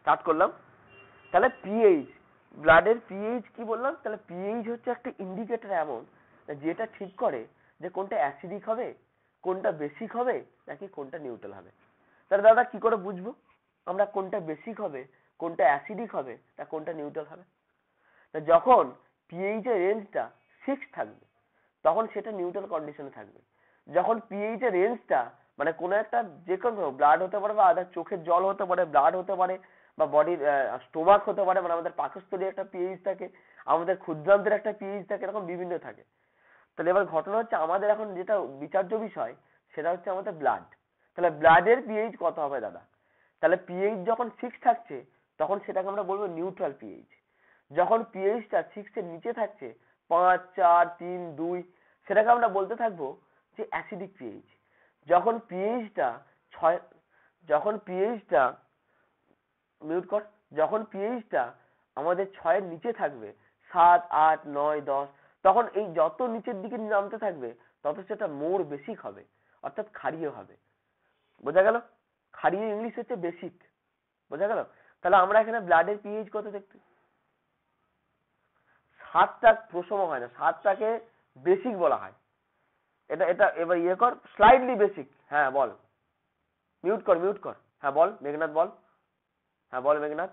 Start করলাম। তাহলে pH, ব্লাডের পিএইচ কি বললাম? তাহলে পিএইচ হচ্ছে একটা ইন্ডিকেটর এমন যেটা ঠিক করে যে কোনটা অ্যাসিডিক হবে, কোনটা বেসিক হবে, নাকি কোনটা নিউট্রাল হবে। তাহলে দাদা কি করে বুঝবো আমরা কোনটা বেসিক হবে, কোনটা অ্যাসিডিক হবে, না কোনটা নিউট্রাল হবে? যখন পিএইচ এর রেঞ্জটা 6 থাকবে তখন সেটা নিউট্রাল কন্ডিশনে থাকবে। যখন পিএইচ এর রেঞ্জটা মানে কোনো একটা যে কোনো ব্লাড হতে পারে, বা আদার চোখের জল হতে পারে, ব্লাড হতে পারে, বা বডির স্টোমাক হতে পারে, মানে আমাদের পাকস্থলীর একটা পিএইচ থাকে, আমাদের ক্ষুদ্রান্তের একটা পিএইচ থাকে, এরকম বিভিন্ন থাকে। তাহলে এবার ঘটনা হচ্ছে আমাদের এখন যেটা বিচার্য বিষয় সেটা হচ্ছে আমাদের ব্লাড। তাহলে ব্লাডের পিএইচ কত হবে দাদা? তাহলে পিএইচ যখন 6 থাকছে তখন সেটাকে আমরা বলবো নিউট্রাল পিএইচ। যখন পিএইচটা 6 এর নিচে থাকছে, 5, 4, 3, 2, সেটাকে আমরা বলতে থাকবো যে অ্যাসিডিক পিএইচ। যখন পিএইচটা 6, যখন পিএইচটা মিউট কর, যখন পিএইচটা আমাদের 6 এর নিচে থাকবে, 7, 8, 9, 10, তখন এই যত নিচের দিকে নামতে থাকবে তত সেটা মোর বেসিক হবে, অর্থাৎ ক্ষারীয় হবে। বোঝা গেল? ক্ষারীয় ইংলিশ হচ্ছে বেসিক। বোঝা গেল? তাহলে আমরা এখানে ব্লাডের পিএইচ কত দেখতে, 7টা প্রসম হয় না, 7টাকে বেসিক বলা হয়। এটা এটা এবার ইয়ে কর, স্লাইডলি বেসিক। হ্যাঁ বল, মিউট কর, মিউট কর। হ্যাঁ বল মেঘনাথ, বল। হ্যাঁ বল মেঘনাথ।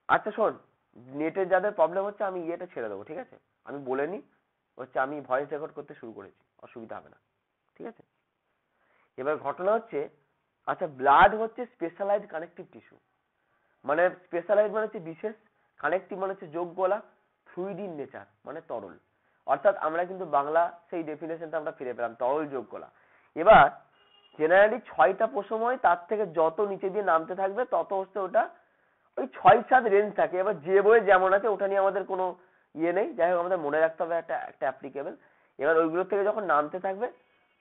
আচ্ছা শোন, নেটের যাদের প্রবলেম হচ্ছে আমি ইয়েটা ছেড়ে দেবো, ঠিক আছে? আমি বলে নি হচ্ছে আমি ভয়েস রেকর্ড করতে শুরু করেছি, অসুবিধা হবে না, ঠিক আছে? এবার ঘটনা হচ্ছে, আচ্ছা ব্লাড হচ্ছে স্পেশালাইজড কানেকটিভ টিস্যু। মানে স্পেশালাইজড মানে হচ্ছে বিশেষ, কানেকটিভ মানে হচ্ছে যোগ গলা, ফ্লুইড ইন নেচার মানে তরল। অর্থাৎ আমরা কিন্তু বাংলা সেই ডেফিনেশনটা আমরা ফিরে পেলাম, তরল যোগ গলা। এবার জেনারেলি 6টা প্রসম হয়, তার থেকে যত নিচে দিয়ে নামতে থাকবে তত হচ্ছে ওটা ওই 6-7 রেঞ্জ থাকে। এবার যে বইয়ে যেমন আছে ওটা নিয়ে আমাদের কোনো ইয়ে নেই, যাই হোক আমাদের মনে রাখতে হবে একটা একটা অ্যাপ্লিকেবল। এবার ওইগুলো থেকে যখন নামতে থাকবে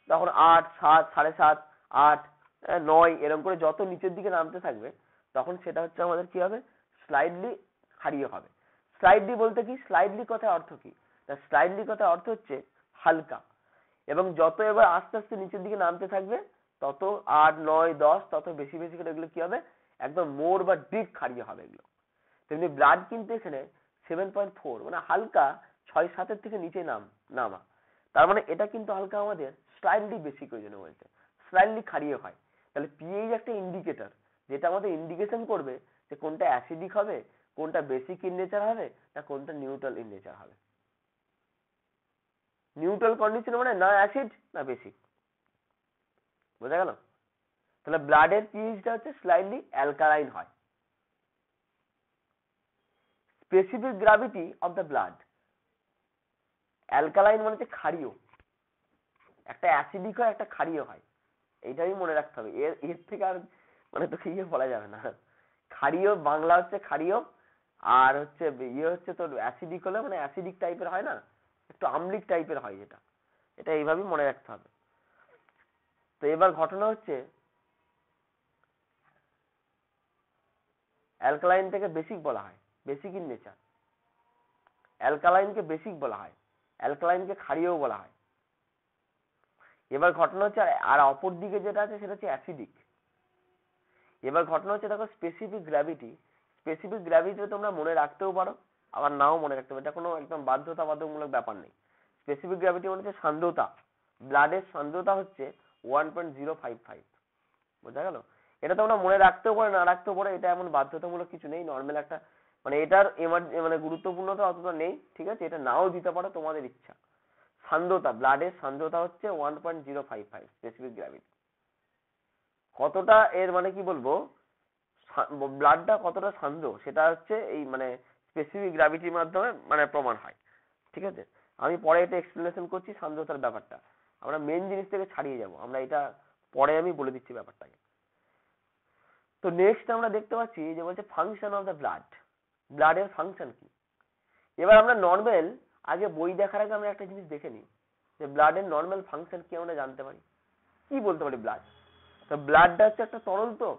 তখন 8, 7, 7.5, 8, 9 এরকম করে যত নিচের দিকে নামতে থাকবে তখন সেটা হচ্ছে আমাদের কি হবে, স্লাইডলি ক্ষারীয় হবে। স্লাইডলি বলতে কি, স্লাইডলি কথার অর্থ কি? স্লাইডলি কথার অর্থ হচ্ছে হালকা। এবং যত এবার আস্তে আস্তে নিচের দিকে নামতে থাকবে তত 8, 9, 10 তত বেশি বেশি করে এগুলো কি হবে, একদম মোর বা ডিপ ক্ষারীয় হবে এগুলো। তেমনি ব্লাড কিন্তু এখানে 7.4 মানে হালকা 6-7 এর থেকে নিচে নামা। তার মানে এটা কিন্তু হালকা আমাদের স্লাইডলি বেসিক, ওই জন্য বলছে স্লাইডলি ক্ষারীয় হয়। তাহলে পিএইচ একটা ইন্ডিকেটর যেটা আমাদের ইন্ডিকেশন করবে যে কোনটা অ্যাসিডিক হবে, কোনটা বেসিক ইন নেচার হবে, না কোনটা নিউট্রাল ইন নেচার হবে। নিউট্রাল কন্ডিশন মানে না অ্যাসিড না বেসিক। বোঝা গেল? তাহলে ব্লাডের পিএইচটা হচ্ছে স্লাইডলি অ্যালকালাইন হয়। Specific gravity of the blood, alkaline মানে হচ্ছে ক্ষারীয়, একটা অ্যাসিডিক হয় একটা ক্ষারীয় হয়, এইটাই মনে রাখতে হবে। এর এর থেকে আর মানে তোকে ইয়ে বলা যাবে না। ক্ষারীয় বাংলা হচ্ছে ক্ষারীয়, আর হচ্ছে ইয়ে হচ্ছে তোর অ্যাসিডিক হলে মানে অ্যাসিডিক টাইপের হয় না, একটু আম্লিক টাইপের হয়, যেটা এটা এইভাবেই মনে রাখতে হবে। তো এবার ঘটনা হচ্ছে অ্যালকালাইন থেকে বেসিক বলা হয়, বেসিক ইন নেচার। অ্যালকালাইনকে বেসিক বলা হয়, অ্যালকালাইনকে ক্ষারীয়ও বলা হয়। এবার ঘটনা হচ্ছে আর অপর দিকে যেটা আছে সেটা হচ্ছে অ্যাসিডিক। এবার ঘটনা হচ্ছে দেখো স্পেসিফিক গ্র্যাভিটি, স্পেসিফিক গ্র্যাভিটি তোমরা মনে রাখতেও পারো আবার নাও মনে রাখতে পারো, এটা কোনো একদম বাধ্যতামূলক ব্যাপার নেই। স্পেসিফিক গ্র্যাভিটি মানে হচ্ছে সান্দ্রতা, ব্লাডের সান্দ্রতা হচ্ছে 1.055। বোঝা গেল? এটা তোমরা মনে রাখতেও পারো না রাখতেও পারো, এটা এমন বাধ্যতামূলক কিছু নেই, নর্মাল একটা মানে এটার মানে গুরুত্বপূর্ণতা অতটা নেই, ঠিক আছে? এটা নাও দিতে পারো, তোমাদের ইচ্ছা। সান্দ্রতা, ব্লাডের সান্দ্রতা হচ্ছে 1.055 স্পেসিফিক গ্র্যাভিটি। কতটা এর মানে কি বলবো, ব্লাডটা কতটা সান্দ্র সেটা হচ্ছে এই মানে স্পেসিফিক গ্র্যাভিটির মাধ্যমে মানে প্রমাণ হয়, ঠিক আছে? আমি পরে এটা এক্সপ্লেনেশন করছি সান্দ্রতার ব্যাপারটা, আমরা মেন জিনিস থেকে ছাড়িয়ে যাব, আমরা এটা পরে আমি বলে দিচ্ছি ব্যাপারটাকে। তো নেক্সট আমরা দেখতে পাচ্ছি যে বলছে ফাংশন অফ দ্য ব্লাড, ব্লাডের ফাংশন কি। এবার আমরা নর্মাল আগে বই দেখার আগে আমরা একটা জিনিস দেখে নিই যে ব্লাডের নর্মাল ফাংশন কি আমরা জানতে পারি, কি বলতে পারি ব্লাড। তো ব্লাডটা হচ্ছে একটা তরল, তো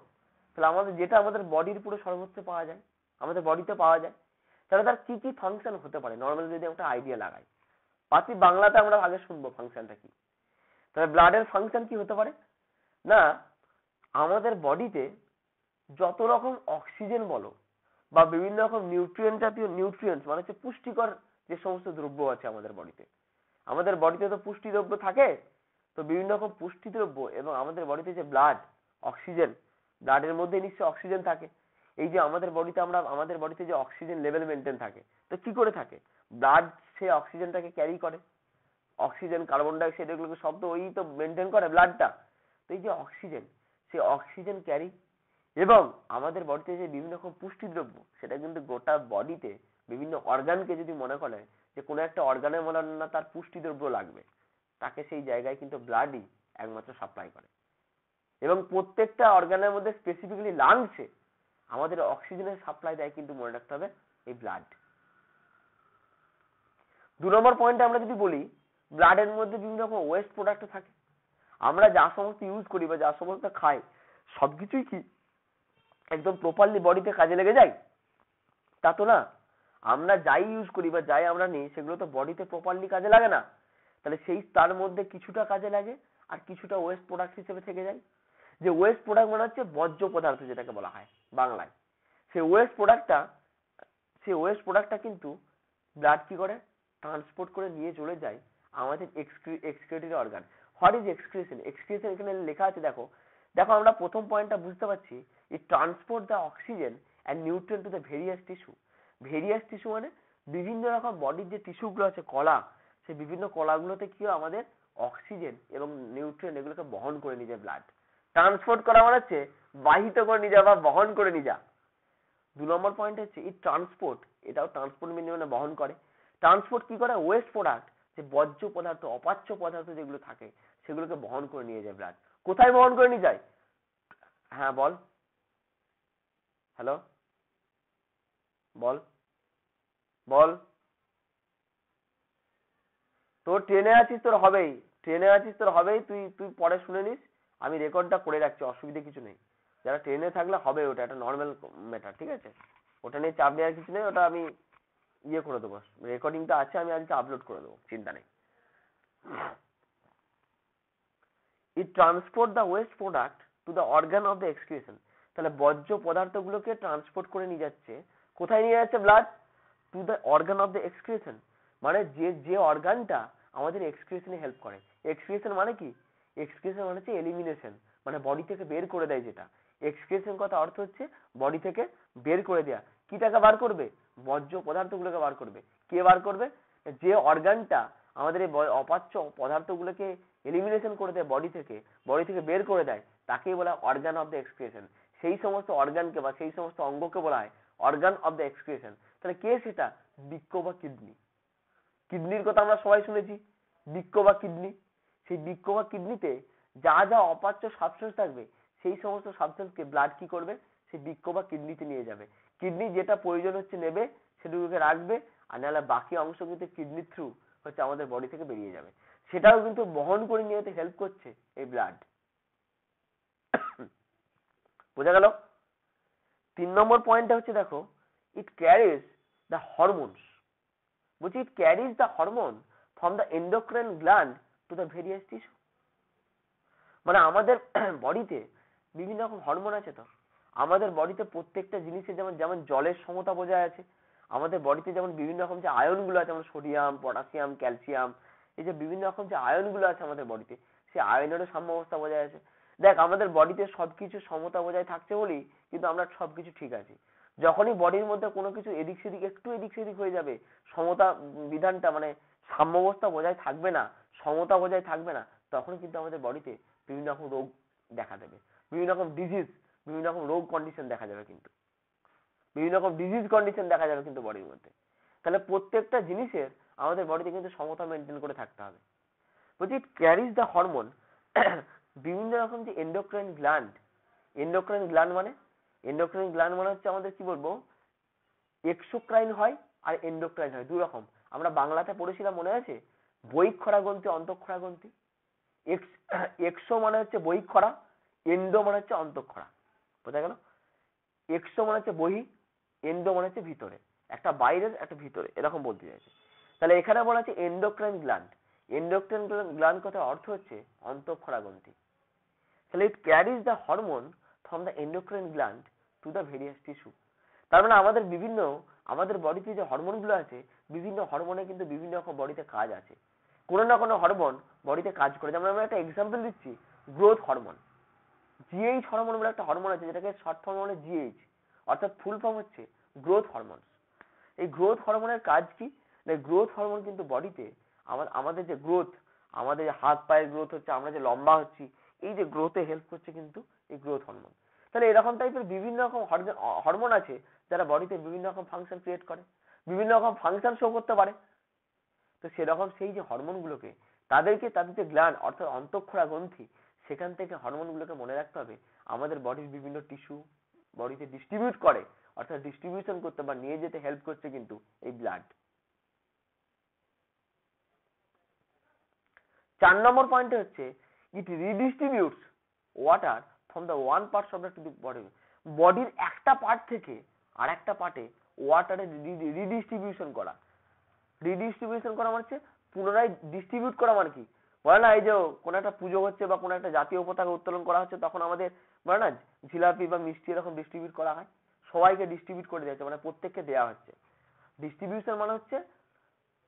তাহলে আমাদের যেটা আমাদের বডির পুরো সর্বোচ্চ পাওয়া যায়, আমাদের বডিতে পাওয়া যায়, তাহলে তার কি কি ফাংশন হতে পারে নর্মাল যদি একটা আইডিয়া লাগাই। বাংলাতে আমরা আগে শুনবো ফাংশনটা কি। তো তাহলে ব্লাডের ফাংশন কি হতে পারে না, আমাদের বডিতে যত রকম অক্সিজেন বলো বা বিভিন্ন রকম নিউট্রিয়েন্ট জাতীয় নিউট্রিয়েন্টস মানে হচ্ছে পুষ্টিকর যে সমস্ত দ্রব্য আছে আমাদের বডিতে তো পুষ্টি দ্রব্য থাকে, তো বিভিন্ন রকম পুষ্টি দ্রব্য এবং আমাদের বডিতে যে ব্লাড অক্সিজেন, ব্লাডের মধ্যে নিশ্চয়ই অক্সিজেন থাকে। এই যে আমাদের বডিতে যে অক্সিজেন লেভেল মেনটেন থাকে, তো কি করে থাকে? ব্লাড সে অক্সিজেনটাকে ক্যারি করে, অক্সিজেন কার্বন ডাই অক্সাইড এগুলোকে সব তো ওই তো মেনটেন করে ব্লাডটা। তো এই যে অক্সিজেন, সেই অক্সিজেন ক্যারি এবং আমাদের বডিতে যে বিভিন্ন রকম পুষ্টি দ্রব্য, সেটা কিন্তু গোটা বডিতে বিভিন্ন অর্গানকে যদি মনে করে যে কোনো একটা অর্গানের মনে না তার পুষ্টি দ্রব্য লাগবে, তাকে সেই জায়গায় কিন্তু ব্লাডই একমাত্র সাপ্লাই করে। এবং প্রত্যেকটা অর্গানের মধ্যে স্পেসিফিক্যালি লাংসে আমাদের অক্সিজেনের সাপ্লাই দেয় কিন্তু মনে রাখতে হবে এই ব্লাড। 2 নম্বর পয়েন্টে আমরা যদি বলি, ব্লাডের মধ্যে বিভিন্ন রকম ওয়েস্ট প্রোডাক্ট থাকে। আমরা যা সমস্ত ইউজ করি বা যা সমস্ত খাই সবকিছুই কি একদম প্রপারলি বডিতে কাজে লেগে যায়? তা তো না। আমরা যাই ইউজ করি বা যাই আমরা নিই সেগুলো তো বডিতে প্রপারলি কাজে লাগে না। তাহলে তার মধ্যে কিছুটা কাজে লাগে আর কিছুটা ওয়েস্ট প্রোডাক্ট হিসেবে থেকে যায়। যে ওয়েস্ট প্রোডাক্ট মানে হচ্ছে বর্জ্য পদার্থ যেটাকে বলা হয় বাংলায়। সেই ওয়েস্ট প্রোডাক্টটা কিন্তু ব্লাড কি করে ট্রান্সপোর্ট করে নিয়ে চলে যায় আমাদের excretory organ. What is excretion? Excretion এখানে লেখা আছে, দেখো আমরা প্রথম পয়েন্টটা বুঝতে পারছি, it transport the oxygen and nutrient two the various tissue. Various tissue মানে বিভিন্ন রকম বডির যে টিস্যুগুলো আছে, কলা, সেই বিভিন্ন কলাগুলোতে কি হয় আমাদের অক্সিজেন এবং নিউট্রিয়েন্ট এগুলোকে বহন করে নিয়ে যায় ব্লাড। ট্রান্সপোর্ট করা মানে হচ্ছে বাহিত করে নিয়ে যাওয়া বা বহন করে নিয়ে যাওয়া। 2 নম্বর পয়েন্ট হচ্ছে ইট ট্রান্সপোর্ট, এটাও ট্রান্সপোর্ট মানে বহন করে। ট্রান্সপোর্ট কি করে? ওয়েস্ট প্রোডাক্ট, যে বর্জ্য পদার্থ অপাচ্য পদার্থ যেগুলো থাকে সেগুলোকে বহন করে নিয়ে যায় ব্লাড। কোথায় বহন করে নিয়ে যায়? হ্যাঁ বল, হ্যালো বল বল। তোর ট্রেনে আছিস, তোর হবেই, তুই পরে শুনে নিস, আমি রেকর্ডটা করে রাখছি, অসুবিধা কিছু নেই। যারা ট্রেনে থাকলে হবে, ওটা একটা নর্মাল ম্যাটার, ঠিক আছে? ওটা নিয়ে চাপ নেওয়ার কিছু নেই, ওটা আমি ইয়ে করে দেবো, রেকর্ডিংটা আছে, আমি আজকে আপলোড করে দেবো, চিন্তা নেই। It transport the waste product to the organ of the excretion. তাহলে বর্জ্য পদার্থগুলোকে ট্রান্সপোর্ট করে নিয়ে যাচ্ছে, কোথায় নিয়ে যাচ্ছে blood? To the organ of the excretion, মানে যে অর্গানটা আমাদের এক্সক্রিশনে হেল্প করে। এক্সক্রিশন মানে কি? এক্সক্রিশন মানে হচ্ছে এলিমিনেশন, মানে বডি থেকে বের করে দেয়। যেটা এক্সক্রিশন কথা অর্থ হচ্ছে বডি থেকে বের করে দেয়া। কি টাকা বার করবে? বর্জ্য পদার্থগুলোকে বার করবে। কে বার করবে? যে অর্গানটা আমাদের এই অপাচ্য পদার্থগুলোকে এলিমিনেশন করে দেয়, বডি থেকে বের করে দেয়, তাকেই বলা হয় অর্গান অফ দ্য এক্সক্রিশন। সেই সমস্ত অর্গানকে বা সেই সমস্ত অঙ্গকে বলা হয় অর্গান অফ দ্য এক্সক্রিশন। তাহলে কে সেটা? বৃক্ক বা কিডনি। কিডনির কথা আমরা সবাই শুনেছি, বৃক্ক বা কিডনি। সেই বৃক্ক বা কিডনিতে যা যা অপাচ্য সাবস্টেন্স থাকবে সেই সমস্ত সাবস্টেন্সকে ব্লাড কি করবে? সেই বৃক্ক বা কিডনিতে নিয়ে যাবে। কিডনি যেটা প্রয়োজন হচ্ছে নেবে, সেটুকুকে রাখবে, আর নাহলে বাকি অংশ কিন্তু কিডনি থ্রু হচ্ছে আমাদের বডি থেকে বেরিয়ে যাবে। সেটাও কিন্তু বহন করে নিয়ে যেতে হেল্প করছে এই ব্লাড। বোঝা গেল? 3 নম্বর পয়েন্টটা হচ্ছে, দেখো, ইট ক্যারিজ দ্য হরমোনস। বলছি it carries the hormone from the endocrine gland to the various tissue. মানে আমাদের বডিতে বিভিন্ন রকম হরমোন আছে। তো আমাদের বডিতে প্রত্যেকটা জিনিসের যেমন জলের সমতা বজায় আছে, আমাদের বডিতে যেমন বিভিন্ন রকম যে আয়ন গুলো আছে, যেমন সোডিয়াম, পটাশিয়াম, ক্যালসিয়াম, এই যে বিভিন্ন রকম যে আয়ন গুলো আছে আমাদের বডিতে, সেই আয়নেরও সাম্যাবস্থা বজায় আছে। দেখ, আমাদের বডিতে সবকিছু সমতা বজায় থাকছে বলেই কিন্তু আমরা সবকিছু ঠিক আছি। যখনই বডির মধ্যে কোনো কিছু একটু এদিক সেদিক হয়ে যাবে, সমতা বিধানটা মানে সাম্যাবস্থা বজায় থাকবে না, সমতা বজায় থাকবে না, তখন কিন্তু আমাদের বডিতে বিভিন্ন রকম রোগ দেখা দেবে, বিভিন্ন রকম রোগ কন্ডিশন দেখা যাবে, কিন্তু বিভিন্ন রকম ডিজিজ কন্ডিশন দেখা যাবে কিন্তু বডির মধ্যে। তাহলে প্রত্যেকটা জিনিসের আমাদের বডিতে কিন্তু সমতা মেনটেন করে থাকতে হবে। বলছি ইট ক্যারিজ দ্য হরমোন, বিভিন্ন রকম যে এন্ডোক্রাইন গ্ল্যান্ড মানে হচ্ছে আমাদের কি বলবো, এক্সোক্রাইন হয় আর এন্ডোক্রাইন হয়, 2 রকম। আমরা বাংলাতে পড়েছিলাম, মনে আছে? বহিঃক্ষরা গ্রন্থি, অন্তঃক্ষরা গ্রন্থি। এক্সো মানে হচ্ছে বহিঃক্ষরা, এন্ডো মানে হচ্ছে অন্তঃক্ষরা। বোঝা গেল? এক্সো মানে হচ্ছে বহি, এন্ডো মানে হচ্ছে ভিতরে, একটা বাইরের একটা ভিতরে, এরকম বলতে চাইছে। তাহলে এখানে বলা আছে এন্ডোক্রাইন গ্ল্যান্ড। এন্ডোক্রাইন গ্ল্যান্ড কথার অর্থ হচ্ছে অন্তঃক্ষরা গ্রন্থি। তাহলে it carries the hormone from the endocrine gland to the various tissue. তার মানে আমাদের বডিতে যে হরমোনগুলো আছে, বিভিন্ন হরমোনে কিন্তু বিভিন্ন রকম বডিতে কাজ আছে, কোনো না কোনো হরমোন বডিতে কাজ করে। যেমন আমরা একটা এক্সাম্পল দিচ্ছি, গ্রোথ হরমোন, জিএইচ হরমোন বলে একটা হরমোন আছে, যেটাকে শর্ট ফর্ম বলে জিএইচ, অর্থাৎ ফুল ফর্ম হচ্ছে গ্রোথ হরমোন। এই গ্রোথ হরমোনের কাজ কি? গ্রোথ হরমোন কিন্তু বডিতে আমাদের যে গ্রোথ, আমাদের হাত পায়ের গ্রোথ হচ্ছে, আমরা যে লম্বা হচ্ছি, এই যে গ্রোথে হেল্প করছে কিন্তু এই গ্রোথ হরমোন। তাহলে এরকম টাইপের বিভিন্ন রকম হরমোন আছে যারা বডিতে বিভিন্ন রকম ফাংশন ক্রিয়েট করে, বিভিন্ন রকম ফাংশন শো করতে পারে। তো সেরকম সেই যে হরমোনগুলোকে তাদের যে গ্ল্যান্ড অর্থাৎ অন্তঃক্ষরা গ্রন্থি, সেখান থেকে হরমোনগুলোকে মনে রাখতে হবে আমাদের বডির বিভিন্ন টিস্যু বডিতে ডিস্ট্রিবিউট করে, অর্থাৎ ডিস্ট্রিবিউশন করতে বা নিয়ে যেতে হেল্প করছে কিন্তু এই ব্লাড। 4 নম্বর পয়েন্টে হচ্ছে it redistributes water from the one part of the to the body. বডির একটা পার্ট থেকে আর একটা পার্টে ওয়াটারের রিডিস্ট্রিবিউশন করা। রিডিস্ট্রিবিউশন করা মানে হচ্ছে পুনরায় ডিস্ট্রিবিউট করা। মানে কি বলে না, এই যে কোনো একটা পুজো হচ্ছে বা কোনো একটা জাতীয় পতাকা উত্তোলন করা হচ্ছে, তখন আমাদের বলে না জিলাপি বা মিষ্টি এরকম ডিস্ট্রিবিউট করা হয়, সবাইকে ডিস্ট্রিবিউট করে দিয়েছে, মানে প্রত্যেককে দেওয়া হচ্ছে। ডিস্ট্রিবিউশন মানে হচ্ছে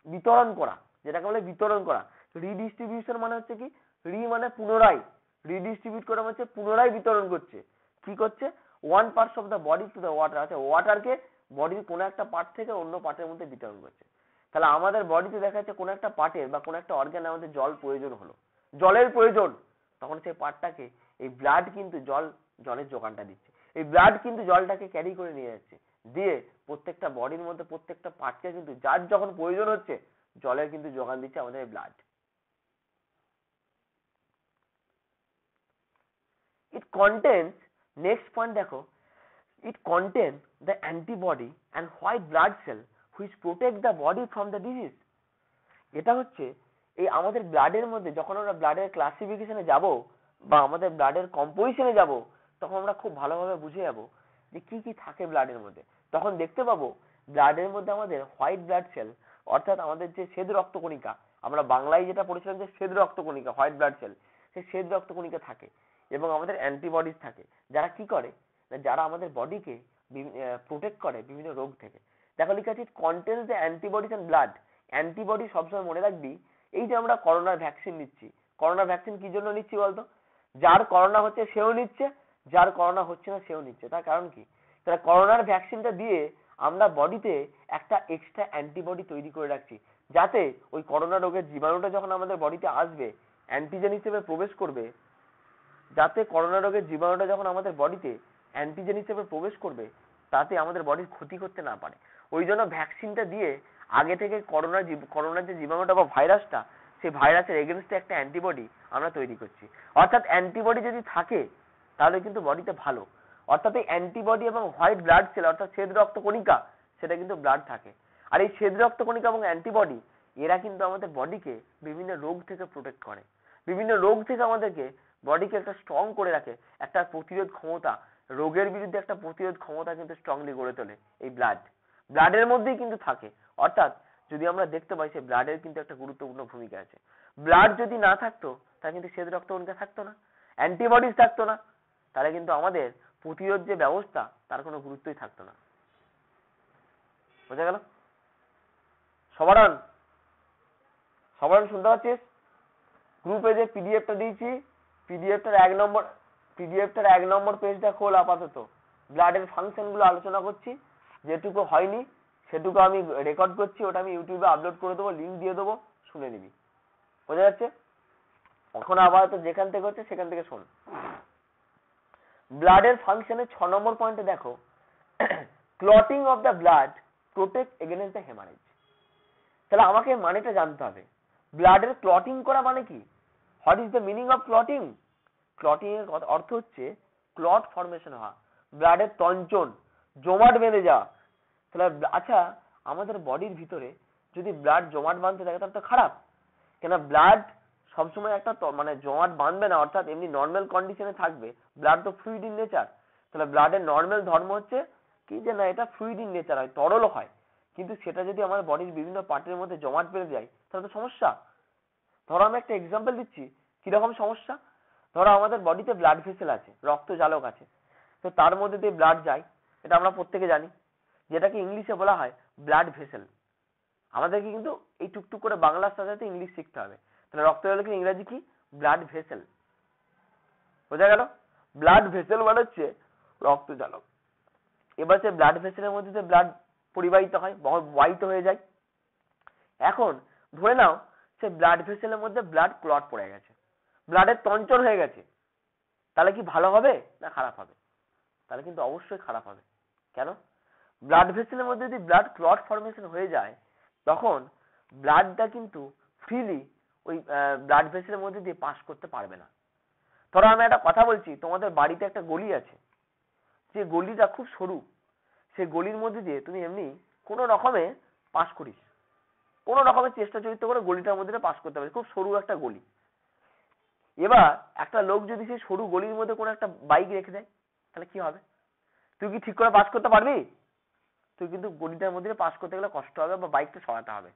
বিতরণ করা, যেটাকে বলে বিতরণ করা। রিডিস্ট্রিবিউশন মানে হচ্ছে কি, মানে পুনরায়, রিডিস্ট্রিবিউট করা হচ্ছে পুনরায় বিতরণ করছে। কি করছে? One part of the body to the water, আছে ওয়াটারকে বডির কোনো একটা পার্ট থেকে অন্য পার্টের মধ্যে বিতরণ করছে। তাহলে আমাদের বডিতে দেখা যাচ্ছে কোনো একটা পার্টের বা কোনো একটা অর্গানে আমাদের জল প্রয়োজন হলো, জলের প্রয়োজন, তখন সেই পার্টটাকে এই ব্লাড কিন্তু জলের যোগানটা দিচ্ছে। এই ব্লাড কিন্তু জলটাকে ক্যারি করে নিয়ে যাচ্ছে, দিয়ে প্রত্যেকটা বডির মধ্যে প্রত্যেকটা পার্টকে কিন্তু যার যখন প্রয়োজন হচ্ছে জলের কিন্তু যোগান দিচ্ছে আমাদের blood. It contains, next point দেখো, it contain the antibody and white blood cell which protect the body from the disease. এটা হচ্ছে এই আমাদের ব্লাডের মধ্যে, যখন আমরা ব্লাডের ক্লাসিফিকেশনে যাব বা আমাদের ব্লাডের কম্পোজিশনে যাব, তখন আমরা খুব ভালোভাবে বুঝে যাব যে কি কি থাকে ব্লাডের মধ্যে। তখন দেখতে পাবো ব্লাডের মধ্যে আমাদের হোয়াইট ব্লাড সেল, অর্থাৎ আমাদের যে শ্বেত রক্তকণিকা, আমরা বাংলায় যেটা পড়েছিলাম যে শ্বেত রক্তকণিকা, হোয়াইট ব্লাড সেল, সেই শ্বেত রক্তকণিকা থাকে, এবং আমাদের অ্যান্টিবডিজ থাকে, যারা কি করে, যারা আমাদের বডিকে প্রোটেক্ট করে বিভিন্ন রোগ থেকে। দেখো লেখা আছে contains the antibodies and blood. Antibody সবসময় মনে রাখবি, এই যে আমরা করোনার ভ্যাকসিন নিচ্ছি, করোনা ভ্যাকসিন কি জন্য নিচ্ছি বলতো? যার করোনা হচ্ছে সেও নিচ্ছে, যার করোনা হচ্ছে না সেও নিচ্ছে। তার কারণ কি? তারা করোনার ভ্যাকসিনটা দিয়ে আমরা বডিতে একটা এক্সট্রা অ্যান্টিবডি তৈরি করে রাখছি, যাতে ওই করোনা রোগের জীবাণুটা যখন আমাদের বডিতে আসবে, অ্যান্টিজেন হিসেবে প্রবেশ করবে, যাতে করোনা রোগের জীবাণুটা যখন আমাদের বডিতে অ্যান্টিজেন হিসেবে প্রবেশ করবে, তাতে আমাদের বডির ক্ষতি করতে না পারে। ওই জন্য ভ্যাকসিনটা দিয়ে আগে থেকে করোনার যে জীবাণুটা বা ভাইরাসটা, সেই ভাইরাসের এগেনস্টে একটা অ্যান্টিবডি আমরা তৈরি করছি। অর্থাৎ অ্যান্টিবডি যদি থাকে তাহলে কিন্তু বডিতে ভালো। অর্থাৎ এই অ্যান্টিবডি এবং হোয়াইট ব্লাড সেল, অর্থাৎ শ্বেত রক্ত কণিকা, সেটা কিন্তু ব্লাড থাকে। আর এই শ্বেত রক্ত কণিকা এবং অ্যান্টিবডি, এরা কিন্তু আমাদের বডিকে বিভিন্ন রোগ থেকে প্রোটেক্ট করে, বিভিন্ন রোগ থেকে আমাদেরকে বডিকে একটা স্ট্রং করে রাখে, একটা প্রতিরোধ ক্ষমতা, রোগের বিরুদ্ধে একটা প্রতিরোধ ক্ষমতা কিন্তু স্ট্রংলি গড়ে তোলে এই ব্লাডের মধ্যেই কিন্তু থাকে। অর্থাৎ যদি আমরা দেখতে পাই সে ব্লাডের কিন্তু একটা গুরুত্বপূর্ণ ভূমিকা আছে। ব্লাড যদি না থাকতো তাহলে কিন্তু শ্বেত রক্তকণিকা থাকতো না, অ্যান্টিবডিজ থাকতো না, তাহলে কিন্তু আমাদের প্রতিরোধ যে ব্যবস্থা তার কোনো গুরুত্বই থাকতো না। বোঝা গেল? সবার শুনতে পাচ্ছিস? গ্রুপে যে পিডিএফটা দিয়েছি, পিডিএফটার 1 নম্বর পেজটা খোল। আপাতত ব্লাডের ফাংশন গুলো আলোচনা করছি, যেটুকু হয়নি সেটুকু আমি রেকর্ড করছি, ওটা আমি ইউটিউবে আপলোড করে দেবো, লিঙ্ক দিয়ে দেবো, শুনে নিবি। বোঝা যাচ্ছে? এখন আপাতত যেখান থেকে হচ্ছে সেখান থেকে শোন। ব্লাডের ফাংশনের 6 নম্বর পয়েন্টে দেখো, clotting of the blood protect against the haemorrhage. তাহলে আমাকে মানেটা জানতে হবে, ব্লাডের ক্লটিং করা মানে কি? What is the meaning of clotting? Clotting এর অর্থ হচ্ছে ক্লট ফর্মেশন হওয়া, ব্লাডের তঞ্চন, জমাট বেঁধে যাওয়া। তাহলে আচ্ছা, আমাদের বডির ভিতরে যদি ব্লাড জমাট বাঁধতে থাকে তাহলে তো খারাপ, কেন? ব্লাড সবসময় একটা মানে জমাট বাঁধবে না, অর্থাৎ এমনি নর্মাল কন্ডিশনে থাকবে। ব্লাড তো ফ্লুইড ইন নেচার। তাহলে ব্লাডের নর্মাল ধর্ম হচ্ছে কি, যে না এটা ফ্লুইড ইন নেচার হয়, তরল হয়। কিন্তু সেটা যদি আমার বডির বিভিন্ন পার্টের মধ্যে জমাট বেঁধে যায় তাহলে তো সমস্যা। ধরো আমি একটা এক্সাম্পল দিচ্ছি কিরকম সমস্যা। ধরো আমাদের বডিতে ব্লাড ভেসেল আছে, রক্ত জালক আছে, তো তার মধ্যে দিয়ে ব্লাড যায়, এটা আমরা প্রত্যেকে জানি, যেটাকে ইংলিশে বলা হয় ব্লাড ভেসেল। আমাদেরকে কিন্তু এই টুকটুক করে বাংলার সাথে সাথে ইংলিশ শিখতে হবে। তাহলে রক্ত জালকের ইংরেজি কি? Blood vessel. বোঝা গেল? ব্লাড ভেসেল মানে হচ্ছে রক্ত জালক। এবার সে ব্লাড ভেসেলের মধ্যে যে ব্লাড পরিবাহিত হয়, বাহিত হয়ে যায়। এখন ধরে নাও সে ব্লাড ভেসেলের মধ্যে ব্লাড ক্লট পড়ে গেছে, ব্লাডের তঞ্চন হয়ে গেছে, তাহলে কি ভালো হবে না খারাপ হবে? তাহলে কিন্তু অবশ্যই খারাপ হবে। কেন? ব্লাড ভেসেলের মধ্যে যদি ব্লাড ক্লট ফর্মেশন হয়ে যায়, তখন ব্লাডটা কিন্তু ফ্রিলি ওই ব্লাড ভেসেলের মধ্যে দিয়ে পাস করতে পারবে না। ধরো আমি একটা কথা বলছি, তোমাদের বাড়িতে একটা গলি আছে, যে গলিটা খুব সরু, সেই গলির মধ্যে দিয়ে তুমি এমনি কোনো রকমে পাস করিস, কোনো রকমের চেষ্টা চরিত্র করে গলিটার মধ্যে পাস করতে পারিস, খুব সরু একটা গলি। এবার একটা লোক যদি সেই সরু গলির মধ্যে কোনো একটা বাইক রেখে দেয়, তাহলে কি হবে? তুই কি ঠিক করে পাস করতে পারবি? তুই কিন্তু গলিটার মধ্যে পাস করতে গেলে কষ্ট হবে, বা বাইকটা সরাতে হবে,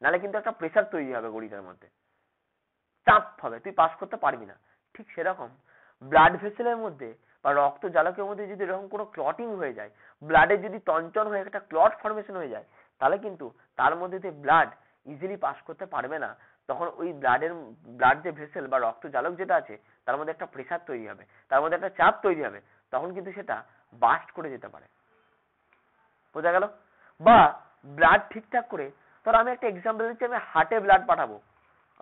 নাহলে কিন্তু একটা প্রেসার তৈরি হবে গলিটার মধ্যে, চাপ হবে, তুই পাস করতে পারবি না। ঠিক সেরকম ব্লাড ভেসেলের মধ্যে বা রক্ত জালকের মধ্যে যদি এরকম কোনো ক্লটিং হয়ে যায়, ব্লাডের যদি তঞ্চন হয়ে একটা ক্লট ফর্মেশন হয়ে যায়, তাহলে কিন্তু তার মধ্যে যে ব্লাড ইজিলি পাস করতে পারবে না। তখন ওই ব্লাড যে ভেসেল বা রক্ত জালক যেটা আছে, তার মধ্যে একটা প্রেসার তৈরি হবে, তার মধ্যে একটা চাপ তৈরি হবে, তখন কিন্তু সেটা বাস্ট করে যেতে পারে। বোঝা গেল? বা ব্লাড ঠিকঠাক করে, ধর আমি একটা এক্সাম্পল দিচ্ছি, আমি হার্টে ব্লাড পাঠাবো,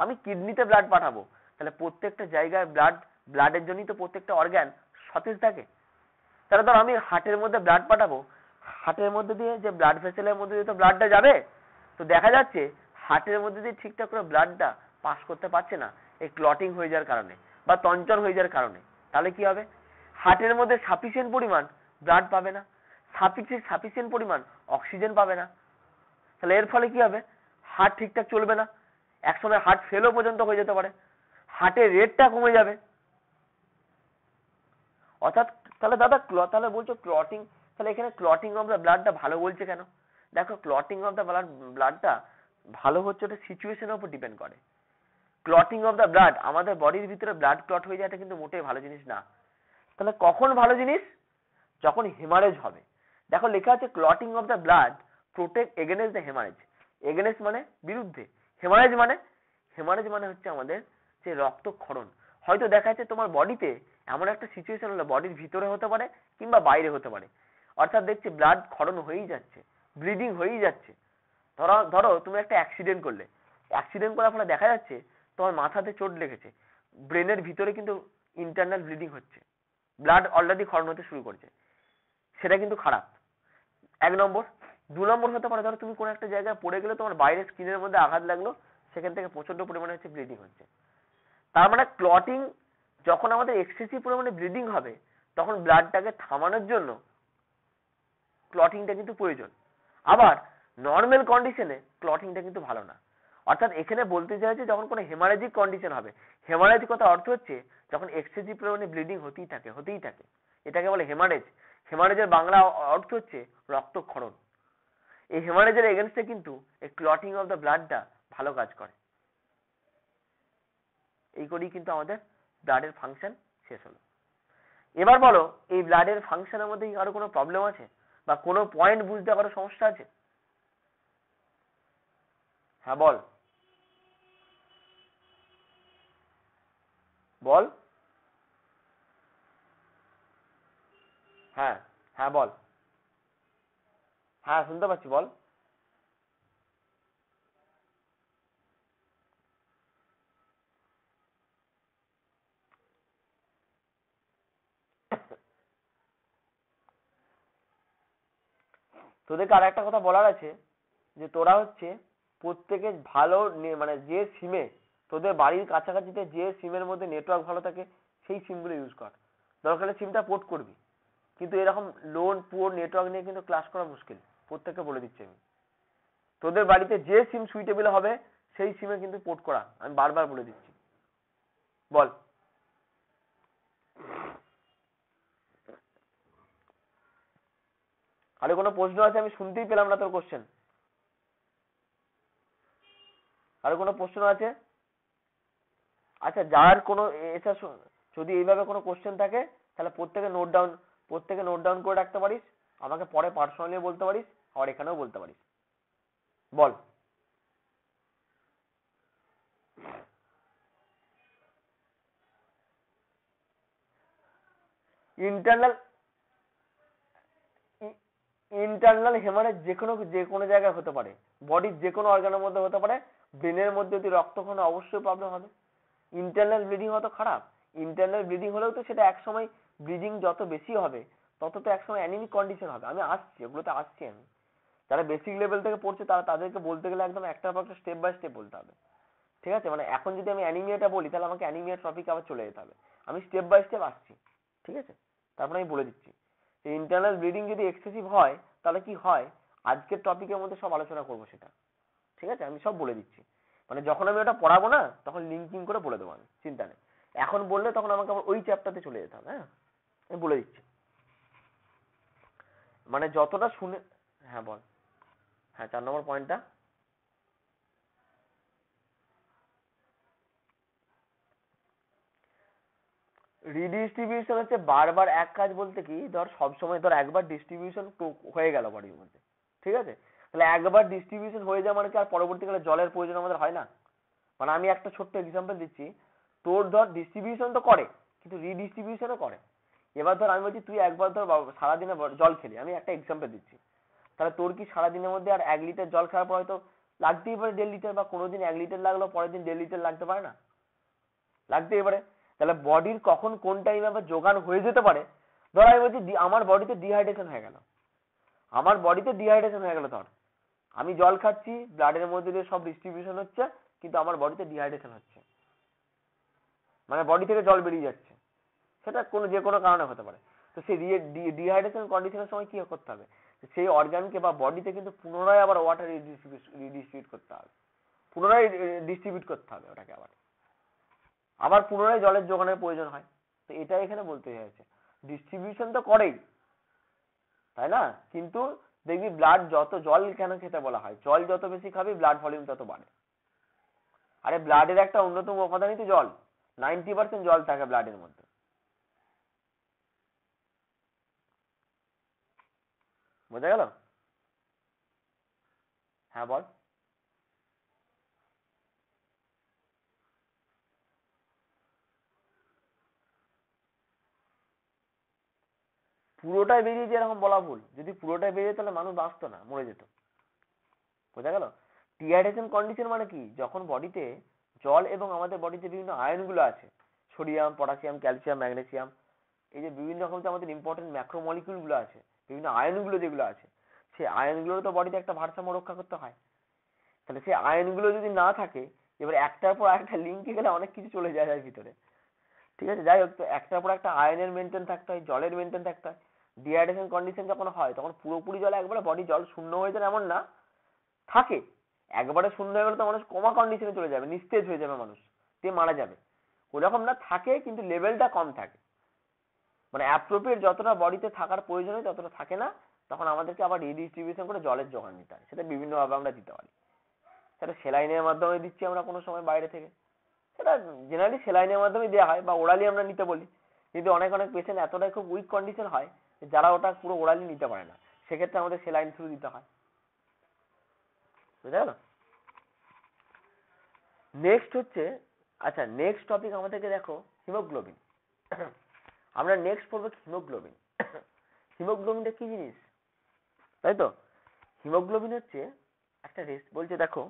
আমি কিডনিতে ব্লাড পাঠাবো, তাহলে প্রত্যেকটা জায়গায় ব্লাডের জন্যই তো প্রত্যেকটা অর্গান সতেজ থাকে। তাহলে ধর আমি হার্টের মধ্যে ব্লাড পাঠাবো, হার্টের মধ্যে দিয়ে যে ব্লাড ভেসেলের মধ্যে দিয়ে তো ব্লাডটা যাবে, তো দেখা যাচ্ছে হার্টের মধ্যে দিয়ে ঠিকঠাক করে ব্লাডটা পাস করতে পারছে না, এই ক্লটিং হয়ে যাওয়ার কারণে বা তঞ্চন হয়ে যাওয়ার কারণে। তাহলে কি হবে? হার্টের মধ্যে সাফিসিয়েন্ট পরিমাণ ব্লাড পাবে না, সাফিসিয়েন্ট পরিমাণ অক্সিজেন পাবে না। তাহলে এর ফলে কি হবে? হার্ট ঠিকঠাক চলবে না, একসময় হার্ট ফেলও পর্যন্ত হয়ে যেতে পারে, হার্টের রেটটা কমে যাবে। অর্থাৎ তাহলে দাদা তাহলে বলছো ক্লটিং, তাহলে এখানে ক্লটিং অফ দ্য ব্লাডটা ভালো বলছে কেন? দেখো, ক্লটিং অফ দ্য ব্লাডটা ভালো হচ্ছে ওটা সিচুয়েশনের উপর ডিপেন্ড করে। ক্লটিং অফ দ্য ব্লাড, আমাদের বডির ভিতরে ব্লাড ক্লট হয়ে যায়, এটা কিন্তু মোটেই ভালো জিনিস না। তাহলে কখন ভালো জিনিস? যখন হেমারেজ হবে। দেখো লেখা আছে clotting of the blood protect against the haemorrhage. Against মানে বিরুদ্ধে, হেমারেজ মানে হচ্ছে আমাদের যে রক্তক্ষরণ। হয়তো দেখা যাচ্ছে তোমার বডিতে এমন একটা সিচুয়েশন হলো, বডির ভিতরে হতে পারে কিংবা বাইরে হতে পারে, অর্থাৎ দেখছি ব্লাড ক্ষরণ হয়েই যাচ্ছে, ব্লিডিং হয়েই যাচ্ছে। ধরো তুমি একটা অ্যাক্সিডেন্ট করলে, অ্যাক্সিডেন্ট করার ফলে দেখা যাচ্ছে তোমার মাথাতে চোট লেগেছে, ব্রেনের ভিতরে কিন্তু ইন্টারনাল ব্লিডিং হচ্ছে, ব্লাড অলরেডি ক্ষরণ হতে শুরু করছে, সেটা কিন্তু খারাপ। 1 নম্বর। 2 নম্বর হতে পারে, ধরো তুমি কোনো একটা জায়গায় পড়ে গেলে, তোমার বাইরের স্কিনের মধ্যে আঘাত লাগলো, সেখান থেকে প্রচন্ড পরিমাণে হচ্ছে ব্লিডিং হচ্ছে। তার মানে ক্লটিং, যখন আমাদের এক্সেসিভ পরিমাণে ব্লিডিং হবে, তখন ব্লাডটাকে থামানোর জন্য ক্লটিংটা কিন্তু প্রয়োজন। আবার নর্মাল কন্ডিশনে ক্লটিংটা কিন্তু ভালো না। অর্থাৎ এখানে বলতে চাইছে যখন কোনো হেমারেজিক কন্ডিশন হবে, হেমারেজ কথা অর্থ হচ্ছে যখন এক্সেসিভ পরিমাণে ব্লিডিং হতেই থাকে, এটাকে বলে হেমারেজ। হেমারেজের বাংলা অর্থ হচ্ছে রক্তক্ষরণ। এই হেমারেজের এগেনস্টে কিন্তু এই ক্লটিং অফ দ্য ব্লাডটা ভালো কাজ করে। এই করেই কিন্তু আমাদের ব্লাডের ফাংশন শেষ হলো। এবার বলো, এই ব্লাডের ফাংশনের মধ্যে কি কারো কোনো প্রবলেম আছে, বা কোনো পয়েন্ট বুঝতে কারো সমস্যা আছে? হ্যাঁ বল বল। হ্যাঁ হ্যাঁ বল। হ্যাঁ শুনতে পাচ্ছি, বল। তোদেরকে আর একটা কথা বলার আছে, যে তোরা হচ্ছে প্রত্যেকে ভালো মানে যে সিমে, তোদের বাড়ির কাছাকাছিতে যে সিমের মধ্যে নেটওয়ার্ক ভালো থাকে সেই সিমগুলো ইউজ কর। দরকার হলে সিমটা পোর্ট করবি, কিন্তু এরকম লোন পুয়ার নেটওয়ার্ক নিয়ে কিন্তু ক্লাস করা মুশকিল, প্রত্যেককে বলে দিচ্ছি আমি। তোদের বাড়িতে যে সিম সুইটেবল হবে সেই সিমে কিন্তু পোর্ট করা, আমি বারবার বলে দিচ্ছি। বল। আরে কোনো প্রশ্ন আছে? আমি শুনতেই পেলাম না তোর কোশ্চেন। আরে কোনো প্রশ্ন আছে? আচ্ছা, যার কোনো যদি এইভাবে কোনো কোশ্চেন থাকে তাহলে প্রত্যেকে নোট ডাউন করে রাখতে পারিস, আমাকে পরে পার্সোনালি বলতে পারিস, আর এখানেও বলতে পারিস। বল। ইন্টারনাল হেমারেজ যে কোনো জায়গায় হতে পারে, বডির যে কোনো অর্গানের মধ্যে হতে পারে, ব্রেনের মধ্যে যদি রক্তক্ষরণে অবশ্যই প্রবলেম হবে। ইন্টারনাল ব্লিডিং হতো খারাপ, ইন্টারনাল ব্লিডিং হলেও তো সেটা একসময় ব্লিডিং যত বেশি হবে তত তো একসময় অ্যানিমিক কন্ডিশন হবে। আমি আসছি, ওগুলোতে আসছি আমি। যারা বেসিক লেভেল থেকে পড়ছে তাদেরকে বলতে গেলে একদম একটার পর একটা স্টেপ বাই স্টেপ বলতে হবে, ঠিক আছে? মানে এখন যদি আমি অ্যানিমিয়াটা বলি তাহলে আমাকে অ্যানিমিয়া টপিক আবার চলে যেতে হবে। আমি স্টেপ বাই স্টেপ আসছি, ঠিক আছে? তারপরে আমি বলে দিচ্ছি যে ইন্টারনাল ব্লিডিং যদি এক্সেসিভ হয় তাহলে কি হয়, আজকের টপিকের মধ্যে সব আলোচনা করবো সেটা, ঠিক আছে? আমি সব বলে দিচ্ছি, মানে যখন আমি ওটা পড়াবো না তখন লিঙ্কিং করে বলে দেবো, আমি চিন্তা নেই। এখন বললে তখন আমাকে আবার ওই চ্যাপ্টারতে চলে যেতে হবে। হ্যাঁ, আমি বলে দিচ্ছি, মানে যতটা শুনে। হ্যাঁ বল। হ্যাঁ, 4 নম্বর পয়েন্টটা। রিডিস্ট্রিবিউশন হচ্ছে বারবার এক কাজ বলতে কি, ধর সবসময় ধর একবার ডিস্ট্রিবিউশন হয়ে গেল বডির মধ্যে, ঠিক আছে? তাহলে একবার ডিস্ট্রিবিউশন হয়ে যাওয়া মানে কি আর পরবর্তীকালে জলের প্রয়োজন আমাদের হয় না? মানে আমি একটা ছোট্ট এক্সাম্পল দিচ্ছি, তোর ধর ডিস্ট্রিবিউশন তো করে কিন্তু রিডিস্ট্রিবিউশনও করে। এবার ধর আমি বলছি তুই একবার ধর সারাদিনে জল খেলি, আমি একটা এক্সাম্পল দিচ্ছি, তাহলে তোর কি সারাদিনের মধ্যে আর 1 লিটার জল খাওয়ার পর হয়তো লাগতেই পারে 1.5 লিটার, বা কোনোদিন 1 লিটার লাগলো পরের দিন 1.5 লিটার লাগতে পারে না? লাগতেই পারে। তাহলে বডির কখন কোন টাইমে আবার যোগান হয়ে যেতে পারে, ধর আমি বলছি আমার বডিতে ডিহাইড্রেশন হয়ে গেল, ধর আমি জল খাচ্ছি, ব্লাডের মধ্যে দিয়ে সব ডিস্ট্রিবিউশন হচ্ছে, কিন্তু আমার বডিতে ডিহাইড্রেশন হচ্ছে, মানে বডি থেকে জল বেরিয়ে যাচ্ছে, সেটা যে কোনো কারণে হতে পারে। তো সেই ডিহাইড্রেশন কন্ডিশনের সময় কি করতে হবে, সেই অর্গানকে বা বডিতে কিন্তু পুনরায় আবার ওয়াটার রিডিস্ট্রিবিউট করতে হবে, ওটাকে আবার পুনরায় জলের যোগানের প্রয়োজন হয়। তো এটা এখানে বলতে চাইছে, ডিস্ট্রিবিউশন তো করেই, তাই না? কিন্তু দেখবি ব্লাড জল কেন খেতে বলা হয়, জল যত বেশি খাবি ব্লাড ভলিউম তত বাড়ে। আরে ব্লাডের একটা অন্যতম উপাদানই তো জল, 90% জল থাকে ব্লাডের মধ্যে। বোঝা গেল? হ্যাঁ বল। পুরোটাই বেরিয়েছে এরকম বলা ভুল, যদি পুরোটাই বেরিয়ে তাহলে মানুষ বাঁচতো না, মরে যেত। বোঝা গেল? ডিহাইড্রেশন কন্ডিশন মানে কি, যখন বডিতে জল এবং আমাদের বডিতে বিভিন্ন আয়ন গুলো আছে, সোডিয়াম, পটাশিয়াম, ক্যালসিয়াম, ম্যাগনেসিয়াম, এই যে বিভিন্ন রকম যে আমাদের ইম্পর্টেন্ট ম্যাক্রোমলিকিউল গুলো আছে, বিভিন্ন আয়নগুলো যেগুলো আছে, সেই আয়নগুলোর তো বডিতে একটা ভারসাম্য রক্ষা করতে হয়। তাহলে সেই আয়নগুলো যদি না থাকে, এবার একটার পর একটা লিঙ্কে গেলে অনেক কিছু চলে যায় এর ভিতরে, ঠিক আছে? যাই হোক, তো একটার পর একটা আয়নের মেনটেন থাকতে হয়, জলের মেনটেন থাকতে হয়। ডিহাইড্রেশন কন্ডিশন যখন হয় তখন পুরোপুরি জলে একবারে বডি জল শূন্য হয়ে যায় এমন না, থাকে। একবারে শূন্য হয়ে গেলে তো মানুষ কোমা কন্ডিশনে চলে যাবে, নিস্তেজ হয়ে যাবে, মানুষ দিয়ে মারা যাবে। ওরকম না, থাকে কিন্তু লেভেলটা কম থাকে, মানে অ্যাপ্রোপ্রিয়েট যতটা বডিতে থাকার প্রয়োজন হয় ততটা থাকে না, তখন আমাদেরকে আবার রিডিস্ট্রিবিউশন করে জলের যোগান দিতে হয়। সেটা বিভিন্নভাবে আমরা দিতে পারি, সেটা সেলাইনের মাধ্যমে দিচ্ছি আমরা কোনো সময় বাইরে থেকে, সেটা জেনারেলি সেলাইনের মাধ্যমে দেওয়া হয়, বা ওরালি আমরা নিতে বলি। কিন্তু অনেক পেশেন্ট এতটাই খুব উইক কন্ডিশন হয় যারা ওটা পুরো ওরালি নিতে পারে না, সেক্ষেত্রে আমাদের সেলাইন থ্রু দিতে হয়। বুঝা গেল? নেক্সট হচ্ছে, আচ্ছা নেক্সট টপিক আমাদেরকে দেখো হিমোগ্লোবিন। আমরা নেক্সট পড়বো হিমোগ্লোবিন। হিমোগ্লোবিনটা কি জিনিস, তাই তো? হিমোগ্লোবিন হচ্ছে একটা বলছে দেখো,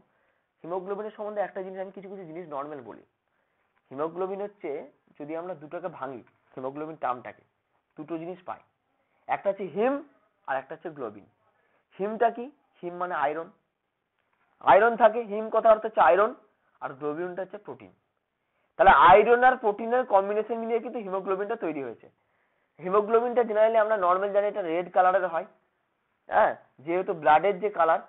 হিমোগ্লোবিনের সম্বন্ধে একটা জিনিস আমি কিছু কিছু জিনিস নর্মাল বলি। হিমোগ্লোবিন হচ্ছে, যদি আমরা দুটোকে ভাঙি হিমোগ্লোবিন টার্মটাকে, দুটো জিনিস পাই, একটা হচ্ছে হিম আর একটা হচ্ছে গ্লোবিন। হিমটা কি, হিম মানে আয়রন, আয়রন থাকে, হিম কথার অর্থ হচ্ছে আয়রন, আর গ্লোবিনটা হচ্ছে প্রোটিন। তাহলে আয়রন আর প্রোটিনের কম্বিনেশন মিলিয়ে কিন্তু হিমোগ্লোবিনটা তৈরি হয়েছে। হিমোগ্লোবিনটা জেনারেলি আমরা নর্মাল জানি এটা রেড কালারের হয়, হ্যাঁ, যেহেতু ব্লাডের যে কালার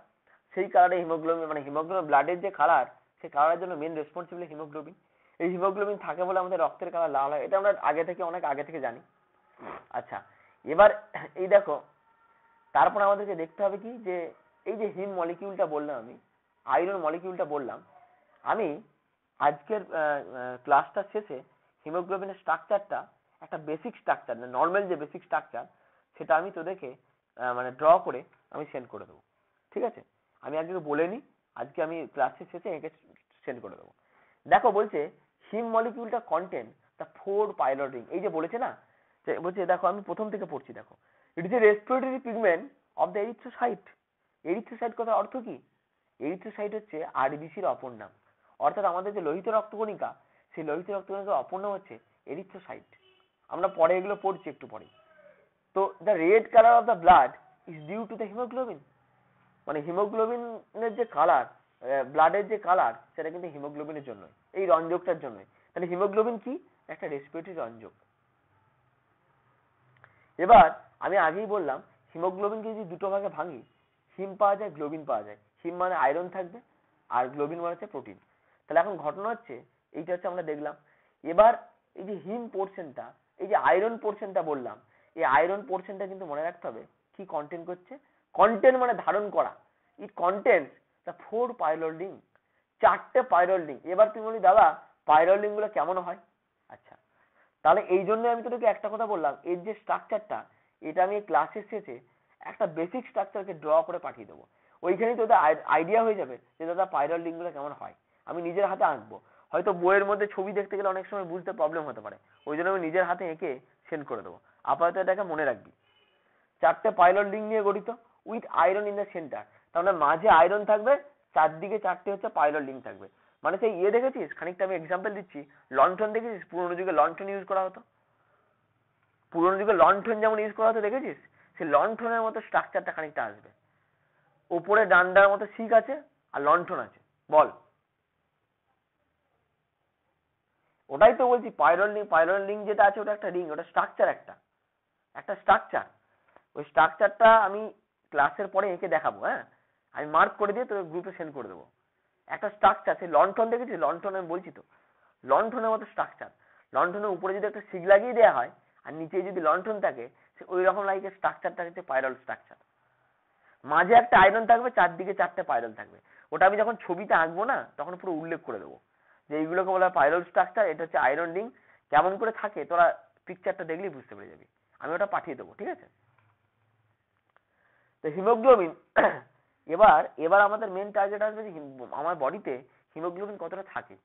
সেই কালারে হিমোগ্লোবিন, মানে হিমোগ্লোবিন ব্লাডের যে কালার সেই কালারের জন্য মেন রেসপন্সিবল হিমোগ্লোবিন। এই হিমোগ্লোবিন থাকে বলে আমাদের রক্তের কালার লাল হয়, এটা আমরা অনেক আগে থেকে জানি। আচ্ছা, এবার এই দেখো, তারপর আমাদেরকে দেখতে হবে কি, যে এই যে হিম মলিকিউলটা বললাম, আমি আয়রন মলিকিউলটা বললাম, আমি আজকের ক্লাসটা শেষে হিমোগ্লোবিনের স্ট্রাকচারটা একটা বেসিক স্ট্রাকচার, নর্মাল যে বেসিক স্ট্রাকচার সেটা আমি তোদেরকে মানে ড্র করে আমি সেন্ড করে দেবো, ঠিক আছে? আমি আজকে বলে নিই, আজকে আমি ক্লাসের শেষে এঁকে সেন্ড করে দেবো। দেখো বলছে হিম মলিকিউলটা কন্টেন দ্য 4 পাইলট রিং। এই যে বলেছে না, যে বলছে দেখো আমি প্রথম থেকে পড়ছি, দেখো ইট is A respiratory pigment of the erythrocyte. Erythrocyte কথার অর্থ কি? এরিথ্রোসাইট হচ্ছে আরবিসির অপর নাম, অর্থাৎ আমাদের যে লোহিত রক্তকণিকা, সেই লোহিত রক্তকণিকার অপর নাম হচ্ছে এরিথ্রোসাইট। আমরা পরে এগুলো পড়ছি একটু পরে। তো the red colour of the blood is due to the haemoglobin, মানে হিমোগ্লোবিনের যে কালার, ব্লাডের যে কালার, সেটা কিন্তু হিমোগ্লোবিনের জন্য, এই রঞ্জকটার জন্য। তাহলে হিমোগ্লোবিন কি? একটা রেসপিরেটরি রঞ্জক। এবার আমি আগেই বললাম হিমোগ্লোবিনকে যদি দুটো ভাগে ভাঙি, হিম পাওয়া যায়, গ্লোবিন পাওয়া যায়। হিম মানে আয়রন থাকবে, আর গ্লোবিন মানে হচ্ছে প্রোটিন। তাহলে এখন ঘটনা হচ্ছে এইটা হচ্ছে আমরা দেখলাম। এবার এই যে হিম পোর্শনটা, এই যে আয়রন পোর্শনটা বললাম, এই আয়রন পোর্শনটা কিন্তু মনে রাখতে হবে কি কন্টেন্ট করছে। কন্টেন্ট মানে ধারণ করা। It contents the 4 pyrrole ring, 4টে পাইলোড রিং। এবার তুমি বলি দাদা পাইলোড রিং গুলো কেমন হয়? আচ্ছা, তাহলে এই জন্য আমি তোদেরকে একটা কথা বললাম, এর যে স্ট্রাকচারটা, এটা আমি ক্লাসের শেষে একটা বেসিক স্ট্রাকচারকে ড্র করে পাঠিয়ে দেবো। ওইখানেই তোদের আইডিয়া হয়ে যাবে যে দাদা পাইরল লিঙ্ক গুলো কেমন হয়। আমি নিজের হাতে আঁকবো, হয়তো বইয়ের মধ্যে ছবি দেখতে গেলে অনেক সময় বুঝতে প্রবলেম হতে পারে, ওই জন্য আমি নিজের হাতে এঁকে সেন্ড করে দেবো। আপাতত এটাকে মনে রাখবি, 4টে পাইলট লিঙ্ক নিয়ে গঠিত, with iron in the centre. তার মানে মাঝে আয়রন থাকবে, চারদিকে 4টে হচ্ছে পাইলট লিঙ্ক থাকবে। মানে সেই দেখেছিস, খানিকটা আমি এক্সাম্পল দিচ্ছি, লন্ঠন দেখেছিস? পুরোনো যুগে লন্ঠন ইউজ করা হতো, পুরোনো যুগে লন্ঠন যেমন ইউজ করা হতো দেখেছিস? সেই লন্ঠনের মতো স্ট্রাকচারটা খানিকটা আসবে। উপরে ডান্ডার মতো শিক আছে আর লন্ঠন আছে, বল। ওটাই তো বলছি, পাইরল লিঙ্ক যেটা আছে ওটা একটা রিং, ওটা স্ট্রাকচার, একটা স্ট্রাকচার। ওই স্ট্রাকচারটা আমি ক্লাসের পরে এঁকে দেখাবো। হ্যাঁ, আমি মার্ক করে দিয়ে তোর গ্রুপে সেন্ড করে দেবো। একটা স্ট্রাকচার, সেই লন্ঠন দেখেছিস? লন্ঠন আমি বলছি তো, লন্ঠনের মতো স্ট্রাকচার। লন্ঠনের উপরে যদি একটা শিক লাগিয়ে দেওয়া হয় আর নিচে যদি লন্ঠন থাকে, ওই রকম লাইকের স্ট্রাকচারটা হচ্ছে পাইরল স্ট্রাকচার। মাঝে একটা আয়রন থাকবে, চারদিকে 4টে পাইরল থাকবে। ওটা আমি যখন ছবিতে আঁকবো না, তখন পুরো উল্লেখ করে দেবো যে এইগুলোকে বলা হয় পাইরল স্ট্রাকচার, এটা হচ্ছে আয়রন রিং। কেমন করে থাকে তোরা পিকচারটা দেখলেই বুঝতে পেরে যাবি। আমি ওটা পাঠিয়ে দেবো, ঠিক আছে? তো হিমোগ্লোবিন, এবার আমাদের মেন টার্গেট আসবে যে আমার বডিতে হিমোগ্লোবিন কতটা থাকে,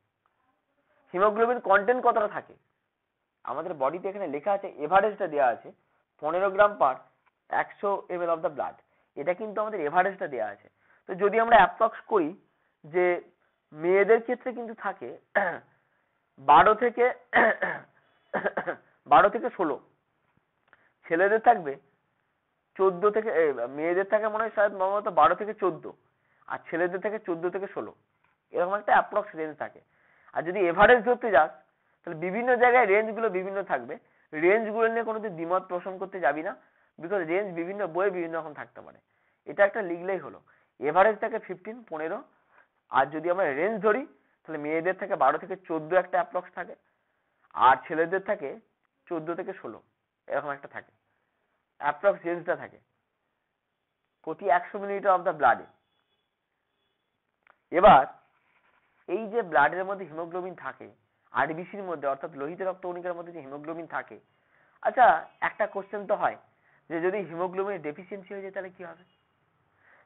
হিমোগ্লোবিন কন্টেন্ট কতটা থাকে। আমাদের বডিতে এখানে লেখা আছে, এভারেজটা দেওয়া আছে 15 গ্রাম পার 100 ml অফ দ্য ব্লাড। এটা কিন্তু আমাদের এভারেজটা দেওয়া আছে। তো যদি আমরা অ্যাপ্রক্স করি যে মেয়েদের ক্ষেত্রে কিন্তু থাকে 12 থেকে 16, ছেলেদের থাকবে 14 থেকে, মেয়েদের থাকে মনে হয় শায়দ সম্ভবত 12 থেকে 14, আর ছেলেদের থাকে 14 থেকে 16, এরকম একটা অ্যাপ্রক্স রেঞ্জ থাকে। আর যদি এভারেজ ধরতে যাস তাহলে বিভিন্ন জায়গায় রেঞ্জ গুলো বিভিন্ন থাকবে। রেঞ্জ গুলো নিয়ে কোনোদিন দ্বিমত পোষণ করতে যাবি না, বিকজ রেঞ্জ বিভিন্ন বইয়ে বিভিন্ন রকম থাকতে পারে। এটা একটা লিখলেই হলো, এভারেজ থাকে 15। আর যদি আমরা রেঞ্জ ধরি তাহলে মেয়েদের থেকে 12 থেকে 14 একটা অ্যাপ্রক্স থাকে, আর ছেলেদের থাকে 14 থেকে 16, এরকম একটা থাকে অ্যাপ্রক্স রেঞ্জটা থাকে প্রতি 100 মিলিলিটার অফ দ্য ব্লাডে। এবার এই যে ব্লাডের মধ্যে হিমোগ্লোবিন থাকে, আরবিসির মধ্যে অর্থাৎ লোহিত রক্তকণিকার মধ্যে যে হিমোগ্লোবিন থাকে, আচ্ছা একটা কোশ্চেন তো হয় যে যদি হিমোগ্লোবিনের ডেফিসিয়েন্সি হয়ে যায় তাহলে কি হবে?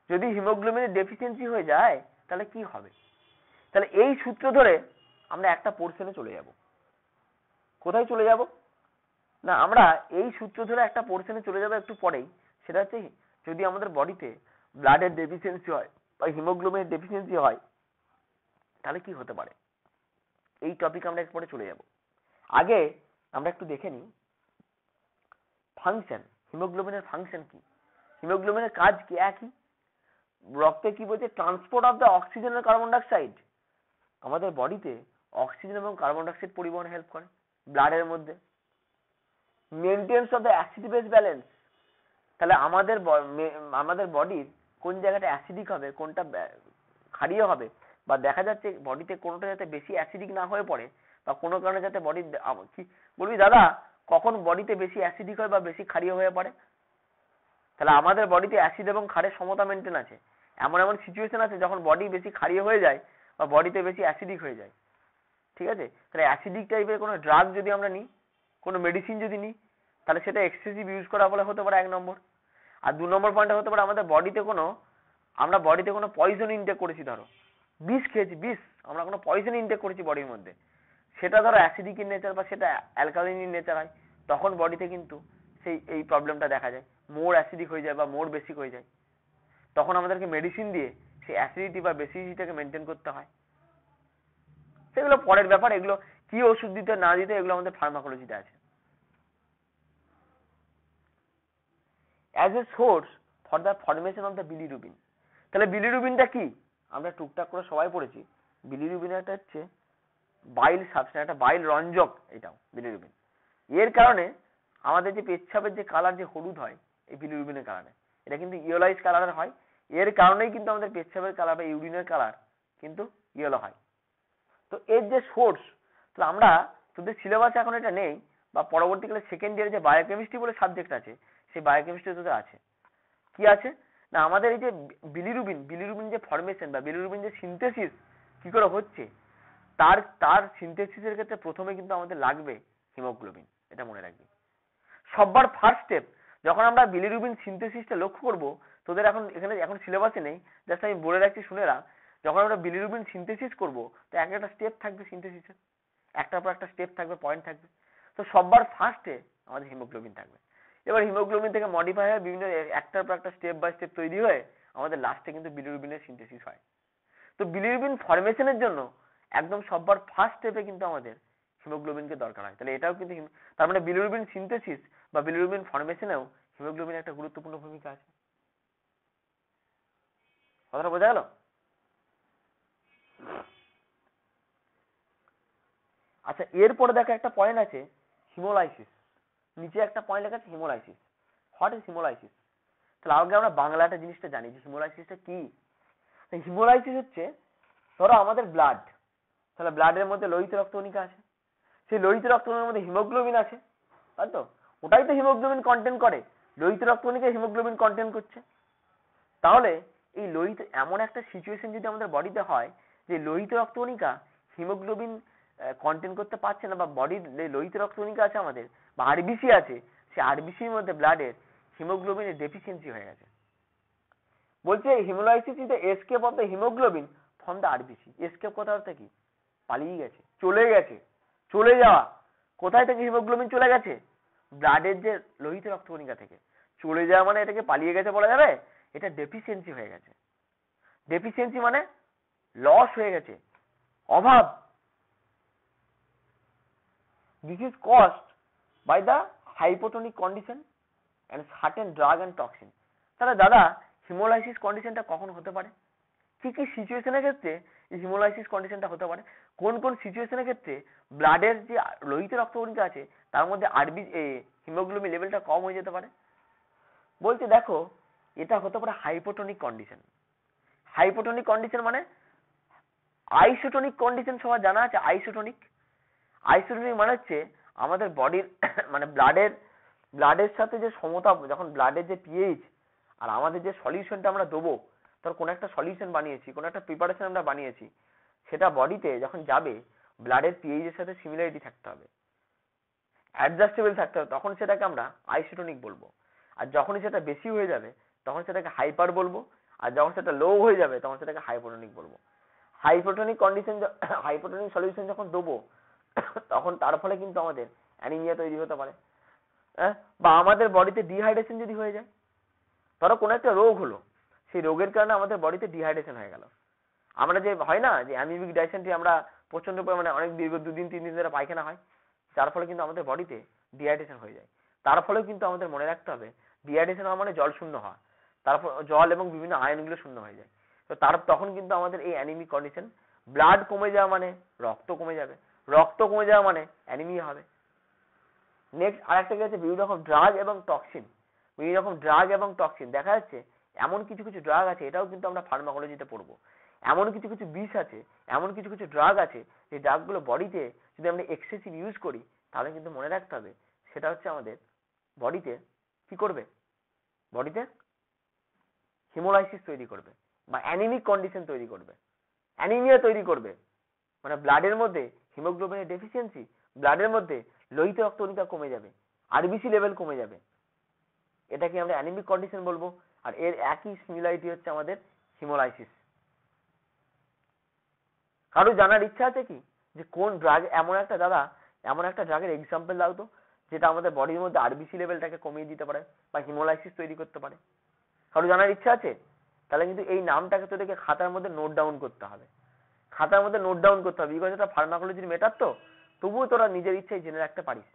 যদি হিমোগ্লোবিনের ডেফিসিয়েন্সি হয়ে যায় তাহলে কি হবে? তাহলে এই সূত্র ধরে আমরা একটা পোর্শনে চলে যাব। কোথায় চলে যাব না, আমরা এই সূত্র ধরে একটা পোর্শনে চলে যাব একটু পরেই। সেটা হচ্ছে যদি আমাদের বডিতে ব্লাডের ডেফিসিয়েন্সি হয় বা হিমোগ্লোবিনের ডেফিসিয়েন্সি হয় তাহলে কি হতে পারে, এই টপিক আমরা এরপরে চলে যাব। আগে আমরা একটু দেখে নিই ফাংশন, হিমোগ্লোবিনের ফাংশন কি, হিমোগ্লোবিনের কাজ কি? একই, রক্তে কি বলছে, ট্রান্সপোর্ট অফ দ্য অক্সিজেন আর কার্বন ডাইঅক্সাইড। আমাদের বডিতে অক্সিজেন এবং কার্বন ডাইঅক্সাইড পরিবহনে হেল্প করে ব্লাডের মধ্যে। Maintenance of the acid base balance, তাহলে আমাদের বডির কোন জায়গাটা অ্যাসিডিক হবে, কোনটা ক্ষারীয় হবে, বা দেখা যাচ্ছে বডিতে কোনোটা যাতে বেশি অ্যাসিডিক না হয়ে পড়ে, বা কোনো কারণে যাতে বডি, কি বলবি দাদা কখন বডিতে বেশি অ্যাসিডিক হয় বা বেশি ক্ষারীয় হয়ে পড়ে? তাহলে আমাদের বডিতে অ্যাসিড এবং ক্ষারের সমতা মেনটেন আছে। এমন এমন সিচুয়েশন আছে যখন বডি বেশি ক্ষারীয় হয়ে যায় বা বডিতে বেশি অ্যাসিডিক হয়ে যায়। ঠিক আছে? তাহলে অ্যাসিডিক টাইপের কোনো ড্রাগ যদি আমরা নিই, কোনো মেডিসিন যদি নিই, তাহলে সেটা এক্সেসিভ ইউজ করা বলে হতে পারে 1 নম্বর। আর 2 নম্বর পয়েন্টটা হতে পারে আমরা বডিতে কোনো পয়জন ইনটেক করেছি, ধরো বিষ খেয়েছি, বিষ, আমরা কোনো পয়জন ইনটেক করেছি বডির মধ্যে, সেটা ধরো অ্যাসিডিক ইন নেচার বা সেটা অ্যালকালিন ইন নেচার হয়, তখন বডিতে কিন্তু এই প্রবলেমটা দেখা যায়, মোর অ্যাসিডিক হয়ে যায় বা মোর বেসিক হয়ে যায়। তখন আমাদেরকে মেডিসিন দিয়ে সেই অ্যাসিডিটি বা বেসিডিটিটাকে মেনটেন করতে হয়। সেগুলো পরের ব্যাপার, এগুলো কি ওষুধ দিতে না দিতে এগুলো আমাদের ফার্মাকোলজিতে আছে। As a source for the formation of the bilirubin, তাহলে বিলিরুবিনটা কি? আমরা টুকটাক করে সবাই পড়েছি, বিলিরুবিন একটা হচ্ছে বাইল সাবস্টেন্স, একটা বাইল রঞ্জক, এটাও বিলিরুবিন। এর কারণে আমাদের যে পেচ্ছাপের যে কালার যে হলুদ হয় এই বিলিরুবিনের কারণে, এটা কিন্তু ইয়েলোইশ কালারের হয়। এর কারণেই কিন্তু আমাদের পেচ্ছাপের কালার বা ইউরিনের কালার কিন্তু ইয়েলো হয়। তো এর যে সোর্স, তো আমরা, তোদের সিলেবাসে এখন এটা নেই, বা পরবর্তীকালে সেকেন্ড ইয়ারে যে বায়োকেমিস্ট্রি বলে সাবজেক্ট আছে, সেই বায়োকেমিস্ট্রি তোদের আছে। কি আছে না, আমাদের এই যে বিলিরুবিন যে ফরমেশন বা বিলিরুবিন যে সিনথেসিস কি করে হচ্ছে, তার সিনথেসিসের ক্ষেত্রে প্রথমে কিন্তু আমাদের লাগবে হিমোগ্লোবিন, এটা মনে রাখবি। সবার ফার্স্ট স্টেপ, যখন আমরা বিলিরুবিন সিনথেসিসটা লক্ষ্য করব, তোদের এখন সিলেবাসে নেই, জাস্ট আমি বলে রাখছি শুনে রাখ। যখন আমরা বিলিরুবিন সিনথেসিস করব, তো একটা স্টেপ থাকবে সিনথেসিসের, একটার পর একটা স্টেপ থাকবে, পয়েন্ট থাকবে। তো সবার ফার্স্টে আমাদের হিমোগ্লোবিন থাকবে। এবার হিমোগ্লোবিন থেকে মডিফাই হয়ে বিভিন্ন একটার পর একটা স্টেপ বাই স্টেপ তৈরি হয়ে আমাদের লাস্টে কিন্তু বিলিরুবিনের সিনথেসিস হয়। তো বিলিরুবিন ফরমেশনের জন্য একদম সবার ফার্স্ট স্টেপে কিন্তু আমাদের হিমোগ্লোবিনকে দরকার হয়। তাহলে এটাও কিন্তু তার মানে বিলিরুবিন সিনথেসিস বা বিলিরুবিন ফরমেশনেও হিমোগ্লোবিন একটা গুরুত্বপূর্ণ ভূমিকা আছে। কথাটা বোঝা গেল? আচ্ছা, এরপরে দেখো একটা পয়েন্ট আছে হিমোলাইসিস, নিচে একটা পয়েন্ট লেখা আছে হিমোলাইসিস। What is haemolysis? তাহলে আগে আমরা বাংলাটা জিনিসটা জানি যে হিমোলাইসিসটা কি। হিমোলাইসিস হচ্ছে, ধরো আমাদের ব্লাড, তাহলে ব্লাডের মধ্যে লোহিত রক্তকণিকা আছে, সেই লোহিত রক্তকণিকার মধ্যে হিমোগ্লোবিন আছে, তাই তো? ওটাই তো হিমোগ্লোবিন কন্টেন্ট করে, লোহিত রক্তকণিকা হিমোগ্লোবিন কন্টেন্ট করছে। তাহলে এই লোহিত, এমন একটা সিচুয়েশন যদি আমাদের বডিতে হয় যে লোহিত রক্তকণিকা হিমোগ্লোবিন কন্টেন্ট করতে পারছে না, বা বডির লোহিত রক্তকণিকা আছে আমাদের, বা আরবিসি আছে, সেই আরবিসির মধ্যে ব্লাডের হিমোগ্লোবিনের ডেফিসিয়েন্সি হয়ে গেছে। বলছে haemolysis is the escape of the haemoglobin from the RBC. Escape কথা অর্থ কি? পালিয়ে গেছে, চলে গেছে, চলে যাওয়া। কোথায় থেকে হিমোগ্লোবিন চলে গেছে? ব্লাডের যে লোহিত রক্তকণিকা থেকে চলে যাওয়া, মানে এটাকে পালিয়ে গেছে বলা যাবে? এটা ডেফিসিয়েন্সি হয়ে গেছে। ডেফিসিয়েন্সি মানে লস হয়ে গেছে, অভাব। This is caused by the hypotonic condition and certain drug and toxin. তাহলে দাদা, হিমোলাইসিস কন্ডিশনটা কখন হতে পারে? কি কি সিচুয়েশনের ক্ষেত্রে এই হিমোলাইসিস কন্ডিশনটা হতে পারে? কোন কোন সিচুয়েশনের ক্ষেত্রে ব্লাডের যে লোহিত রক্তকণিকা আছে তার মধ্যে হিমোগ্লোবিন লেভেলটা কম হয়ে যেতে পারে? বলছে দেখো, এটা হতে পারে হাইপোটোনিক কন্ডিশন। হাইপোটোনিক কন্ডিশন মানে আইসোটোনিক কন্ডিশন সবার জানা আছে। আইসোটোনিক মানে হচ্ছে আমাদের বডির মানে ব্লাডের সাথে যে সমতা, যখন ব্লাডের যে পিএইচ আর আমাদের যে সলিউশনটা আমরা দেবো, ধর কোনো একটা সলিউশন বানিয়েছি, কোনো একটা প্রিপারেশন আমরা বানিয়েছি, সেটা বডিতে যখন যাবে ব্লাডের পিএইচ এর সাথে সিমিলারিটি থাকতে হবে, অ্যাডজাস্টেবল থাকতে হবে, তখন সেটাকে আমরা আইসোটোনিক বলবো। আর যখনই সেটা বেশি হয়ে যাবে তখন সেটাকে হাইপার বলবো, আর যখন সেটা লো হয়ে যাবে তখন সেটাকে হাইপোটোনিক বলবো। হাইপোটোনিক কন্ডিশন, হাইপোটোনিক সলিউশন যখন দেবো তখন তার ফলে কিন্তু আমাদের অ্যানিমিয়া তৈরি হতে পারে, বা আমাদের বডিতে ডিহাইড্রেশন যদি হয়ে যায়। ধরো কোনো একটা রোগ হলো, সেই রোগের কারণে আমাদের বডিতে ডিহাইড্রেশন হয়ে গেল। আমরা যে হয় না যে অ্যামিবিক ডাইসেন্ট্রি, আমরা প্রচন্ড পরিমাণে অনেক দীর্ঘ 2-3 দিন ধরে পায়খানা হয়, যার ফলে কিন্তু আমাদের বডিতে ডিহাইড্রেশন হয়ে যায়। তার ফলেও কিন্তু আমাদের মনে রাখতে হবে, ডিহাইড্রেশন হওয়া মানে জল শূন্য হওয়া, তারপর জল এবং বিভিন্ন আয়নগুলো শূন্য হয়ে যায়। তো তখন কিন্তু আমাদের এই অ্যানিমিক কন্ডিশন, ব্লাড কমে যাওয়া মানে রক্ত কমে যাবে, রক্ত কমে যাওয়া মানে অ্যানিমিয়া হবে। নেক্সট আরেকটা কি আছে, বিভিন্ন রকম ড্রাগ এবং টক্সিন। বিভিন্ন রকম ড্রাগ এবং টক্সিন দেখা যাচ্ছে, এমন কিছু কিছু ড্রাগ আছে, এটাও কিন্তু আমরা ফার্মাকোলজিতে পড়বো। এমন কিছু কিছু বিষ আছে, এমন কিছু কিছু ড্রাগ আছে, যে ড্রাগগুলো বডিতে যদি আমরা এক্সেসিভ ইউজ করি, তাহলে কিন্তু মনে রাখতে হবে সেটা হচ্ছে আমাদের বডিতে কি করবে, বডিতে হিমোলাইসিস তৈরি করবে, বা অ্যানিমিক কন্ডিশন তৈরি করবে, অ্যানিমিয়া তৈরি করবে। মানে ব্লাডের মধ্যে হিমোগ্লোবিনের ডেফিসিয়েন্সি, ব্লাডের মধ্যে লোহিত রক্তকণিকা কমে যাবে, আরবিসি লেভেল কমে যাবে, এটাকে আমরা অ্যানিমিক কন্ডিশন বলবো। আর এর একই সিমিলারিটি হচ্ছে আমাদের হিমোলাইসিস। কারো জানার ইচ্ছা আছে কি যে কোন ড্রাগ, এমন একটা ড্রাগের এক্সাম্পল দাও তো যেটা আমাদের বডির মধ্যে আরবিসি লেভেলটাকে কমিয়ে দিতে পারে বা হিমোলাইসিস তৈরি করতে পারে? কারো জানার ইচ্ছা আছে? তাহলে কিন্তু এই নামটাকে তোদেরকে খাতার মধ্যে নোট ডাউন করতে হবে, বিকজ এটা ফার্মাকোলজির মেটার তো, তবুও তোরা নিজের ইচ্ছায় জেনে রাখতে পারিস,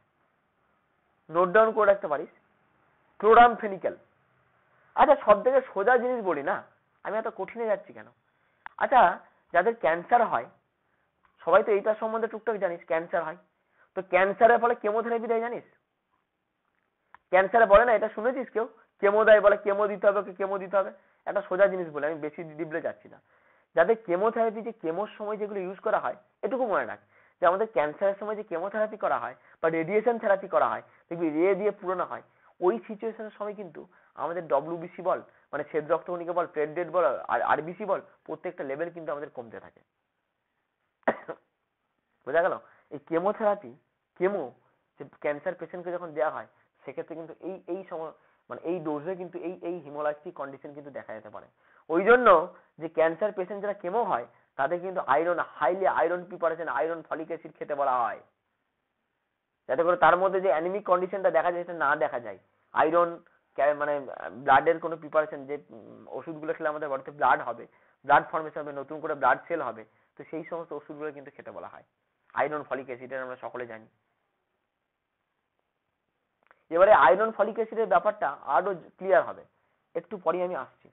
নোট ডাউন করে রাখতে পারিস। ক্লোরামফেনিক্যাল। আচ্ছা, সব থেকে সোজা জিনিস বলি না, আমি এত কঠিনে যাচ্ছি কেন? আচ্ছা, যাদের ক্যান্সার হয়, সবাই তো এইটার সম্বন্ধে টুকটাক জানিস, ক্যান্সার হয়, তো ক্যান্সারের ফলে কেমোথেরাপি দেয় জানিস? ক্যান্সারে বলে না, এটা শুনেছিস কেউ? কেমো দেয়, বলে কেমো দিতে হবে। একটা সোজা জিনিস বলে, আমি বেশি ডিপলে যাচ্ছি না। যাদের কেমোথেরাপি, যে কেমোর সময় যেগুলো ইউজ করা হয়, এটুকু মনে রাখ যে আমাদের ক্যান্সারের সময় যে কেমোথেরাপি করা হয় বা রেডিয়েশন থেরাপি করা হয়, দেখবি রে দিয়ে পুরোনো হয়, ওই সিচুয়েশনের সময় কিন্তু আমাদের ডব্লিউবিসি বল, মানে শ্বেত রক্তকণিকা বল, প্লেটলেট বল আর আরবিসি বল, প্রত্যেকটা লেভেল কিন্তু আমাদের কমতে থাকে। বোঝা গেল? এই কেমোথেরাপি, কেমো যে ক্যান্সার পেশেন্টকে যখন দেওয়া হয়, সেক্ষেত্রে কিন্তু এই সময়, মানে এই ডোজে কিন্তু এই হিমোলাইসিস কন্ডিশন কিন্তু দেখা যেতে পারে। ওই জন্য যে ক্যান্সার পেশেন্ট যারা কেমো হয়, তাদের কিন্তু highly iron preparation, iron folic acid খেতে বলা হয়, যাতে করে তার মধ্যে যে অ্যানিমিক কন্ডিশনটা দেখা যায় সেটা না দেখা যায়। আয়রন, মানে ব্লাডের কোনো প্রিপারেশন, যে ওষুধগুলো খেলে আমাদের বডিতে ব্লাড হবে, ব্লাড ফর্মেশন হবে, নতুন করে ব্লাড সেল হবে, তো সেই সমস্ত ওষুধগুলো কিন্তু খেতে বলা হয়। আয়রন ফলিক অ্যাসিড আমরা সকলে জানি। এবারে আয়রন ফলিক অ্যাসিডের ব্যাপারটা আরো ক্লিয়ার হবে, একটু পরে আমি আসছি।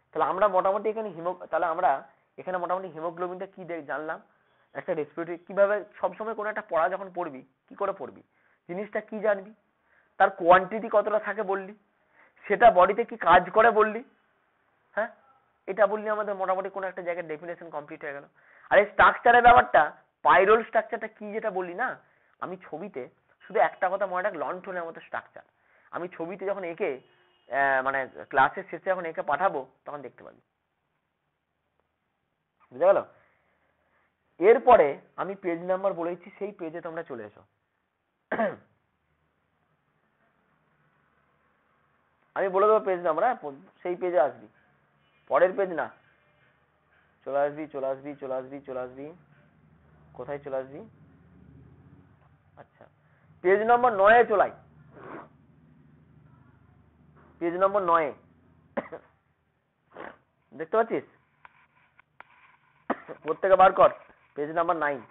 তাহলে আমরা মোটামুটি এখানে মোটামুটি হিমোগ্লোবিনটা কি জানলাম, একটা রেসপিরেটরি, কিভাবে সবসময় কোনো একটা পড়া যখন পড়বি, কি করে পড়বি, জিনিসটা কি জানবি, তার কোয়ান্টিটি কতটা থাকে বললি, সেটা বডিতে কি কাজ করে বললি, হ্যাঁ, এটা বললি, আমাদের মোটামুটি কোনো একটা জায়গায় ডেফিনেশন কমপ্লিট হয়ে গেল। আর এই স্ট্রাকচারের ব্যাপারটা, পাইরোল স্ট্রাকচারটা কি যেটা বললি না, আমি ছবিতে শুধু একটা কথা মনে রাখ, লন্ঠনের মতো স্ট্রাকচার। আমি ছবিতে যখন এঁকে, মানে ক্লাসের শেষে যখন এঁকে পাঠাবো, তখন দেখতে পাবি। বুঝা গেল? এরপরে আমি পেজ নাম্বার বলেছি, সেই পেজে তোমরা চলে এসো। আমি বলে দেবো পেজ নাম্বার, সেই পেজে আসবি, পরের পেজ না। চলে আসবি। কোথায় চলে আসবি? আচ্ছা, পেজ নম্বর 9 চলাই, পেজ নম্বর 9 দেখতে পাচ্ছিস? প্রত্যেকে বার কর পেজ নাম্বার 9।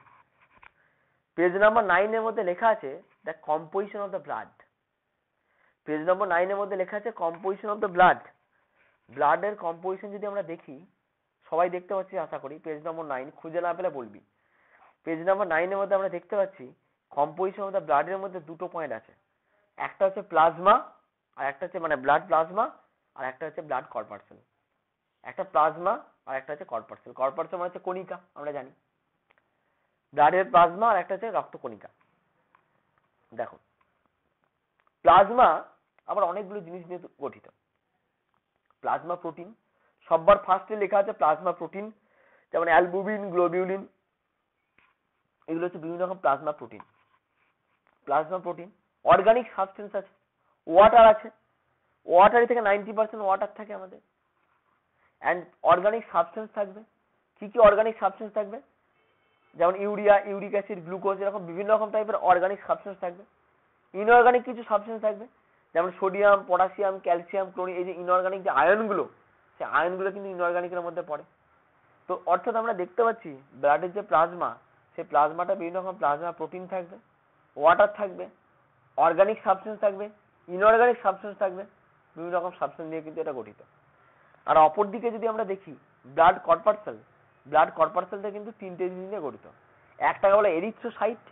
পেজ নাম্বার 9 এর মধ্যে লেখা আছে the composition of the blood. Page নম্বর 9 এর মধ্যে লেখা আছে কম্পোজিশন অফ দ্য ব্লাড। ব্লাডের কম্পোজিশন যদি আমরা দেখি, সবাই দেখতে পাচ্ছি আশা করি, পেজ নম্বর 9, খুঁজে না পেলে বলবি। পেজ নাম্বার 9 এর মধ্যে আমরা দেখতে পাচ্ছি কম্পোজিশন অফ দ্য ব্লাডের মধ্যে দুটো পয়েন্ট আছে, একটা হচ্ছে প্লাজমা, আর একটা হচ্ছে মানে ব্লাড প্লাজমা, আর একটা হচ্ছে ব্লাড কর্পাসেল। একটা প্লাজমা আর একটা হচ্ছে কর্পাসেল। কর্পাসেল মানে হচ্ছে কণিকা, আমরা জানি। ব্লাডের প্লাজমা আর একটা হচ্ছে রক্তকণিকা। দেখো, প্লাজমা আবার অনেকগুলো জিনিস নিয়ে গঠিত। প্লাজমা প্রোটিন, সববার ফার্স্টে লেখা আছে প্লাজমা প্রোটিন, যেমন অ্যালবুমিন, গ্লোবিউলিন, এগুলো হচ্ছে বিভিন্ন রকম plasma protein. Plasma protein, organic substance আছে, ওয়াটার আছে, ওয়াটার থেকে 90% ওয়াটার থাকে আমাদের, অ্যান্ড অর্গানিক সাবস্টেন্স থাকবে। কি কি অর্গানিক সাবস্টেন্স থাকবে? যেমন ইউরিয়া, ইউরিক অ্যাসিড, গ্লুকোজ, এরকম বিভিন্ন রকম টাইপের অর্গানিক সাবস্টেন্স থাকবে। ইনঅর্গানিক কিছু সাবস্টেন্স থাকবে, যেমন সোডিয়াম, পটাশিয়াম, ক্যালসিয়াম, ক্লোরিন, এই যে ইনঅর্গানিক যে আয়নগুলো, সেই আয়নগুলো কিন্তু ইনঅর্গানিকের মধ্যে পড়ে। তো অর্থাৎ আমরা দেখতে পাচ্ছি ব্লাডের যে প্লাজমা, সেই প্লাজমাটা বিভিন্ন রকম প্লাজমা প্রোটিন থাকবে, ওয়াটার থাকবে, অর্গানিক সাবস্টেন্স থাকবে, ইনঅর্গানিক সাবস্টেন্স থাকবে, বিভিন্ন রকম সাবস্টেন্স নিয়ে কিন্তু এটা গঠিত। আর অপর দিকে যদি আমরা দেখি ব্লাড কর্পাসেল, ব্লাড কর্পাসেলটা কিন্তু তিনটে জিনিস নিয়ে গঠিত। একটা হলো এরিথ্রোসাইট,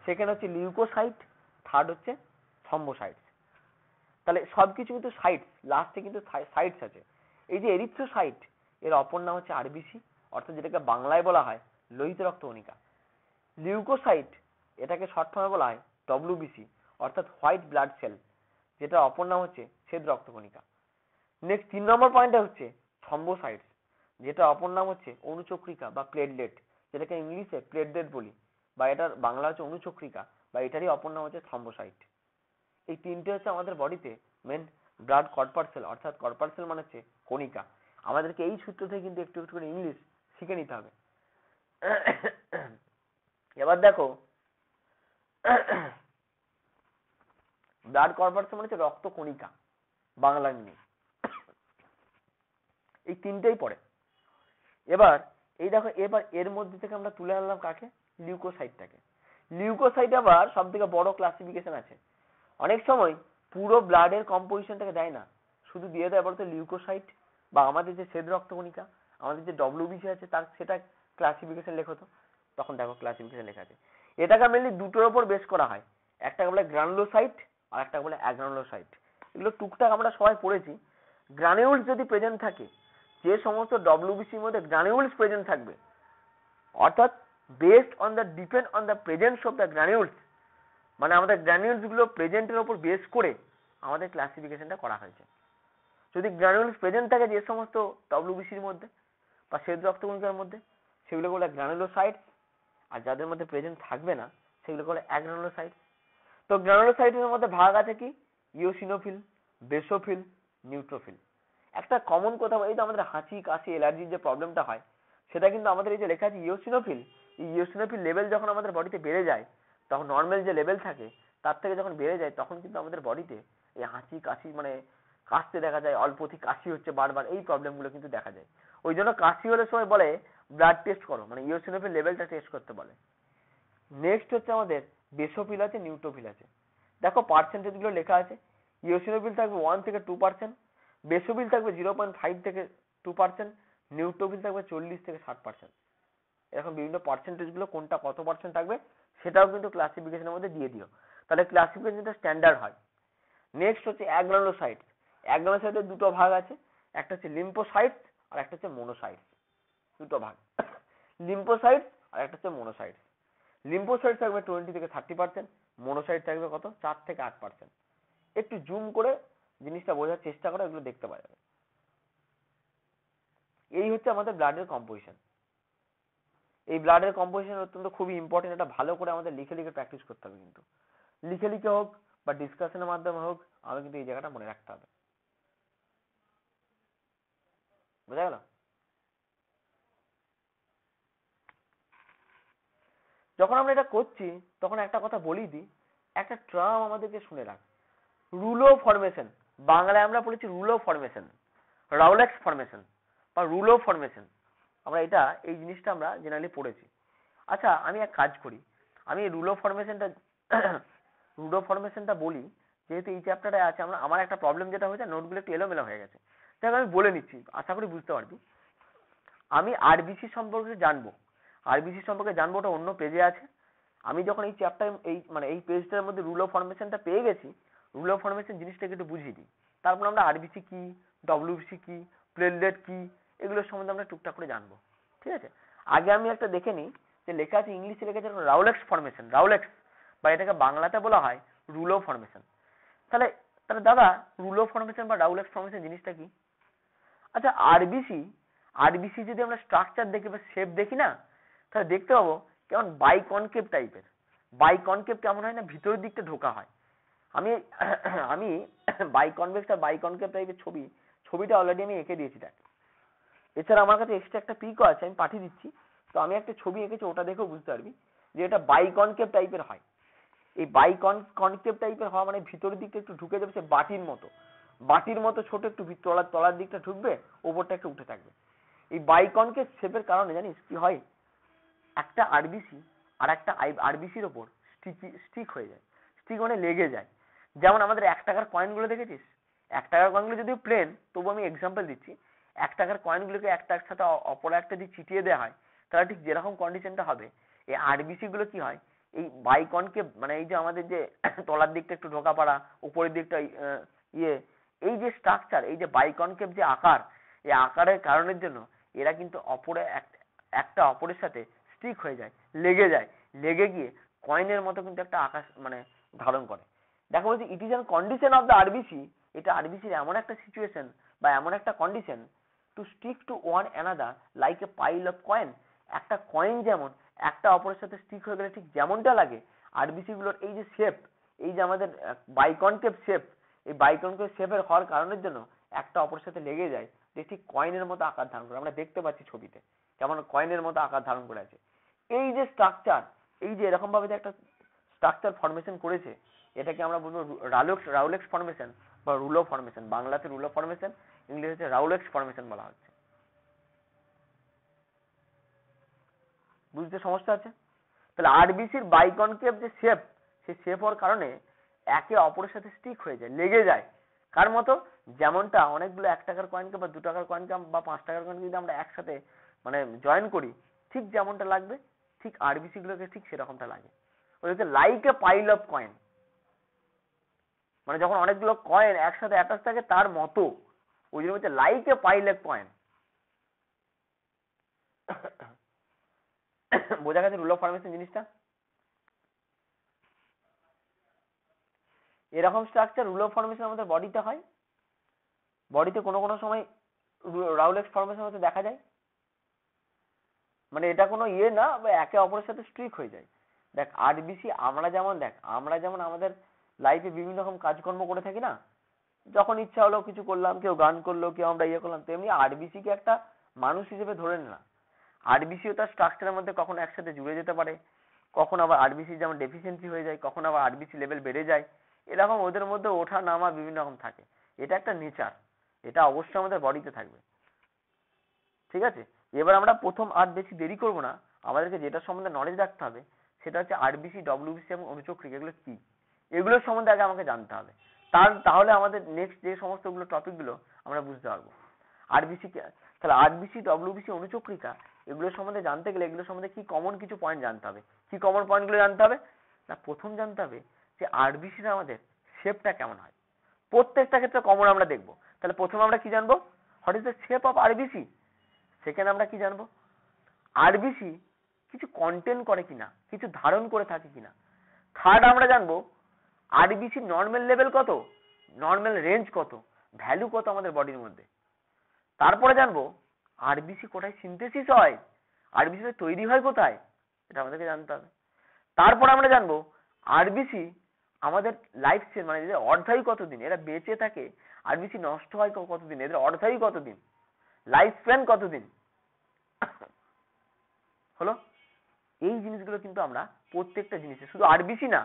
সেকেন্ড হচ্ছে লিউকোসাইট, থার্ড হচ্ছে থ্রম্বোসাইটস। তাহলে সবকিছু কিন্তু সাইটস, লাস্টে কিন্তু সাইটস আছে। এই যে এরিথ্রোসাইট, এর অপর নাম হচ্ছে আরবিসি, অর্থাৎ যেটাকে বাংলায় বলা হয় লোহিত রক্তকণিকা। লিউকোসাইট, এটাকে শর্ট ফর্মে বলা হয় ডব্লিউবিসি, অর্থাৎ হোয়াইট ব্লাড সেল, যেটা অপর নাম হচ্ছে শ্বেত রক্তকণিকা। নেক্সট 3 নম্বর পয়েন্টটা হচ্ছে থ্রম্বোসাইটস, যেটা অপর নাম হচ্ছে অনুচক্রিকা বা প্লেটলেট, যেটাকে ইংলিশে প্লেটলেট বলি বা এটার বাংলা হচ্ছে অনুচক্রিকা, বা এটারই অপর নাম হচ্ছে থ্রম্বোসাইট। এই তিনটে হচ্ছে আমাদের বডিতে মেন ব্লাড কর্পাসেল, অর্থাৎ কর্পাসেল মানে হচ্ছে কণিকা। আমাদেরকে এই সূত্র থেকে কিন্তু একটু একটু করে ইংলিশ শিখে নিতে হবে। এবার দেখো, ব্লাড কর্পাসেল মানে হচ্ছে রক্ত কণিকা, বাংলা নিয়ে এই তিনটেই পড়ে। এবার এই দেখো, এবার এর মধ্যে থেকে আমরা তুলে আনলাম কাকে? লিউকোসাইটটাকে। লিউকোসাইট আবার সব থেকে বড় ক্লাসিফিকেশন আছে। অনেক সময় পুরো ব্লাডের কম্পোজিশনটাকে দেয় না, শুধু দিয়ে দেয় বলতো লিউকোসাইট, বা আমাদের যে শ্বেত রক্তকণিকা, আমাদের যে ডব্লিউবিসি আছে তার সেটা ক্লাসিফিকেশন লেখো তো। তখন দেখো ক্লাসিফিকেশন লেখা আছে। এটাকে মেনলি দুটোর উপর বেস করা হয়, একটাকে বলে গ্রানুলোসাইট আর একটাকে বলে অ্যাগ্রানুলোসাইট। এগুলো টুকটাক আমরা সবাই পড়েছি। গ্রানিউলস যদি প্রেজেন্ট থাকে, যে সমস্ত ডব্লিউবিসির মধ্যে গ্রানিউলস প্রেজেন্ট থাকবে, অর্থাৎ based on the depend on the presence of the granules, মানে আমাদের গ্রানিউলস গুলো প্রেজেন্টের উপর বেস করে আমাদের ক্লাসিফিকেশনটা করা হয়েছে। যদি গ্রানিউলস প্রেজেন্ট থাকে যে সমস্ত ডব্লিউবিসির মধ্যে বা শ্বেত রক্তকণিকার মধ্যে, সেগুলো বলে গ্রানুলোসাইট, আর যাদের মধ্যে প্রেজেন্ট থাকবে না সেগুলো বলে অ্যাগ্রানুলোসাইট। তো গ্রানুলোসাইটের মধ্যে ভাগ আছে কি? Eosinophil, basophil, neutrophil. একটা কমন কথা, এই যে আমাদের হাঁচি কাশি অ্যালার্জির যে প্রবলেমটা হয়, সেটা কিন্তু আমাদের এই যে লেখা আছে ইওসিনোফিল, এই ইওসিনোফিল লেভেল যখন আমাদের বডিতে বেড়ে যায়, তখন নর্মাল যে লেভেল থাকে তার থেকে যখন বেড়ে যায়, তখন কিন্তু আমাদের বডিতে এই হাঁচি কাশি মানে কাশতে দেখা যায়, অল্পতি কাশি হচ্ছে বারবার, এই প্রবলেমগুলো কিন্তু দেখা যায়। ওই জন্য কাশি হলে সবাই বলে ব্লাড টেস্ট করো, মানে ইওসিনোফিল লেভেলটা টেস্ট করতে বলে। নেক্সট হচ্ছে আমাদের বেসোফিল আছে, নিউট্রোফিল আছে। দেখো পার্সেন্টেজ গুলো লেখা আছে। ইওসিনোফিল থাকবে 1 থেকে 2%, বেসোফিল থাকবে 0.5 থেকে 2%, নিউট্রোফিল থাকবে 40 থেকে 60%। এরকম বিভিন্ন পার্সেন্টেজ গুলো কোনটা কত পার্সেন্ট থাকবে সেটাও কিন্তু ক্লাসিফিকেশনের মধ্যে দিয়ে দিও, তাহলে ক্লাসিফিকেশনটা স্ট্যান্ডার্ড হয়। নেক্সট হচ্ছে অ্যাগ্রানুলোসাইট। অ্যাগ্রানুলোসাইটের দুটো ভাগ আছে, একটা হচ্ছে লিম্ফোসাইট আর একটা হচ্ছে মোনোসাইট। দুটো ভাগ, লিম্ফোসাইট আর একটা হচ্ছে মোনোসাইট। লিম্ফোসাইট থাকবে 20 থেকে 30%, মোনোসাইট থাকবে কত? 4 থেকে 8%। একটু জুম করে জিনিসটা বোঝার চেষ্টা করো, এগুলো দেখতে পাওয়া যাবে। এই হচ্ছে আমাদের ব্লাডের কম্পোজিশন। এই ব্লাডের কম্পোজিশন অত্যন্ত খুবই ইম্পর্টেন্ট, এটা ভালো করে আমাদের লিখে লিখে প্র্যাকটিস করতে হবে। কিন্তু লিখে লিখে হোক বা ডিসকাশনের মাধ্যমে হোক, আমাদের কিন্তু এই জায়গাটা মনে রাখতে হবে। বোঝা গেল? যখন আমরা এটা করছি তখন একটা কথা বলি দিই, একটা টার্ম আমাদেরকে শুনে রাখ, রুলো ফরমেশন। বাংলায় আমরা বলেছি রুলো ফরমেশন, রাউলেক্স ফরমেশন বা রুলো ফরমেশন। আমরা এটা এই জিনিসটা আমরা জেনারেলি পড়েছি। আচ্ছা, আমি এক কাজ করি, আমি রুলো ফরমেশনটা বলি, যেহেতু এই চ্যাপ্টারে আছে। আমার একটা প্রবলেম যেটা হয়েছে, নোটগুলো একটু এলোমেলো হয়ে গেছে, তাই আমি বলে নিচ্ছি, আশা করি বুঝতে পারবি। আমি আরবিসি সম্পর্কে জানবো, ওটা অন্য পেজে আছে। আমি যখন এই চ্যাপ্টার এই পেজটার মধ্যে রুল অফ ফরমেশনটা পেয়ে গেছি, রুল অফ ফরমেশন জিনিসটাকে একটু বুঝিয়ে দিই। তারপর আমরা আরবিসি কি, ডব্লিউবিসি কি, প্লেটলেট কি, এগুলোর সম্বন্ধে আমরা টুকটাক করে জানবো। ঠিক আছে? আগে আমি একটা দেখে নিই যে লেখা আছে, ইংলিশে লেখা আছে রাউলেক্স ফরমেশন, রাউলেক্স, বা এটাকে বাংলাতে বলা হয় রুল অফ ফরমেশন। তাহলে তাহলে দাদা, রুল অফ ফরমেশন বা রাউলেক্স ফরমেশন জিনিসটা কি? আচ্ছা, আরবিসি যদি আমরা স্ট্রাকচার দেখি বা শেপ দেখি না, তাহলে দেখতে পাবো কেমন বাইকনকেভ টাইপের। বাইকনকেভ কেমন হয় না, ভিতরের দিকটা ঢোকা হয়। আমি আমি বাইকনকেভ টাইপের ছবিটা অলরেডি আমি এঁকে দিয়েছি দেখ। এছাড়া আমার কাছে এক্সট্রা একটা পিকও আছে, আমি পাঠিয়ে দিচ্ছি। তো আমি একটা ছবি এঁকেছি, ওটা দেখেও বুঝতে পারবি যে এটা বাইকনকেভ টাইপের হয়। এই বাইকনকেভ টাইপের হওয়া মানে ভিতরের দিকটা একটু ঢুকে যাবে, সে বাটির মতো ছোট, একটু তলার দিকটা ঢুকবে, ওপরটা একটু উঠে থাকবে। এই বাইকনকেভ শেপের কারণে জানিস কি হয়, একটা আরবিসি আর একটা আরবিসির ওপর স্টিক হয়ে যায়। স্টিক মানে লেগে যায়। যেমন আমাদের 1 টাকার কয়েনগুলো দেখেছিস, 1 টাকার কয়েনগুলো যদিও প্লেন, তবু আমি এক্সাম্পল দিচ্ছি। 1 টাকার কয়েনগুলোকে একটার সাথে অপর একটা দিয়ে চিটিয়ে দেওয়া হয়, তাহলে ঠিক যেরকম কন্ডিশনটা হবে, এই আরবিসি গুলো কি হয়, এই বাইকনকেভ মানে এই যে আমাদের যে তলার দিকটা একটু ঢোকা পড়া, উপরের দিকটা এই যে স্ট্রাকচার, এই যে বাইকনকেভ যে আকার, এই আকারের কারণের জন্য এরা কিন্তু একটা অপরের সাথে স্টিক হয়ে যায়, লেগে গিয়ে কয়েনের মতো কিন্তু একটা আকার মানে ধারণ করে। দেখো বলছি, it is an condition of the RBC, এটা আরবিসির এমন একটা সিচুয়েশন বা এমন একটা condition to stick to one another like a pile of coin. একটা কয়েন যেমন একটা অপরের সাথে স্টিক হয়ে গেলে ঠিক যেমনটা লাগে আরবিসি গুলোর এই যে শেপ, এই যে আমাদের বাইকনকেভ শেপ, এই বাইকনকেভ শেপের হওয়ার কারণের জন্য একটা অপরের সাথে লেগে যায়, যে ঠিক কয়েনের মতো আকার ধারণ করে। আমরা দেখতে পাচ্ছি ছবিতে কেমন কয়েনের মতো আকার ধারণ করে আছে। এই যে স্ট্রাকচার, এই যে এরকম ভাবে যে একটা স্ট্রাকচার ফরমেশন করেছে, এটাকে আমরা বলবো রাউলেক্স ফরমেশন বা রুলো ফরমেশন। বাংলাতে রুলো ফরমেশন, ইংলিশে রাউলেক্স ফরমেশন বলা হচ্ছে। বুঝতে সমস্যা আছে? তাহলে আরবিসির বাইকনকেভ যে শেপ, সেই শেপ হওয়ার কারণে একে অপরের সাথে স্টিক হয়ে যায়, লেগে যায়। কার মতো? যেমনটা অনেকগুলো 1 টাকার কয়েনকে বা 2 টাকার কয়েনকে বা 5 টাকার কয়েনকে যদি আমরা একসাথে মানে জয়েন করি, ঠিক যেমনটা লাগবে, ঠিক আরবিসি গুলোকে ঠিক সেরকমটা লাগে। ওই হচ্ছে like a pile of coin, মানে যখন অনেকগুলো কয়েন একসাথে অ্যাটাচ থাকে তার মতো, ওই জন্য হচ্ছে like a pile of coin. বোঝা গেছে রুল অফ ফরমেশন জিনিসটা? এরকম স্ট্রাকচার রুল অফ ফরমেশন আমাদের বডিতে হয়। বডিতে কোনো কোনো সময় রাউলেক্স ফরমেশন হতে দেখা যায়। মানে এটা কোনো ইয়ে না, একে অপরের সাথে স্ট্রিক হয়ে যায়। দেখ আরবিসি আমরা যেমন আমাদের লাইফে বিভিন্ন রকম কাজকর্ম করে থাকি না, যখন ইচ্ছা হলো কিছু করলাম, কেউ গান করলো, কেউ আমরা ইয়ে করলাম, তেমনি আরবিসি কে একটা মানুষ হিসেবে ধরে না। আরবিসিও তার স্ট্রাকচারের মধ্যে কখনো একসাথে জুড়ে যেতে পারে, কখন আবার আরবিসি যেমন ডেফিসিয়েন্সি হয়ে যায়, কখন আবার আরবিসি লেভেল বেড়ে যায়। এরকম ওদের মধ্যে ওঠা নামা বিভিন্ন রকম থাকে। এটা একটা নেচার, এটা অবশ্যই আমাদের বডিতে থাকবে। ঠিক আছে, এবার আমরা প্রথম আর বেশি দেরি করব না, আমাদেরকে যেটা সম্বন্ধে নলেজ রাখতে হবে সেটা হচ্ছে আরবিসি, ডব্লিউবিসি এবং অনুচক্রিকা এগুলো কি, এগুলোর সম্বন্ধে আগে আমাকে জানতে হবে। তাহলে আমাদের নেক্সট যে সমস্ত টপিক গুলো আমরা বুঝতে পারবো। আরবিসি তাহলে আরবিসি, ডব্লিউবিসি, অনুচক্রিকা এগুলোর সম্বন্ধে জানতে গেলে এগুলোর সম্বন্ধে কি কমন কিছু পয়েন্ট জানতে হবে। কি কমন পয়েন্ট গুলো জানতে হবে? না, প্রথম জানতে হবে যে আরবিসির আমাদের শেপটা কেমন হয়। প্রত্যেকটা ক্ষেত্রে কমন আমরা দেখবো। তাহলে প্রথমে আমরা কি জানবো? What is the shape of RBC. Second আমরা কি জানবো? আরবিসি কিছু কন্টেন করে কিনা, কিছু ধারণ করে থাকে কিনা। থার্ড আমরা জানবো আরবিসি নর্মাল লেভেল কত, নর্মাল রেঞ্জ কত, ভ্যালু কত আমাদের বডির মধ্যে। তারপরে জানবো আরবিসি কোথায় সিনথেসিস হয়, আরবিসি তৈরি হয় কোথায়, এটা আমাদেরকে জানতে হবে। তারপর আমরা জানবো আরবিসি আমাদের লাইফ মানে এদের অর্ধায়ু কতদিন, এরা বেঁচে থাকে, আরবিসি নষ্ট হয় কতদিন, এদের অর্ধায়ু কতদিন, লাইফ স্প্যান কতদিন হলো। এই জিনিসগুলো কিন্তু আমরা প্রত্যেকটা জিনিসে, শুধু আরবিসি না,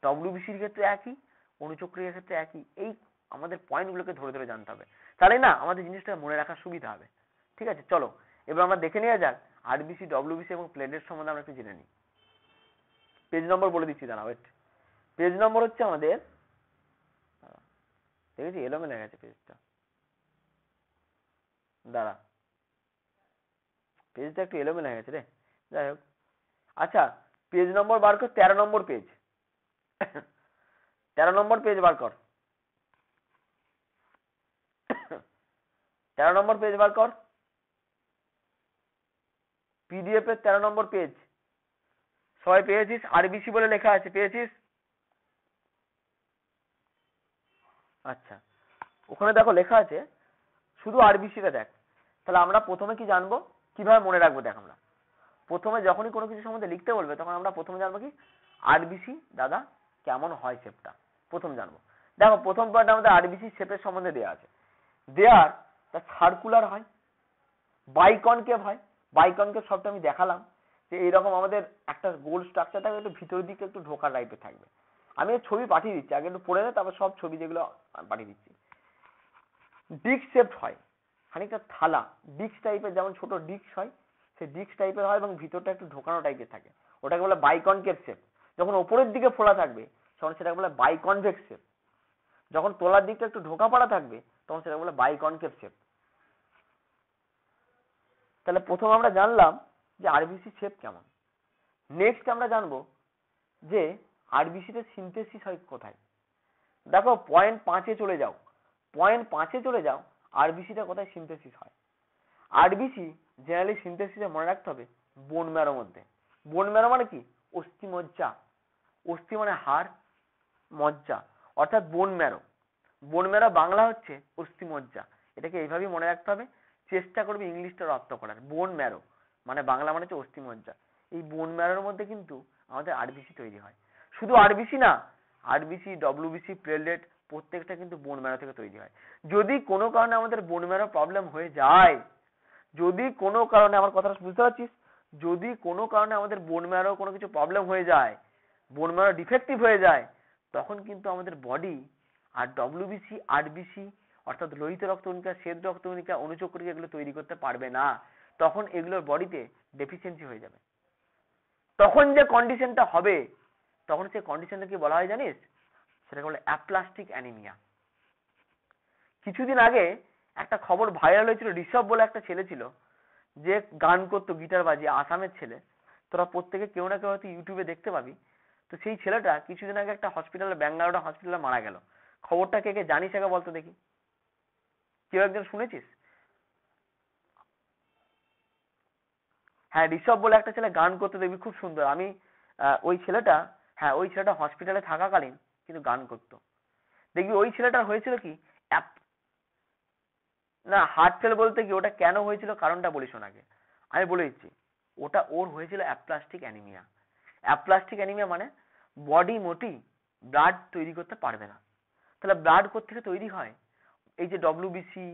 ডব্লিউবিসির ক্ষেত্রে একই, অনুচক্রিয়ার ক্ষেত্রে একই, এই আমাদের পয়েন্টগুলোকে ধরে ধরে জানতে হবে। তাহলে না আমাদের জিনিসটা মনে রাখার সুবিধা হবে। ঠিক আছে, চলো এবার আমরা দেখে নেওয়া যাক আরবিসি, ডব্লিউবিসি এবং প্লেটের সম্বন্ধে আমরা একটু জেনে নিই। পেজ নম্বর বলে দিচ্ছি, দাঁড়াও। পেজ নম্বর হচ্ছে আমাদের, দেখেছি এলোমেলো গেছে পেজটা, দাঁড়া, পেজটা একটু এলোমেলো হয়ে গেছে রে। যাই হোক, আচ্ছা পেজ নম্বর বার কর, 13 নম্বর পেজ। 13 নম্বর পেজ বার কর, 13 নম্বর পেজ বার কর, পিডিএফ এর 13 নম্বর পেজ। সবাই পেয়েছিস? আরবিসি বলে লেখা আছে, পেয়েছিস? আচ্ছা, ওখানে দেখো লেখা আছে, শুধু আরবিসিটা দেখ। তাহলে আমরা প্রথমে কি জানবো, কিভাবে মনে রাখবো? দেখ, আমরা প্রথমে যখনই কোনো কিছু সম্বন্ধে লিখতে বলবে তখন আমরা প্রথমে জানবো কি আরবিসি দাদা কেমন হয় শেপটা, প্রথম জানবো। দেখো প্রথম পয়েন্ট আমাদের আরবিসি শেপের সম্বন্ধে দেওয়া আছে। দেয়ার তা সার্কুলার হয়, বাইকনকেভ হয়। বাইকনকেভ শব্দটা আমি দেখালাম যে এইরকম আমাদের একটা গোল স্ট্রাকচার থাকবে, একটু ভিতরের দিকে একটু ঢোকার টাইপের থাকবে। আমি ছবি পাঠিয়ে দিচ্ছি, আগে একটু পড়ে নে, তারপর সব ছবি যেগুলো পাঠিয়ে দিচ্ছি। ডিস্ক শেপ হয়, খানিকটা থালা, ডিস্ক টাইপের, যেমন ছোট ডিস্ক হয় সেই ডিস্ক টাইপের হয় এবং ভিতরটা একটু ঢোকানো টাইপের থাকে, ওটাকে বলে বাইকনকেভ শেপ। যখন ওপরের দিকে ফোলা থাকবে তখন সেটাকে বলে বাইকনভেক্স শেপ, যখন তলার দিকটা একটু ঢোকা পড়া থাকবে তখন সেটাকে বলে বাইকনকেভ শেপ। তাহলে প্রথম আমরা জানলাম যে আরবিসি শেপ কেমন। নেক্সট আমরা জানবো যে আরবিসিতে সিনথেসিস হয় কোথায়। দেখো পয়েন্ট 5-এ চলে যাও, পয়েন্ট 5-এ চলে যাও, আরবিসিটা কোথায় সিনথেসিস হয়। আরবিসি জেনারেলি সিনথেসিসে মনে রাখতে হবে বোন ম্যারোর মধ্যে। বোন ম্যারো মানে কি? অস্থি মজ্জা। অস্থি মানে হাড়, মজ্জা অর্থাৎ bone marrow. Bone marrow Bangla হচ্ছে অস্থি মজ্জা। এটাকে এইভাবেই মনে রাখতে হবে, চেষ্টা করবে ইংলিশটা রপ্ত করার। বোন ম্যারো মানে বাংলা মানে হচ্ছে অস্থি মজ্জা। এই বোন ম্যারোর মধ্যে কিন্তু আমাদের আরবিসি তৈরি হয়। শুধু আরবিসি না, আরবিসি, ডব্লিউবিসি, প্লেটলেট প্রত্যেকটা কিন্তু বোন ম্যারো থেকে তৈরি হয়। যদি কোনো কারণে আমাদের বোন ম্যারো প্রবলেম হয়ে যায়, যদি কোনো কারণে, আমার কথাটা বুঝতে পারছিস, যদি কোনো কারণে আমাদের বোন ম্যারো কোনো কিছু প্রবলেম হয়ে যায়, বোন ম্যারো ডিফেক্টিভ হয়ে যায়, তখন কিন্তু আমাদের বডি আর ডব্লিউবিসি, আরবিসি অর্থাৎ লোহিত রক্তকণিকা, শ্বেত রক্তকণিকা, অনুচক্রিকা এগুলো তৈরি করতে পারবে না। তখন এগুলোর বডিতে ডেফিসিয়েন্সি হয়ে যাবে। তখন যে কন্ডিশনটা হবে, তখন সেই কন্ডিশনটা কি বলা হয় জানিস? সেটাকে বলে অ্যাপ্লাস্টিক অ্যানিমিয়া। কিছুদিন আগে একটা খবর ভাইরাল হয়েছিল, ঋষভ বলে একটা ছেলে ছিল, যে গান করতো, গিটার বাজিয়ে, আসামের ছেলে। তোরা প্রত্যেকে কেউ না কেউ হয়তো ইউটিউবে দেখতে পাবি। তো সেই ছেলেটা কিছুদিন আগে একটা হসপিটালে, ব্যাঙ্গালোর হসপিটালে মারা গেল। খবরটা কে কে জানিস আগে বলতো দেখি, কেউ একজন শুনেছিস? হ্যাঁ, ঋষভ বলে একটা ছেলে গান করতে, দেখবি খুব সুন্দর। আমি ওই ছেলেটা, হ্যাঁ ওই ছেলেটা হসপিটালে থাকাকালীন কিন্তু গান করতো। দেখবি ওই ছেলেটার হয়েছিল কি, না হার্ট ফেল বলতে কি, ওটা কেন হয়েছিল কারণটা বলি শোন আগে, আমি বলে দিচ্ছি। ওটা ওর হয়েছিল অ্যাপ্লাস্টিক অ্যানিমিয়া। অ্যাপ্লাস্টিক অ্যানিমিয়া মানে বডি মোটি ব্লাড তৈরি করতে পারবে না। তাহলে ব্লাড কোত্থেকে তৈরি হয়? এই যে ডব্লিউবিসি,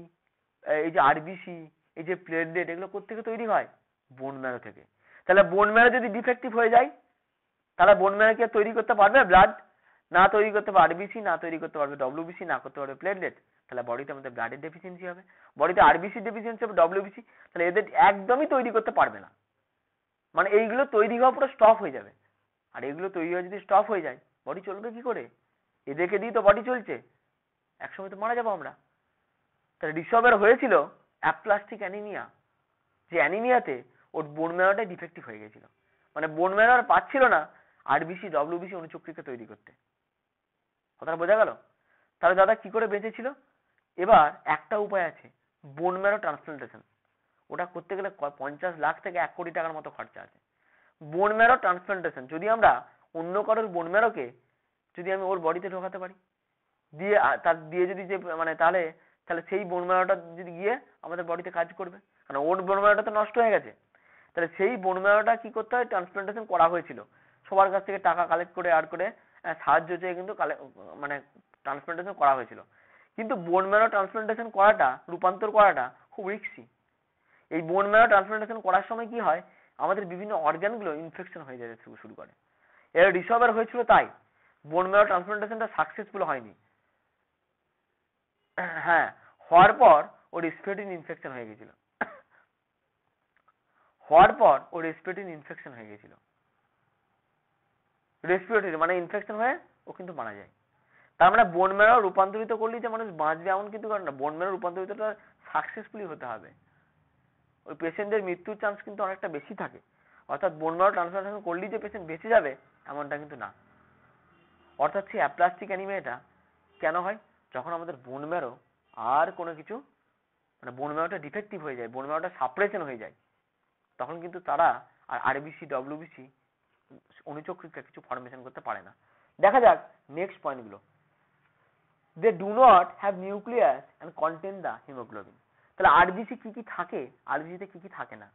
এই যে আরবিসি, এই যে প্লেটলেট, এগুলো কোত্থেকে তৈরি হয়? বোন ম্যারো থেকে। তাহলে বোন ম্যারো যদি ডিফেক্টিভ হয়ে যায়, তাহলে বোন ম্যারো কি তৈরি করতে পারবে ব্লাড? না তৈরি করতে পারবে আরবিসি, না তৈরি করতে পারবে ডব্লিউবিসি, না করতে পারবে প্লেটলেট। তাহলে বডিতে আমাদের ব্লাডের ডেফিসিয়েন্সি হবে, বডিতে আরবিসি ডেফিসিয়েন্সি হবে, ডব্লিউবিসি। তাহলে এদের একদমই তৈরি করতে পারবে না, মানে এইগুলো তৈরি হওয়া পুরো স্টপ হয়ে যাবে। আর এগুলো তৈরি হওয়া যদি স্টপ হয়ে যায়, বডি চলবে কি করে? এদেরকে দিয়ে তো বডি চলছে, একসময় তো মারা যাবো আমরা। তাহলে ঋষভের হয়েছিল অ্যাপ্লাস্টিক অ্যানিমিয়া, যে অ্যানিমিয়াতে ওর বোন ম্যারোটাই ডিফেক্টিভ হয়ে গেছিল। মানে বোন ম্যারো আর পাচ্ছিল না আরবিসি, ডব্লিউবিসি, অনুচক্রিকা তৈরি করতে। কথাটা বোঝা গেল? তাহলে দাদা কি করে বেঁচেছিল? এবার একটা উপায় আছে, বোন ম্যারো ট্রান্সপ্লান্টেশন। ওটা করতে গেলে 50 লাখ থেকে 1 কোটি টাকার মতো খরচা আছে। বোন ম্যারো ট্রান্সপ্লান্টেশন যদি আমরা অন্য কারোর বোন ম্যারোকে যদি আমি ওর বডিতে ঢোকাতে পারি, দিয়ে তার দিয়ে যদি যে মানে তাহলে তাহলে সেই বোন ম্যারোটা যদি গিয়ে আমাদের বডিতে কাজ করবে, কারণ ওর বোন ম্যারোটা তো নষ্ট হয়ে গেছে। তাহলে সেই বোন ম্যারোটা কি করতে হয়, ট্রান্সপ্লান্টেশন করা হয়েছিল, সবার কাছ থেকে টাকা কালেক্ট করে আর করে সাহায্য চেয়ে কিন্তু মানে ট্রান্সপ্লান্টেশন করা হয়েছিল। কিন্তু বোন ম্যারো ট্রান্সপ্লান্টেশন করাটা, রূপান্তর করাটা খুব রিস্কি। এই বোন ম্যারো ট্রান্সপ্লান্টেশন করার সময় কি হয়, আমাদের বিভিন্ন অর্গানগুলো ইনফেকশন হয়ে যেতে শুরু করে। এর ঋষভের হয়েছিল তাই, বোন ম্যারো ট্রান্সপ্লান্টেশনটা সাকসেসফুল হয়নি। হ্যাঁ, হওয়ার পর ওর রেসপিরেটরি ইনফেকশন হয়ে গেছিল। হওয়ার পর ওর রেসপিরেটরি ইনফেকশন হয়ে গেছিল, রেসপিরেটরি মানে ইনফেকশন হয়ে ও কিন্তু মারা যায়। তার মানে বোন ম্যারো রূপান্তরিত করলেই যে মানুষ বাঁচবে এমন কিন্তু করে না, বোন ম্যারো রূপান্তরিতটা সাকসেসফুলি হতে হবে। ওই পেশেন্টের মৃত্যুর চান্স কিন্তু অনেকটা বেশি থাকে। অর্থাৎ বোন ম্যারো ট্রান্সপ্লান্টেশন করলেই যে পেশেন্ট বেঁচে যাবে এমনটা কিন্তু না। অর্থাৎ সেই অ্যাপ্লাস্টিক অ্যানিমিয়াটা কেন হয়? যখন আমাদের বোন ম্যারো আর কোনো কিছু, মানে বোন ম্যারোটা ডিফেক্টিভ হয়ে যায়, বোন ম্যারোটা সাপ্রেশন হয়ে যায়, তখন কিন্তু তারা আর আরবিসি, ডব্লিউবিসি, অনুচক্রিকা কিছু ফর্মেশন করতে পারে না। দেখা যাক নেক্সট পয়েন্টগুলো। They do not have nucleus and contain the haemoglobin. তাহলে আরবিসি কি কি থাকে, আরবিসিতে কি কি থাকে না?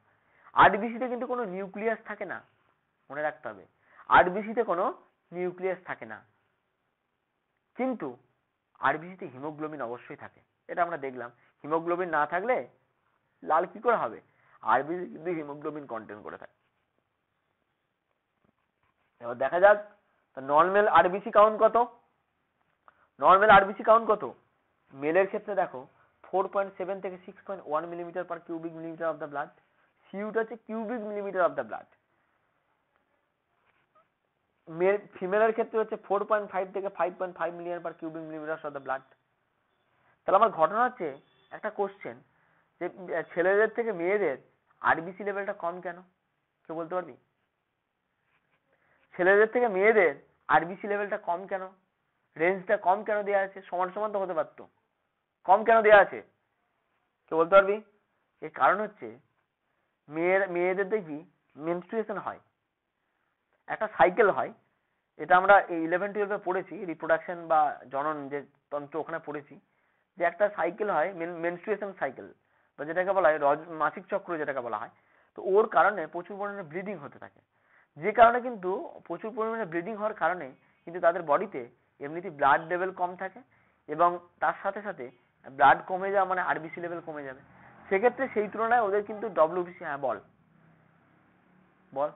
আরবিসিতে কিন্তু কোনো নিউক্লিয়াস থাকে না, মনে রাখতে হবে। আরবিসিতে কোনো নিউক্লিয়াস থাকে না, কিন্তু আরবিসিতে হিমোগ্লোবিন অবশ্যই থাকে। এটা আমরা দেখলাম, হিমোগ্লোবিন না থাকলে লাল কি করে হবে? আরবিসি কিন্তু হিমোগ্লোবিন কন্টেন করে থাকে। এবার দেখা যাক নর্মাল আরবিসি কাউন্ট কত। নর্মাল আরবিসি কাউন্ট কত? মেলের ক্ষেত্রে দেখো 4.7 থেকে 6.1 millimetre per cubic millimetre of the blood. সিউটা হচ্ছে cubic millimetre of the blood. ফিমেলের ক্ষেত্রে হচ্ছে 4.5 থেকে 5.5 million per cubic millimetre of the blood. তাহলে আমার ঘটনা হচ্ছে একটা কোশ্চেন, যে ছেলেদের থেকে মেয়েদের আরবিসি লেভেলটা কম কেন? কেউ বলতে পারবি? ছেলেদের থেকে মেয়েদের আরবিসি লেভেলটা কম কেন? রেঞ্জটা কম কেন দেওয়া আছে? সমান সমান তো হতে পারতো, কম কেন দেওয়া আছে? কেউ বলতে পারবি? এর কারণ হচ্ছে মেয়েদের দেখবি মেনস্ট্রুয়েশন হয়, একটা সাইকেল হয়। এটা আমরা 11-12 পড়েছি, রিপ্রোডাকশন বা জনন যে তন্ত্র, ওখানে পড়েছি যে একটা সাইকেল হয়, মেনস্ট্রুয়েশন সাইকেল, বা যেটাকে বলা হয় মাসিক চক্র যেটাকে বলা হয়। তো ওর কারণে প্রচুর পরিমাণে ব্লিডিং হতে থাকে। যে কারণে কিন্তু প্রচুর পরিমাণে ব্লিডিং হওয়ার কারণে কিন্তু তাদের বডিতে এমনিতে ব্লাড লেভেল কম থাকে এবং তার সাথে সাথে ব্লাড কমে যাওয়া মানে আরবিসি লেভেল কমে যাবে। সেক্ষেত্রে সেই তুলনায় ওদের কিন্তু ডব্লিউবিসি, হ্যাঁ বল বল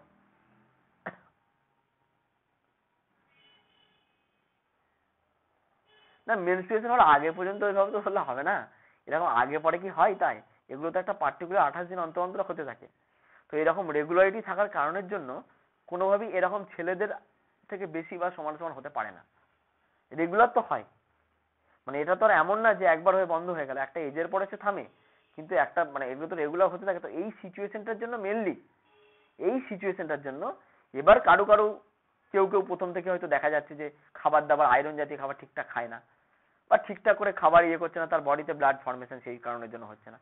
না, মেনস্ট্রুয়েশন হওয়ার আগে পর্যন্ত ওইভাবে তো হলে হবে না, এরকম আগে পরে কি হয় তাই? এগুলো তো একটা পার্টিকুলার 28 দিন অন্তর অন্তর হতে থাকে। তো এরকম রেগুলারিটি থাকার কারণের জন্য কোনোভাবেই এরকম ছেলেদের থেকে বেশি বা সমান সমান হতে পারে না। রেগুলার তো হয়, মানে এটা তো আর এমন না যে একবার হয়ে বন্ধ হয়ে গেল, একটা এজের পরে সে থামে, কিন্তু একটা মানে এগুলো তো রেগুলার হতে থাকে। তো এই সিচুয়েশনটার জন্য মেনলি, এই সিচুয়েশনটার জন্য এবার কারো কারো কেউ কেউ প্রথম থেকে হয়তো দেখা যাচ্ছে যে খাবার দাবার আয়রন জাতীয় খাবার ঠিকঠাক খায় না বা ঠিকঠাক করে খাবার ইয়ে করছে না, তার বডিতে ব্লাড ফর্মেশন সেই কারণের জন্য হচ্ছে না।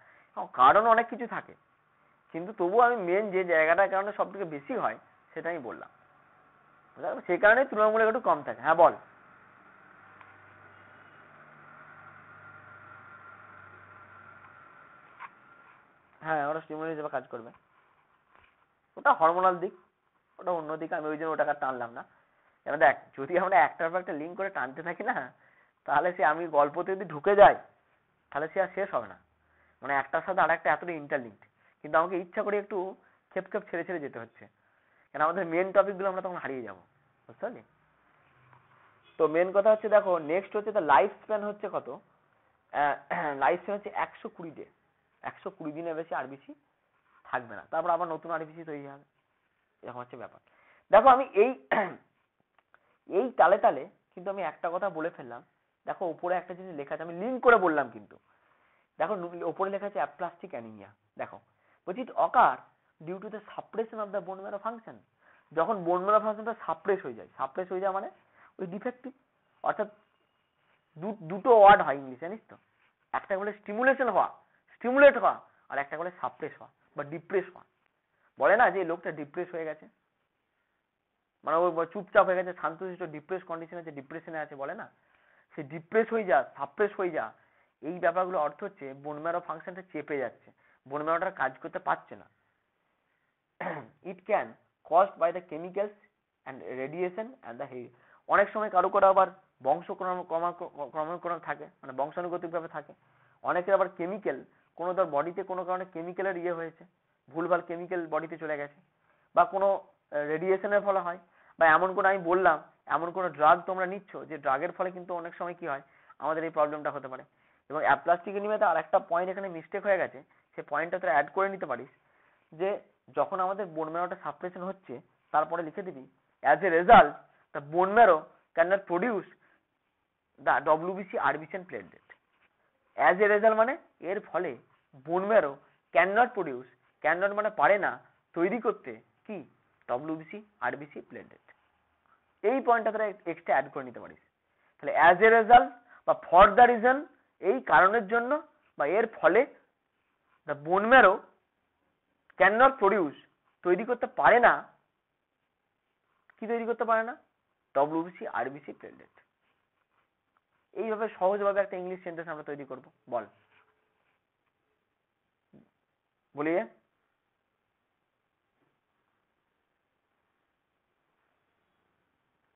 কারণ অনেক কিছু থাকে, কিন্তু তবুও আমি মেন যে জায়গাটার কারণে সব থেকে বেশি হয় সেটা আমি বললাম, সেই কারণে তুলনামূলক একটু কম থাকে। হ্যাঁ বল। হ্যাঁ, ওটা স্টিমুলাস হিসেবে কাজ করবে, ওটা হরমোনাল দিক, ওটা অন্য দিকে, আমি ওই জন্য ওটাকে টানলাম না। এবার দেখ, যদি আমরা একটার পর একটা লিঙ্ক করে টানতে থাকি না, তাহলে সে আমি গল্পতে যদি ঢুকে যাই তাহলে সে আর শেষ হবে না, মানে একটার সাথে আর একটা এতটা ইন্টারলিঙ্কড। কিন্তু আমাকে ইচ্ছা করে একটু খেপ খেপ ছেড়ে ছেড়ে যেতে হচ্ছে, কেন আমাদের মেন টপিক গুলো আমরা তখন হারিয়ে যাবো, বুঝতে পারলি? তো মেন কথা হচ্ছে, দেখো নেক্সট হচ্ছে তার লাইফ স্প্যান হচ্ছে কত, লাইফ স্প্যান হচ্ছে 120 ডে, 120 দিনের বেশি আরবিসি থাকবে না, তারপর আবার নতুন আরবিসি তৈরি হবে, এরকম হচ্ছে ব্যাপার। দেখো আমি এই এই তালে তালে কিন্তু আমি একটা কথা বলে ফেললাম। দেখো উপরে একটা জিনিস লেখা আছে, আমি লিঙ্ক করে বললাম কিন্তু, দেখো উপরে লেখা আছে অ্যাপ্লাস্টিক অ্যানিমিয়া। দেখো বলছি occur due to the suppression of the bone marrow function. যখন বোন ম্যারো ফাংশনটা সাপ্রেস হয়ে যায়, সাপ্রেস হয়ে যায় মানে ওই ডিফেক্টিভ, অর্থাৎ দুটো ওয়ার্ড হয় ইংলিশ, জানিস তো? একটা বলে স্টিমুলেশন হওয়া, স্টিমুলেট হওয়া, আর একটা বলে সাপ্রেস হওয়া বা ডিপ্রেস হওয়া। বলে না যে লোকটা ডিপ্রেস হয়ে গেছে, মানে ও চুপচাপ হয়ে গেছে, শান্তশিষ্ট ডিপ্রেস কন্ডিশন আছে, ডিপ্রেশনে আছে, বলে না? সে ডিপ্রেস হয়ে যা, সাপ্রেস হয়ে যা, এই ব্যাপারগুলো অর্থ হচ্ছে বোন ম্যারো ফাংশনটা চেপে যাচ্ছে, বোন ম্যারোটা কাজ করতে পারছে না। It can caused by the chemicals and radiation and the heat. অনেক সময় কারো কারো আবার ক্রমক্রম থাকে, মানে বংশানুগতিক ভাবে থাকে। অনেকের আবার কেমিক্যাল, কোনো ধর বডিতে কোনো কারণে কেমিক্যালের ইয়ে হয়েছে, ভুলভাল কেমিক্যাল বডিতে চলে গেছে, বা কোনো রেডিয়েশনের ফলে হয়, বা এমন কোনো, আমি বললাম এমন কোনো ড্রাগ তোমরা নিচ্ছ যে ড্রাগের ফলে কিন্তু অনেক সময় কি হয়, আমাদের এই প্রবলেমটা হতে পারে। এবং অ্যাপ্লাস্টিক এনিমিয়াতে আর একটা পয়েন্ট এখানে মিস্টেক হয়ে গেছে, সেই পয়েন্টটা তোরা অ্যাড করে নিতে পারিস, যে যখন আমাদের বোন ম্যারোটা সাপ্রেশন হচ্ছে, তারপরে লিখে দিবি as a result the bone marrow can not produce the WBC RBC and platelet. As a result মানে এর ফলে bone marrow can not produce, can not মানে পারে না তৈরি করতে কি, ডব্লিউবিসি আরবিসি প্লেটলেট। এই পয়েন্টটা তোরা এক্সট্রা অ্যাড করে নিতে পারিস। তাহলে অ্যাজ এ রেজাল্ট বা ফর দ্য রিজন, এই কারণের জন্য বা এর ফলে, the bone marrow can not produce, তৈরি করতে পারে না, কি তৈরি করতে পারে না, ডব্লিউবিসি আরবিসি প্লেটলেট। এইভাবে সহজভাবে একটা ইংলিশ সেন্টেন্স আমরা তৈরি করব, বল বলিয়ে।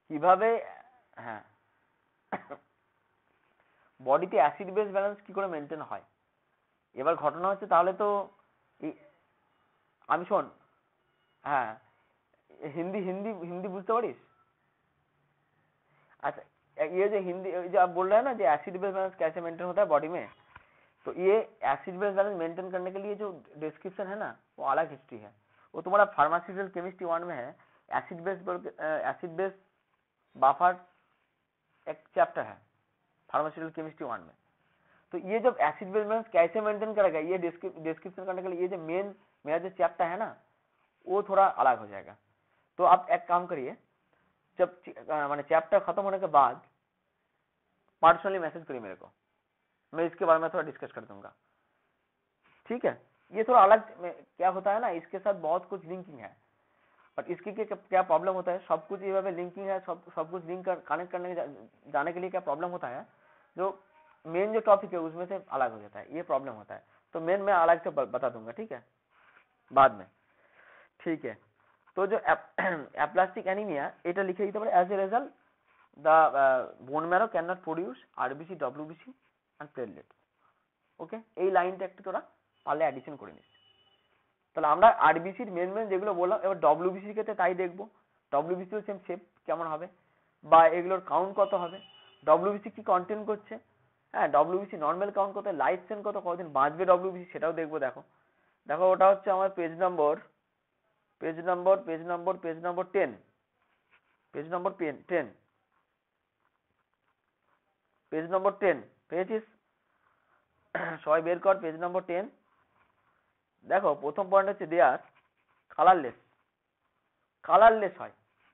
কিভাবে, হ্যাঁ, বডিতে অ্যাসিড বেস ব্যালেন্স কি করে মেনটেন হয়। এবার ঘটনা হচ্ছে, তাহলে তো আমি শোন, হ্যাঁ, हिंदी हिंदी हिंदी बुझते पारिस? अच्छा, ये जो हिंदी जो आप बोल रहे हैं ना, जो एसिड बेस बैलेंस कैसे मेंटेन होता है बॉडी में, तो ये एसिड बेस बैलेंस मेंटेन करने के लिए जो डिस्क्रिप्शन है ना, वो अलग हिस्ट्री है। वो तुम्हारा फार्मास्यूटिकल केमिस्ट्री 1 में है, एसिड बेस बफर एक चैप्टर है फार्मास्यूटिकल केमिस्ट्री 1 में। तो ये जब एसिड बेस बैलेंस कैसे मेंटेन करेगा, ये डिस्क्रिप्शन करने के लिए ये जो मेरा जो चैप्टर है ना, वो थोड़ा अलग हो जाएगा। तो आप एक काम करिए, जब मैंने चैप्टर खत्म होने के बाद पर्सनली मैसेज करिए मेरे को, मैं इसके बारे में थोड़ा डिस्कस कर दूंगा, ठीक है? ये थोड़ा अलग क्या होता है ना, इसके साथ बहुत कुछ लिंकिंग है, और इसके क्या प्रॉब्लम होता है, सब कुछ ये लिंकिंग है, सब कुछ लिंक कनेक्ट करने जाने के लिए क्या प्रॉब्लम होता है, जो मेन जो टॉपिक है उसमें से अलग हो जाता है, ये प्रॉब्लम होता है। तो मेन मैं अलग से बता दूंगा, ठीक है, बाद में, ठीक है? তো যে অ্যাপ্লাস্টিক অ্যানিমিয়া এটা লিখে দিতে পারে as a result the bone marrow can not produce RBC WBC and platelet. Okay, এই লাইনটা একটু তোরা পারলে অ্যাডিশন করে নিস। তাহলে আমরা আরবিসির মেন যেগুলো বললাম, এবার ডব্লিউবিসির ক্ষেত্রে তাই দেখবো। ডব্লিউবিসিও সেম শেপ কেমন হবে বা এগুলোর কাউন্ট কত হবে, ডব্লিউবিসি কি কন্টেন্ট করছে, হ্যাঁ ডব্লিউবিসি নর্মাল কাউন্ট কত, লাইফ স্প্যান কত, কতদিন বাঁচবে ডব্লিউবিসি সেটাও দেখবো। দেখো দেখো ওটা হচ্ছে আমার পেজ নম্বর 10, পেয়েছিস? সবাই বের কর পেজ নম্বর 10। দেখো প্রথম পয়েন্ট হচ্ছে দেয়ার কালারলেস হয়।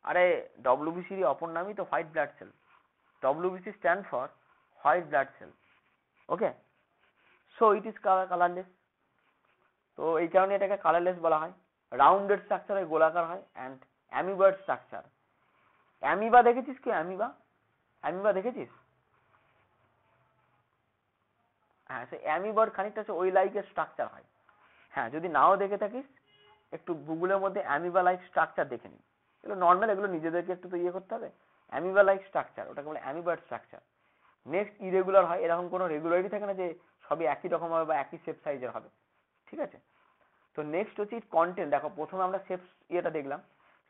আরে ডব্লিউবিসির অপর নামই তো white blood sell. WBC stand for white blood sell. Okay, so it is colourless. তো এই কারণে এটাকে কালারলেস বলা হয়। রাউন্ডেড স্ট্রাকচার হয়, গোলাকার হয়, অ্যান্ড অ্যামিবয়েড স্ট্রাকচার। অ্যামিবা দেখেছিস কি? অ্যামিবা দেখেছিস? হ্যাঁ, সে অ্যামিবয়েড খানিকটা হচ্ছে ওই লাইকের স্ট্রাকচার হয়। হ্যাঁ, যদি নাও দেখে থাকিস একটু গুগলের মধ্যে অ্যামিবা লাইক স্ট্রাকচার দেখে নিন। এগুলো নর্মাল, এগুলো নিজেদেরকে একটু তো ইয়ে করতে হবে। অ্যামিবা লাইক স্ট্রাকচার, ওটাকে বলে অ্যামিবয়েড স্ট্রাকচার। নেক্সট ইরেগুলার হয়, এরকম কোনো রেগুলারিটি থাকে না যে সবই একই রকম হবে বা একই শেপ সাইজের হবে, ঠিক আছে? তো নেক্সট হচ্ছে ইট কন্টেন্ট। দেখো প্রথমে আমরা শেপ ইয়েটা দেখলাম,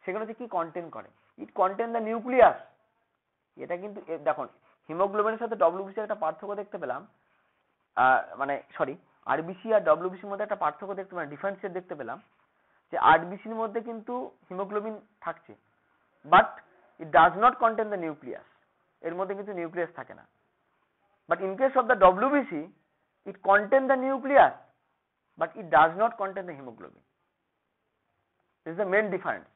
সেখানে হচ্ছে কি কন্টেন্ট করে, ইট কন্টেন্ট দ্য নিউক্লিয়াস। এটা কিন্তু দেখো হিমোগ্লোবিনের সাথে ডব্লিউবিসির একটা পার্থক্য দেখতে পেলাম, মানে সরি আরবিসি আর ডব্লিউবিসির মধ্যে একটা পার্থক্য দেখতে পেলাম, ডিফারেন্সিয়েট দেখতে পেলাম যে আরবিসির মধ্যে কিন্তু হিমোগ্লোবিন থাকছে, but it does not contain the nucleus. এর মধ্যে কিন্তু নিউক্লিয়াস থাকে না। But in case of the WBC it contain the nucleus but it does not contain the hemoglobin. This is the main difference.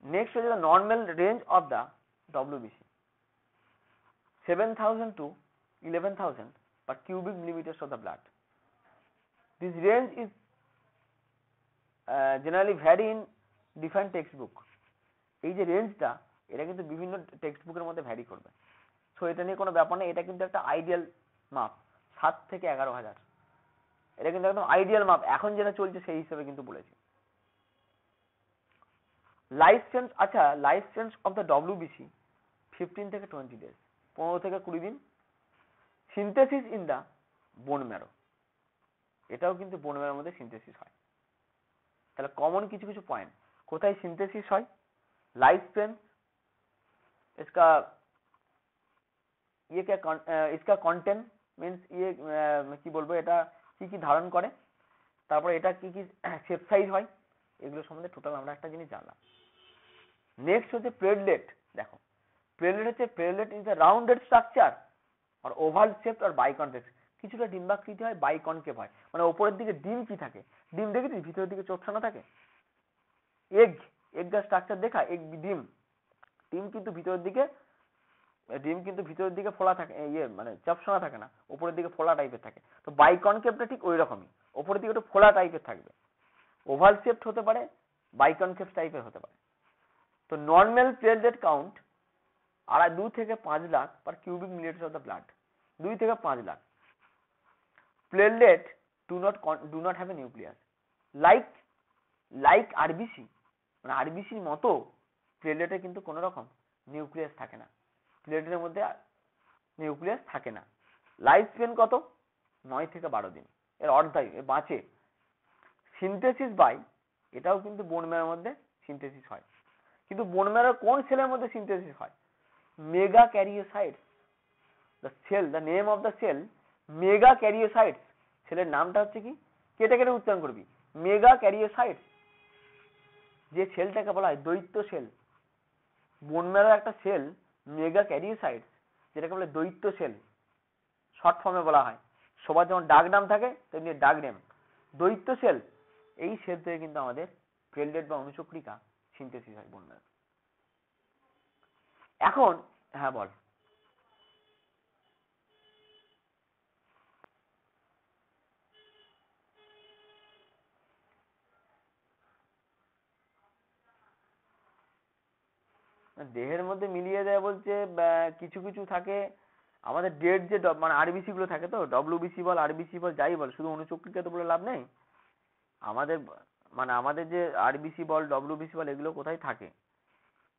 Next is the normal range of the WBC, 7,000 to 11,000 per cubic millimeters of the blood. This range is generally vary in different textbook. এই যে রেঞ্জটা এটা কিন্তু বিভিন্ন text বুকের মধ্যে vary করবে। So এটা নিয়ে কোনো ব্যাপার নেই, এটা কিন্তু একটা আইডিয়াল মাপ, 7 থেকে 11,000। এটা কিন্তু একদম আইডিয়াল মাপ, এখন যেটা চলছে সেই হিসেবে কিন্তু বলেছি। লাইফ স্প্যান, আচ্ছা life span of the WBC 15 থেকে 20 ডেজ, 15 থেকে 20 দিন। Synthesis in the bone marrow, এটাও কিন্তু বোন ম্যারোর মধ্যে সিনথেসিস হয়। তাহলে কমন কিছু কিছু পয়েন্ট, কোথায় সিনথেসিস হয়, लाइफ स्पेन, इसका ये क्या इसका कंटेंट मीन्स ये কি বলবো, এটা কি কি ধারণ করে, তারপর এটা কি কি শেপ সাইজ হয়, এগুলো সম্বন্ধে টোটাল আমরা একটা জিনিস জানলাম। নেক্সট হচ্ছে প্লেটলেট। দেখো প্লেটলেট হচ্ছে, platelet is a rounded structure আর ওভাল শেপড আর বাইকনভেক্স। কিছুটা ডিম্বাকৃতি হয়, বাইকনকেভ হয়, মানে উপরের দিকে ডিম কি থাকে, ডিম দেখেছিস ভিতরের দিকে চোপসানা থাকে, এগ স্ট্রাকচার দেখা, এগ ডিম, ডিম কিন্তু ভিতরের দিকে ফোলা থাকে, ইয়ে মানে চপসোনা থাকে না, উপরের দিকে ফোলা টাইপের থাকে। তো বাইকনকেভটা ঠিক ওই রকমই, উপরের দিকে একটু ফোলা টাইপের থাকবে, ওভাল শেপড হতে পারে, বাইকনকেভ টাইপের হতে পারে। তো নর্মাল প্লেটলেট কাউন্ট 2 থেকে 5 lakh per cubic millilitre of the blood, 2 থেকে 5 lakh. Platelet do not have a nucleus like RBC, মানে আরবিসির মতো প্লেটলেটের কিন্তু কোনো রকম নিউক্লিয়াস থাকে না, প্লেটলেটের মধ্যে নিউক্লিয়াস থাকে না। লাইফ স্প্যান কত, 9 থেকে 12 দিন, এর অর্ধায়ু, এ বাঁচে। সিনথেসিস বাই, এটাও কিন্তু বোন ম্যারোর মধ্যে সিনথেসিস হয়, কিন্তু বোন ম্যারোর কোন সেলের মধ্যে সিনথেসিস হয়, megakaryocytes. The name of the cell megakaryocytes, সেলের নামটা হচ্ছে কি, কেটে কেটে উচ্চারণ করবি, মেগা ক্যারিওসাইটস। যে সেলটাকে বলা হয় দৈত্য সেল, বোন ম্যারোর একটা সেল মেগা ক্যারিওসাইটস, যেটাকে বলে দৈত্য সেল, শর্ট ফর্মে বলা হয়। সবার যেমন ডাক নাম থাকে তেমনি ডাক নেম, দৈত্য সেল। এই সেল থেকে কিন্তু আমাদের প্লেটলেট বা অনুচক্রিকা সিনথেসিস হয় বোন ম্যারো। এখন হ্যাঁ বল। দেহের মধ্যে মিলিয়ে দেয় বলছে, কিছু কিছু থাকে আমাদের ডেড যে মানে আরবিসি গুলো থাকে, তো ডব্লিউবিসি বল আরবিসি বল যাই বল, শুধু অনুচক্রিকা তো বলে লাভ নেই, আমাদের মানে আমাদের যে আরবিসি বল ডব্লিউবিসি বল এগুলো কোথায় থাকে,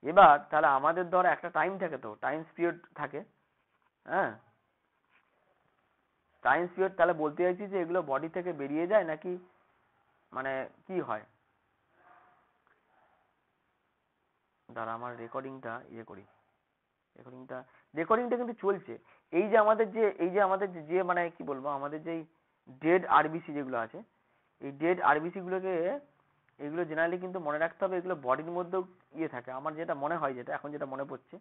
এবার তাহলে আমাদের ধর একটা টাইম থাকে, তো টাইম পিরিয়ড থাকে, হ্যাঁ টাইম পিরিয়ড, তাহলে বলতে চাইছি যে এগুলো বডি থেকে বেরিয়ে যায় নাকি মানে কি হয়। দাঁড়া আমার রেকর্ডিংটা ইয়ে করি, রেকর্ডিংটা কিন্তু চলছে। এই যে মানে কি বলবো, আমাদের যে ডেড আরবিসি যেগুলো আছে, এই ডেড আরবিসি গুলোকে এগুলো জেনারেলি কিন্তু মনে রাখতে হবে, এগুলো বডির মধ্যেও ইয়ে থাকে। আমার যেটা মনে হয়, যেটা এখন যেটা মনে পড়ছে,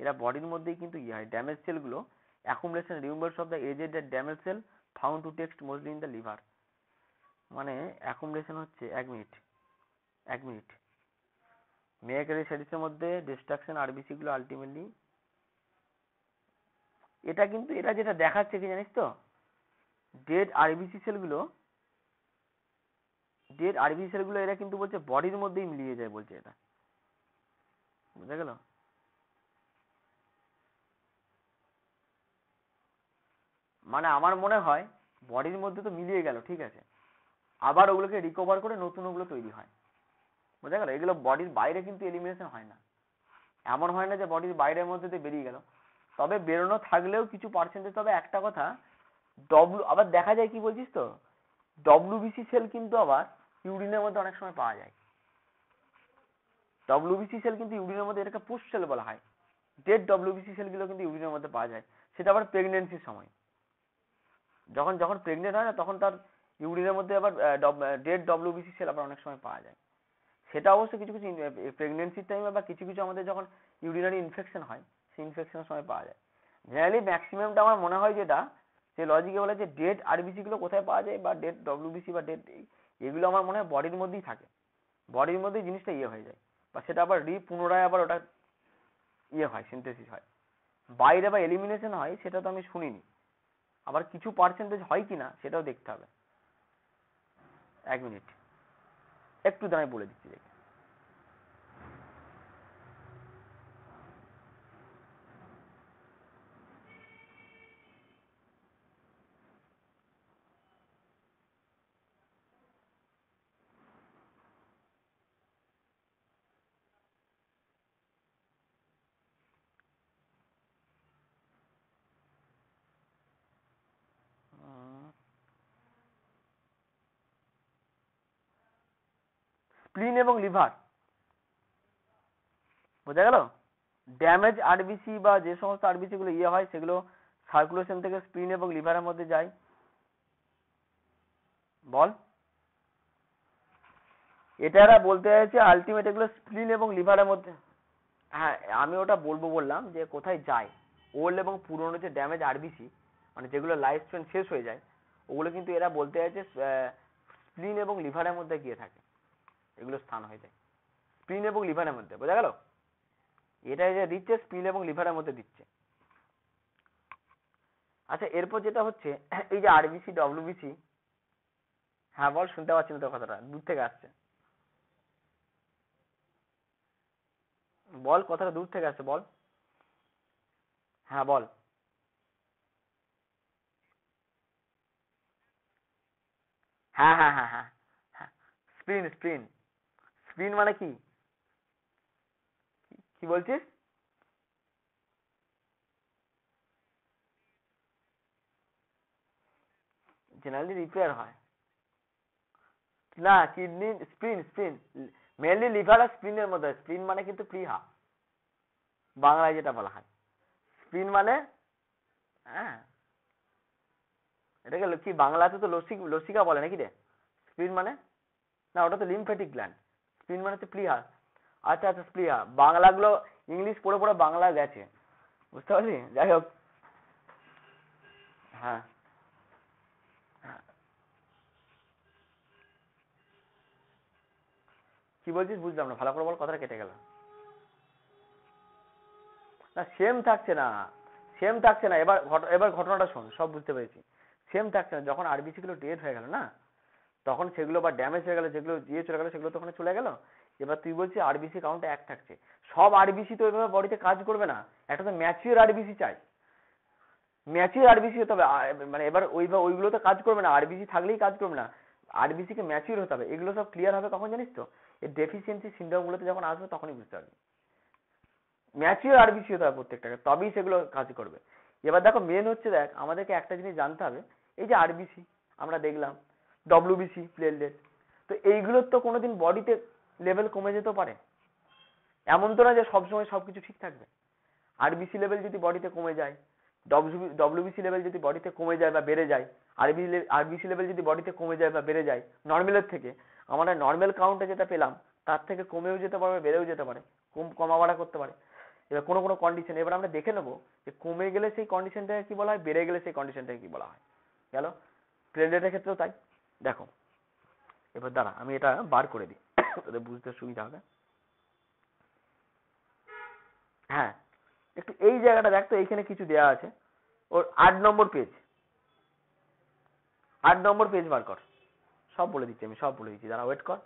এরা বডির মধ্যেই কিন্তু ইয়ে হয়, ড্যামেজ সেলগুলো accumulation removals of the aged damage cell found to text mostly in the liver. মানে অ্যাকুমুলেশন হচ্ছে, এক মিনিট মেয়েকারি সেটিসের মধ্যে ডিস্ট্রাকশন আরবিসি গুলো আলটিমেটলি, এটা কিন্তু এরা যেটা দেখাচ্ছে কি জানিস তো, ডেড আরবিসি সেলগুলো এরা কিন্তু বলছে বডির মধ্যেই মিলিয়ে যায় বলছে, এটা বুঝা গেল। মানে আমার মনে হয় বডির মধ্যে তো মিলিয়ে গেল, ঠিক আছে, আবার ওগুলোকে রিকভার করে নতুন ওগুলো তৈরি হয়, বুঝা গেল। এগুলো বডির বাইরে কিন্তু এলিমিনেশন হয় না, এমন হয় না যে বডির বাইরের মধ্যে দিয়ে বেরিয়ে গেল, তবে বেরোনো থাকলেও কিছু পার্সেন্টেজ। তবে একটা কথা, আবার দেখা যায় কি বলছিস তো, ডব্লিউবিসি সেল কিন্তু আবার ইউরিনের মধ্যে অনেক সময় পাওয়া যায়। ডব্লিউবিসি সেল কিন্তু ইউরিনের মধ্যে, এটাকে পুশ সেল বলা হয়। ডেড ডব্লিউবিসি সেলগুলো কিন্তু ইউরিনের মধ্যে পাওয়া যায়, সেটা আবার প্রেগনেন্সির সময়। যখন প্রেগনেন্ট হয় না, তখন তার ইউরিনের মধ্যে আবার ডেড ডব্লিউবিসি সেল আবার অনেক সময় পাওয়া যায়। সেটা অবশ্য কিছু কিছু প্রেগনেন্সির টাইমে বা কিছু কিছু আমাদের যখন ইউরিনারি ইনফেকশন হয়, সেই ইনফেকশনের সময় পাওয়া যায়। জেনারেলি ম্যাক্সিমামটা আমার মনে হয় যেটা, যে লজিকে বলে যে ডেড আরবিসি গুলো কোথায় পাওয়া যায়, বা ডেড ডব্লিউবিসি বা ডেড, এগুলো আমার মনে হয় বডির মধ্যেই থাকে, বডির মধ্যেই জিনিসটা ইয়ে হয়ে যায়, বা সেটা আবার পুনরায় আবার ওটা ইয়ে হয়, সিনথেসিস হয়, বাইরে বা এলিমিনেশন হয়, সেটা তো আমি শুনিনি। আবার কিছু পার্সেন্টেজ হয় কিনা সেটাও দেখতে হবে। এক মিনিট একটু দাঁড়ায় বলে দিচ্ছি দেখি। স্প্লিন এবং লিভার, বোঝা গেল। ড্যামেজ আরবিসি বা যে সমস্ত আরবিসি গুলো ইয়ে হয়, সেগুলো সার্কুলেশন থেকে স্প্লিন এবং লিভারের মধ্যে যায়। বল, এটা এরা বলতে চাইছে আলটিমেট এগুলো স্প্লিন এবং লিভারের মধ্যে। হ্যাঁ আমি ওটা বলবো, বললাম যে কোথায় যায়। ওল্ড এবং পুরনো যে ড্যামেজ আরবিসি, মানে যেগুলো লাইফ স্প্যান শেষ হয়ে যায়, ওগুলো কিন্তু এরা বলতে চাইছে স্প্লিন এবং লিভারের মধ্যে গিয়ে থাকে, এগুলো স্থান হয়ে যায় স্প্লিন এবং লিভারের মধ্যে, বোঝা গেল। এটা যে দিচ্ছে স্প্লিন এবং লিভারের মধ্যে দিচ্ছে। আচ্ছা এরপর যেটা হচ্ছে, এই যে আরবিসি ডব্লিউবিসি, হ্যাঁ বল, শুনতে পাচ্ছি না তোর কথাটা, দূর থেকে আসছে, বল, কথাটা দূর থেকে আসছে, বল। হ্যাঁ বল। হ্যাঁ হ্যাঁ হ্যাঁ হ্যাঁ হ্যাঁ, স্প্রিন স্প্রিন স্প্রিন মানে কি, কি বলছিস? জেনারেলি রিপেয়ার হয় না, কিডনি স্প্রিন স্প্রিন মেনলি লিভার আর স্প্রিনের মধ্যে। স্প্রিন মানে কিন্তু প্লিহা, বাংলায় যেটা বলা হয় স্প্রিন মানে, হ্যাঁ এটাকে কি বাংলাতে তো লসিকা বলে নাকি রে? স্প্রিন মানে, না ওটা তো লিমফ্যাটিক গ্ল্যান্ড, স্প্রিন মানে তো প্লিহা। আচ্ছা আচ্ছা প্লিহা, বাংলাগুলো ইংলিশ পড়ে পড়ে বাংলা গেছে, বুঝতে পারলি, যাই হোক। হ্যাঁ হ্যাঁ, কি বলছিস বুঝলাম না, ভালো করে বল, কথাটা কেটে গেল। না সেম থাকছে না, এবার ঘটনাটা শোন, সব বুঝতে পেরেছি। সেম থাকছে না, যখন আরবিসি গুলো ডেড হয়ে গেল না, তখন সেগুলো বা ড্যামেজ হয়ে গেল, যেগুলো দিয়ে চলে গেল সেগুলো তো ওখানে চলে গেল। এবার তুই বলছিস আরবিসি কাউন্টে এক থাকছে, সব আরবিসি তো এভাবে বডিতে কাজ করবে না, একটা তো ম্যাচিওর আরবিসি চাই, ম্যাচিওর আরবিসি হতে হবে। মানে এবার ওইগুলো তো কাজ করবে না, আরবিসি থাকলেই কাজ করবে না। আরবিসি কে ম্যাচিউর হতে হবে, এগুলো সব ক্লিয়ার হবে কখন জানিস তো, এই ডেফিসিয়েন্সি সিনড্রোম গুলোতে যখন আসবে তখনই বুঝতে পারবি। ম্যাচিউর আরবিসি হতে হবে প্রত্যেকটাকে, তবেই সেগুলো কাজ করবে। এবার দেখো মেন হচ্ছে, দেখ আমাদেরকে একটা জিনিস জানতে হবে, এই যে আরবিসি আমরা দেখলাম, ডব্লিউবিসি প্লেটলেট, তো এইগুলোর তো কোনোদিন বডিতে লেভেল কমে যেতে পারে, এমন তো না যে সবসময় সবকিছু ঠিক থাকবে। আরবিসি লেভেল যদি বডিতে কমে যায়, ডব্লিউবিসি লেভেল যদি বডিতে কমে যায় বা বেড়ে যায়, আরবিসি লেভেল যদি বডিতে কমে যায় বা বেড়ে যায় নর্মালের থেকে, আমরা নর্মাল কাউন্টে যেটা পেলাম তার থেকে কমেও যেতে পারে, বেড়েও যেতে পারে, কমা বাড়া করতে পারে। এবার কোনো কোনো কন্ডিশন এবার আমরা দেখে নেবো যে কমে গেলে সেই কন্ডিশনটাকে কি বলা হয়, বেড়ে গেলে সেই কন্ডিশনটাকে কি বলা হয়। গেল প্লেটলেটের ক্ষেত্রেও তাই। দেখো এবার দাঁড়া আমি এটা বার করে দিই তোদের বুঝতে সুবিধা হবে। হ্যাঁ, একটু এই জায়গাটা দেখ তো, এইখানে কিছু দেয়া আছে, ওর 8 নম্বর পেজ, 8 নম্বর পেজ বার কর। সব বলে দিচ্ছি আমি, সব বলে দিচ্ছি, দাঁড়া ওয়েট কর,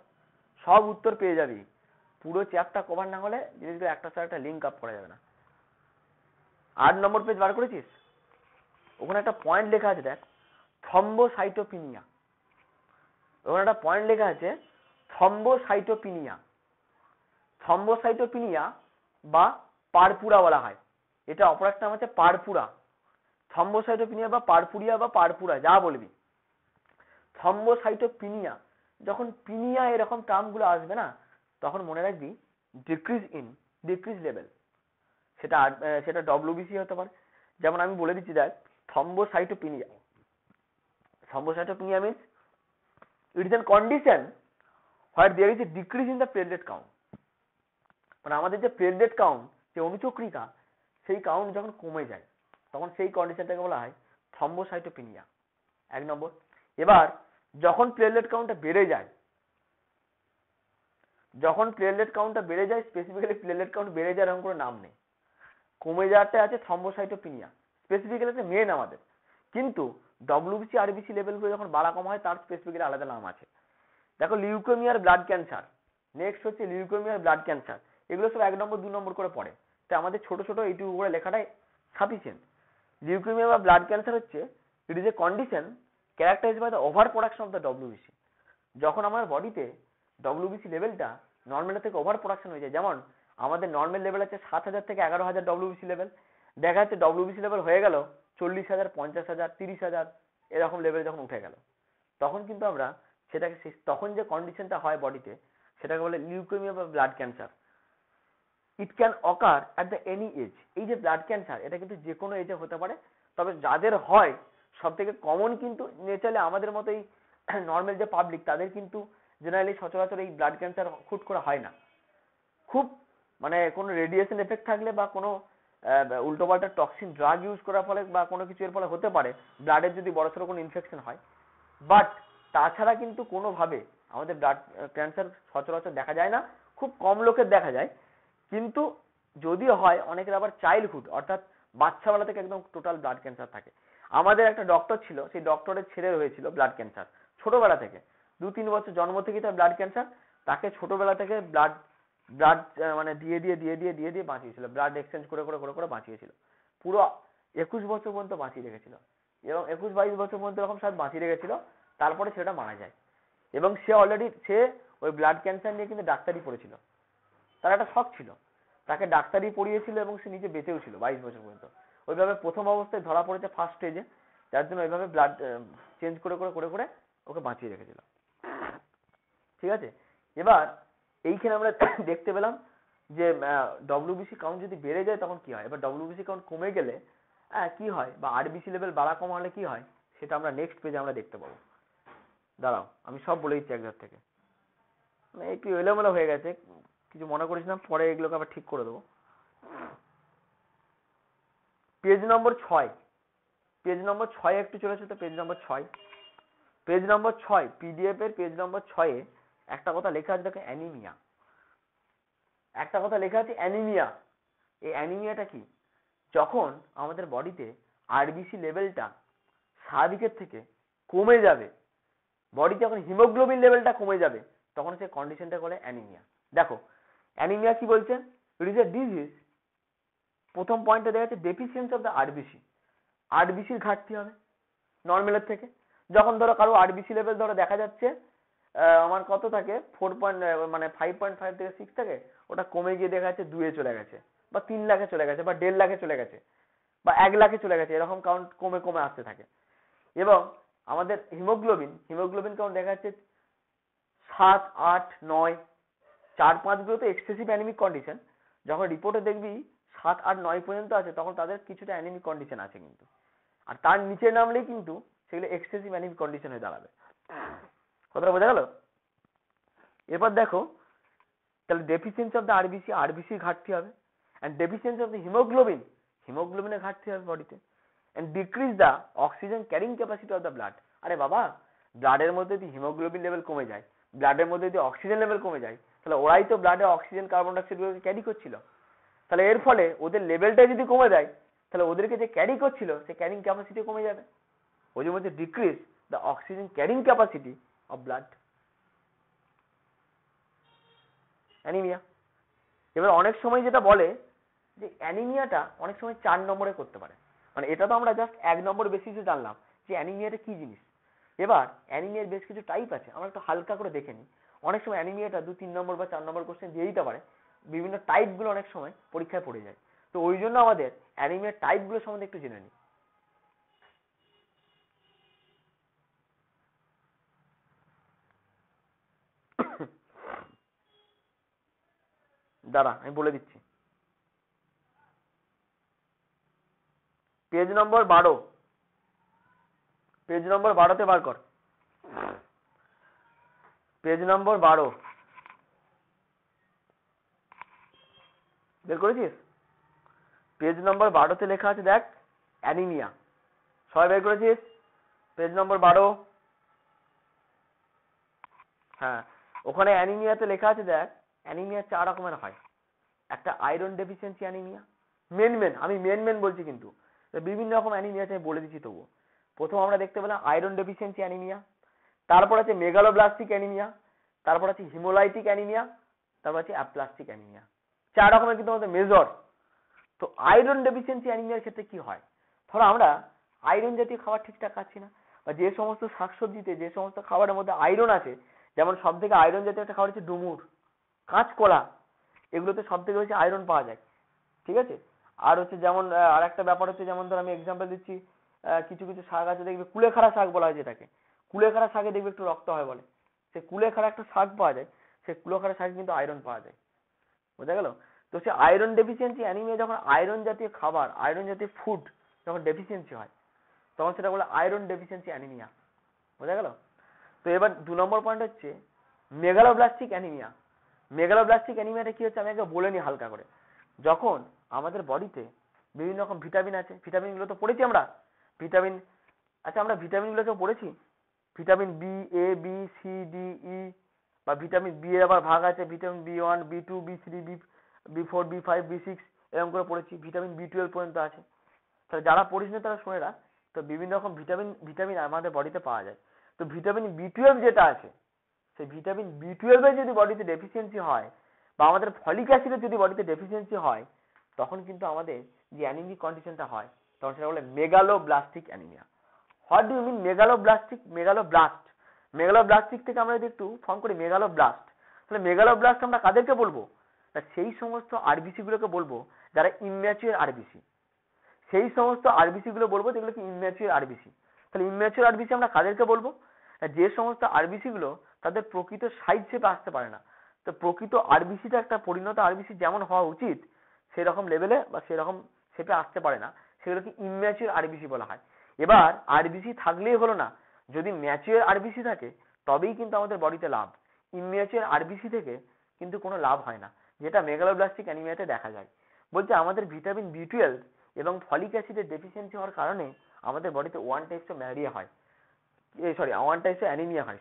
সব উত্তর পেয়ে যাবি। পুরো চ্যাপ্টার কভার না হলে জিনিসগুলো একটার সাথে একটা লিঙ্ক আপ করা যাবে না। 8 নম্বর পেজ বার করেছিস? ওখানে একটা পয়েন্ট লেখা আছে দেখ, থ্রম্বোসাইটোপিনিয়া। ওখানে একটা পয়েন্ট লেখা আছে থ্রম্বোসাইটোপিনিয়া। থ্রম্বোসাইটোপিনিয়া বা পারপুরা বলা হয়, এটা অপর একটা নাম আছে পারপুরা। থ্রম্বোসাইটোপিনিয়া বা পারপুরিয়া বা পারপুরা যা বলবি। থ্রম্বোসাইটোপিনিয়া, যখন পিনিয়া এরকম টার্মগুলো আসবে না, তখন মনে রাখবি ডিক্রিজ লেভেল, সেটা ডব্লিউবিসি হতে পারে। যেমন আমি বলে দিচ্ছি দেখ, থ্রম্বোসাইটোপিনিয়া means it is a condition where there is a decrease in the platelet count, মানে আমাদের যে প্লেটলেট কাউন্ট, যে অনুচক্রিকা, সেই কাউন্ট যখন কমে যায় তখন সেই কন্ডিশনটাকে বলা হয় থ্রম্বোসাইটোপিনিয়া, 1 নম্বর। এবার যখন প্লেটলেট কাউন্টটা বেড়ে যায়, স্পেসিফিক্যালি প্লেটলেট কাউন্ট বেড়ে যায় এরকম কোনো নাম নেই, কমে যাওয়াটা আছে থ্রম্বোসাইটোপিনিয়া, স্পেসিফিক্যালি মেন আমাদের। কিন্তু ডব্লিউবিসি আরবিসি লেভেলগুলো যখন বাড়া কম হয় তার স্পেসিফিক্যালি আলাদা নাম আছে। দেখো লিউকেমিয়ার ব্লাড ক্যান্সার, নেক্সট হচ্ছে লিউকেমিয়ার ব্লাড ক্যান্সার, এগুলো সব 1 নম্বর 2 নম্বর করে পড়ে, তাই আমাদের ছোট ছোট এইটুকু করে লেখাটাই সাফিসিয়েন্ট। লিউকেমিয়া বা ব্লাড ক্যান্সার হচ্ছে it is a condition characterised by the overproduction of the WBC. যখন আমার বডিতে ডব্লিউবিসি লেভেলটা নর্মালের থেকে ওভার প্রোডাকশন হয়ে যায়, যেমন আমাদের নর্মাল লেভেল আছে 7,000 থেকে 11,000 ডব্লিউবিসি লেভেল, দেখা যাচ্ছে ডব্লিউবিসি লেভেল হয়ে গেল 40,000, 50,000, 30,000 এরকম লেভেল যখন উঠে গেল, তখন কিন্তু আমরা সেটাকে, তখন যে কন্ডিশনটা হয় বডিতে সেটাকে বলে লিউকেমিয়া বা blood cancer. It can occur at the any age. এই যে ব্লাড ক্যান্সার, এটা কিন্তু যে কোনো এজে হতে পারে, তবে যাদের হয় সব থেকে কমন কিন্তু নেচারলি আমাদের মতো এই নর্মাল যে পাবলিক, তাদের কিন্তু জেনারেলি সচরাচর এই ব্লাড ক্যান্সার হুট করে হয় না। খুব মানে কোনো রেডিয়েশন এফেক্ট থাকলে বা কোনো উল্টোপাল্টা টক্সিন ড্রাগ ইউজ করার ফলে বা কোনো কিছু এর ফলে হতে পারে, ব্লাডের যদি বড়সড় কোনো ইনফেকশন হয়, বাট তাছাড়া কিন্তু কোনোভাবে আমাদের ব্লাড ক্যান্সার সচরাচর দেখা যায় না, খুব কম লোকের দেখা যায়। কিন্তু যদি হয়, অনেকের আবার চাইল্ডহুড অর্থাৎ বাচ্চাবেলা থেকে একদম টোটাল ব্লাড ক্যান্সার থাকে। আমাদের একটা ডক্টর ছিল, সেই ডক্টরের ছেলে হয়েছিল ব্লাড ক্যান্সার ছোটবেলা থেকে, 2-3 বছর জন্ম থেকেই তার ব্লাড ক্যান্সার, তাকে ছোটবেলা থেকে ব্লাড মানে দিয়ে বাঁচিয়েছিল, ব্লাড এক্সচেঞ্জ করে করে করে করে বাঁচিয়েছিল, পুরো 21 বছর পর্যন্ত বাঁচিয়ে রেখেছিল, এবং 21-22 বছর পর্যন্ত এরকম সব বাঁচিয়ে রেখেছিল। তারপরে সেটা মারা যায়, এবং সে ওই ব্লাড ক্যান্সার নিয়ে কিন্তু ডাক্তারি পড়েছিল, তার একটা শখ ছিল, তাকে ডাক্তারি পড়িয়েছিল এবং সে নিজে বেঁচেও ছিল 22 বছর পর্যন্ত। ওইভাবে প্রথম অবস্থায় ধরা পড়েছে ফার্স্ট স্টেজে, যার জন্য ওইভাবে ব্লাড চেঞ্জ করে করে করে করে ওকে বাঁচিয়ে রেখেছিল। ঠিক আছে, এবার এইখানে আমরা দেখতে পেলাম যে ডব্লিউবিসি কাউন্ট যদি বেড়ে যায় তখন কি হয়, এবার ডব্লিউবিসি কাউন্ট কমে গেলে কি হয়, বা আরবিসি লেভেল বাড়া কম হলে কি হয়, সেটা আমরা নেক্সট পেজে আমরা দেখতে পাবো। দাঁড়াও আমি সব বলে দিচ্ছি একবার থেকে, মানে একটু এলোমেলো হয়ে গেছে, কিছু মনে করিস না, পরে এগুলোকে আবার ঠিক করে দেবো। পেজ নম্বর 6, একটু চলেছে তো, পেজ নম্বর 6 পিডিএফ এর পেজ নম্বর 6-এ একটা কথা লেখা আছে, দেখো অ্যানিমিয়া, একটা কথা লেখা আছে অ্যানিমিয়া। এই অ্যানিমিয়াটা কি, যখন আমাদের বডিতে আরবিসি লেভেলটা স্বাভাবিকের থেকে কমে যাবে, বডিতে যখন হিমোগ্লোবিন লেভেলটা কমে যাবে, তখন সেই কন্ডিশনটা বলে অ্যানিমিয়া। দেখো অ্যানিমিয়া কি বলছে, ইট ইজ এ ডিজিজ, প্রথম পয়েন্টে দেখা যাচ্ছে ডেফিসিয়েন্সি অফ দ্য আরবিসির ঘাটতি হবে নর্মালের থেকে। যখন ধরো কারো আরবিসি লেভেল ধরো দেখা যাচ্ছে আমার কত থাকে 5.5 থেকে 6 থাকে, ওটা কমে গিয়ে দেখা যাচ্ছে 2 চলে গেছে, বা 3 লাখে চলে গেছে, বা 1.5 লাখে চলে গেছে, বা 1 লাখে চলে গেছে, এরকম কাউন্ট কমে কমে আসতে থাকে। এবং আমাদের হিমোগ্লোবিন কাউন্ট দেখা যাচ্ছে 7, 8, 9, 4, 5 গুলো তো এক্সেসিভ অ্যানিমিক কন্ডিশন। যখন রিপোর্টে দেখবি 7, 8, 9 পর্যন্ত আছে, তখন তাদের কিছুটা অ্যানিমিক কন্ডিশন আছে কিন্তু। আর তার নিচে নামলেই কিন্তু সেগুলো এক্সেসিভ অ্যানিমিক কন্ডিশন হয়ে দাঁড়াবে। কথাটা বোঝা গেল? এবার দেখো, তাহলে ডেফিসিয়েন্সি অফ দ্য আরবিসি ঘাটতি হবে, এন্ড ডেফিসিয়েন্সি অফ দ্য হিমোগ্লোবিনের ঘাটতি হবে বডিতে, and decrease the oxygen carrying capacity of the blood. আরে বাবা, ব্লাডের মধ্যে যদি হিমোগ্লোবিন লেভেল কমে যায়, ব্লাডের মধ্যে যদি অক্সিজেন লেভেল কমে যায়, তাহলে ওরাই তো ব্লাডে অক্সিজেন কার্বন ডাইঅক্সাইড ক্যারি করছিল। তাহলে এর ফলে ওদের লেভেলটা যদি কমে যায়, তাহলে ওদেরকে যে ক্যারি করছিল সে ক্যারিং ক্যাপাসিটি কমে যাবে। ওদের মধ্যে decrease the oxygen carrying capacity of blood, anaemia. এবার অনেক সময় যেটা বলে যে অ্যানিমিয়াটা অনেক সময় 4 নম্বরে করতে পারে, মানে এটা তো আমরা জাস্ট 1 নম্বর বেসিসে জানলাম যে অ্যানিমিয়াটা কি জিনিস। এবার অ্যানিমিয়ার বেশ কিছু টাইপ আছে, আমরা একটু হালকা করে দেখে নিই। অনেক সময় অ্যানিমিয়াটা 2, 3 নম্বর বা 4 নম্বর কোশ্চেন দিয়ে দিতে পারে, বিভিন্ন টাইপ গুলো অনেক সময় পরীক্ষায় পড়ে যায়। তো ওই জন্য আমাদের অ্যানিমিয়ার টাইপ গুলো সম্বন্ধে একটু জেনে নিই। দাঁড়া, আমি বলে দিচ্ছি। পেজ নম্বর 12, পেজ নম্বর 12তে বার কর, পেজ নম্বর 12 বের করেছিস? পেজ নম্বর 12তে লেখা আছে, দেখ, অ্যানিমিয়া। সবাই বের করেছিস? পেজ নম্বর 12, হ্যাঁ, ওখানে অ্যানিমিয়াতে লেখা আছে, দেখ, অ্যানিমিয়া 4 রকমের হয়। একটা আয়রন ডেফিসিয়েন্সি অ্যানিমিয়া, আমি মেন বলছি, কিন্তু বিভিন্ন রকম অ্যানিমিয়া আছে, আমি বলে দিচ্ছি তবুও। প্রথম আমরা দেখতে পেলাম আয়রন ডেফিসিয়েন্সি অ্যানিমিয়া, তারপর আছে মেগালোব্লাস্টিক অ্যানিমিয়া, তারপর আছে হিমোলাইটিক অ্যানিমিয়া, তারপর আছে অ্যাপ্লাস্টিক অ্যানিমিয়া। 4 রকমের কিন্তু আমাদের মেজর। তো আয়রন ডেফিসিয়েন্সি অ্যানিমিয়ার ক্ষেত্রে কি হয়? ধরো আমরা আয়রন জাতীয় খাবার ঠিকঠাক খাচ্ছি না, বা যে সমস্ত শাকসবজিতে যে সমস্ত খাবারের মধ্যে আয়রন আছে, যেমন সব থেকে আয়রন জাতীয় একটা খাবার হচ্ছে ডুমুর, কাঁচকলা, এগুলোতে সব থেকে বেশি আয়রন পাওয়া যায়। ঠিক আছে? আর হচ্ছে যেমন আর একটা ব্যাপার হচ্ছে, যেমন ধর আমি এক্সাম্পল দিচ্ছি, কিছু কিছু শাক আছে দেখবে, কুলেখাড়া শাক বলা হয় যেটাকে, কুলেখাড়া শাকে দেখবে একটু রক্ত হয় বলে, সে কুলেখাড়া একটা শাক পাওয়া যায়, সে কুলেখাড়া শাকে কিন্তু আয়রন পাওয়া যায়। বোঝা গেল? তো সে আয়রন ডেফিসিয়েন্সি অ্যানিমিয়া, যখন আয়রন জাতীয় খাবার, আয়রন জাতীয় ফুড যখন ডেফিসিয়েন্সি হয়, তখন সেটা বলে আয়রন ডেফিসিয়েন্সি অ্যানিমিয়া। বোঝা গেল? তো এবার 2 নম্বর পয়েন্ট হচ্ছে মেগালোব্লাস্টিক অ্যানিমিয়া। মেগালোব্লাস্টিক অ্যানিমিয়াটা কি হচ্ছে আমি আগে বলে নিই হালকা করে। যখন আমাদের বডিতে বিভিন্ন রকম ভিটামিন আছে, ভিটামিন গুলো তো পড়েছি আমরা, ভিটামিন, আচ্ছা আমরা ভিটামিন গুলোকে পড়েছি, ভিটামিন বি, এ, বি, সি, ডি, ই, বা ভিটামিন বি এর আবার ভাগ আছে, ভিটামিন বি1, বি2, বি3, বি4, বি5, বি6, এরকম করে পড়েছি, ভিটামিন বি12 পর্যন্ত আছে। তাহলে যারা পড়িস না তারা শুনে রাখ, তো বিভিন্ন রকম ভিটামিন আমাদের বডিতে পাওয়া যায়। তো ভিটামিন বি12 যেটা আছে, সেই ভিটামিন বি12 এর যদি বডিতে ডেফিসিয়েন্সি হয়, বা আমাদের ফলিক অ্যাসিডের যদি বডিতে ডেফিসিয়েন্সি হয়, তখন কিন্তু আমাদের যে অ্যানিমিক কন্ডিশনটা হয়, তখন সেটা বলে megaloblastic anaemia. What do you mean megaloblastic থেকে আমরা যদি একটু ফর্ম করি মেগালোব্লাস্ট, তাহলে মেগালোব্লাস্ট আমরা কাদেরকে বলবো? সেই সমস্ত আরবিসি গুলোকে বলবো যারা ইম্যাচিউর আরবিসি, সেই সমস্ত আরবিসি গুলো বলবো যেগুলো কি ইম্যাচিউর আরবিসি। তাহলে ইম্যাচিউর আরবিসি আমরা কাদেরকে বলবো? যে সমস্ত আরবিসি গুলো তাদের প্রকৃত সাইজ শেপে আসতে পারে না। তো প্রকৃত আরবিসিটা একটা পরিণত আরবিসি যেমন হওয়া উচিত সেরকম লেভেলে বা সেরকম শেপে আসতে পারে না, সেগুলোকে ইম্যাচিউর আরবিসি বলা হয়। এবার আরবিসি থাকলেই হলো না, যদি ম্যাচিউর আরবিসি থাকে তবেই কিন্তু আমাদের বডিতে লাভ। ইম্যাচিউর আরবিসি থেকে কিন্তু কোনো লাভ হয় না, যেটা মেগালোব্লাস্টিক অ্যানিমিয়াতে দেখা যায়। বলছে আমাদের ভিটামিন বি12 এবং ফলিক অ্যাসিডের ডেফিসিয়েন্সি হওয়ার কারণে আমাদের বডিতে ওয়ান টাইপস অফ অ্যানিমিয়া হয়।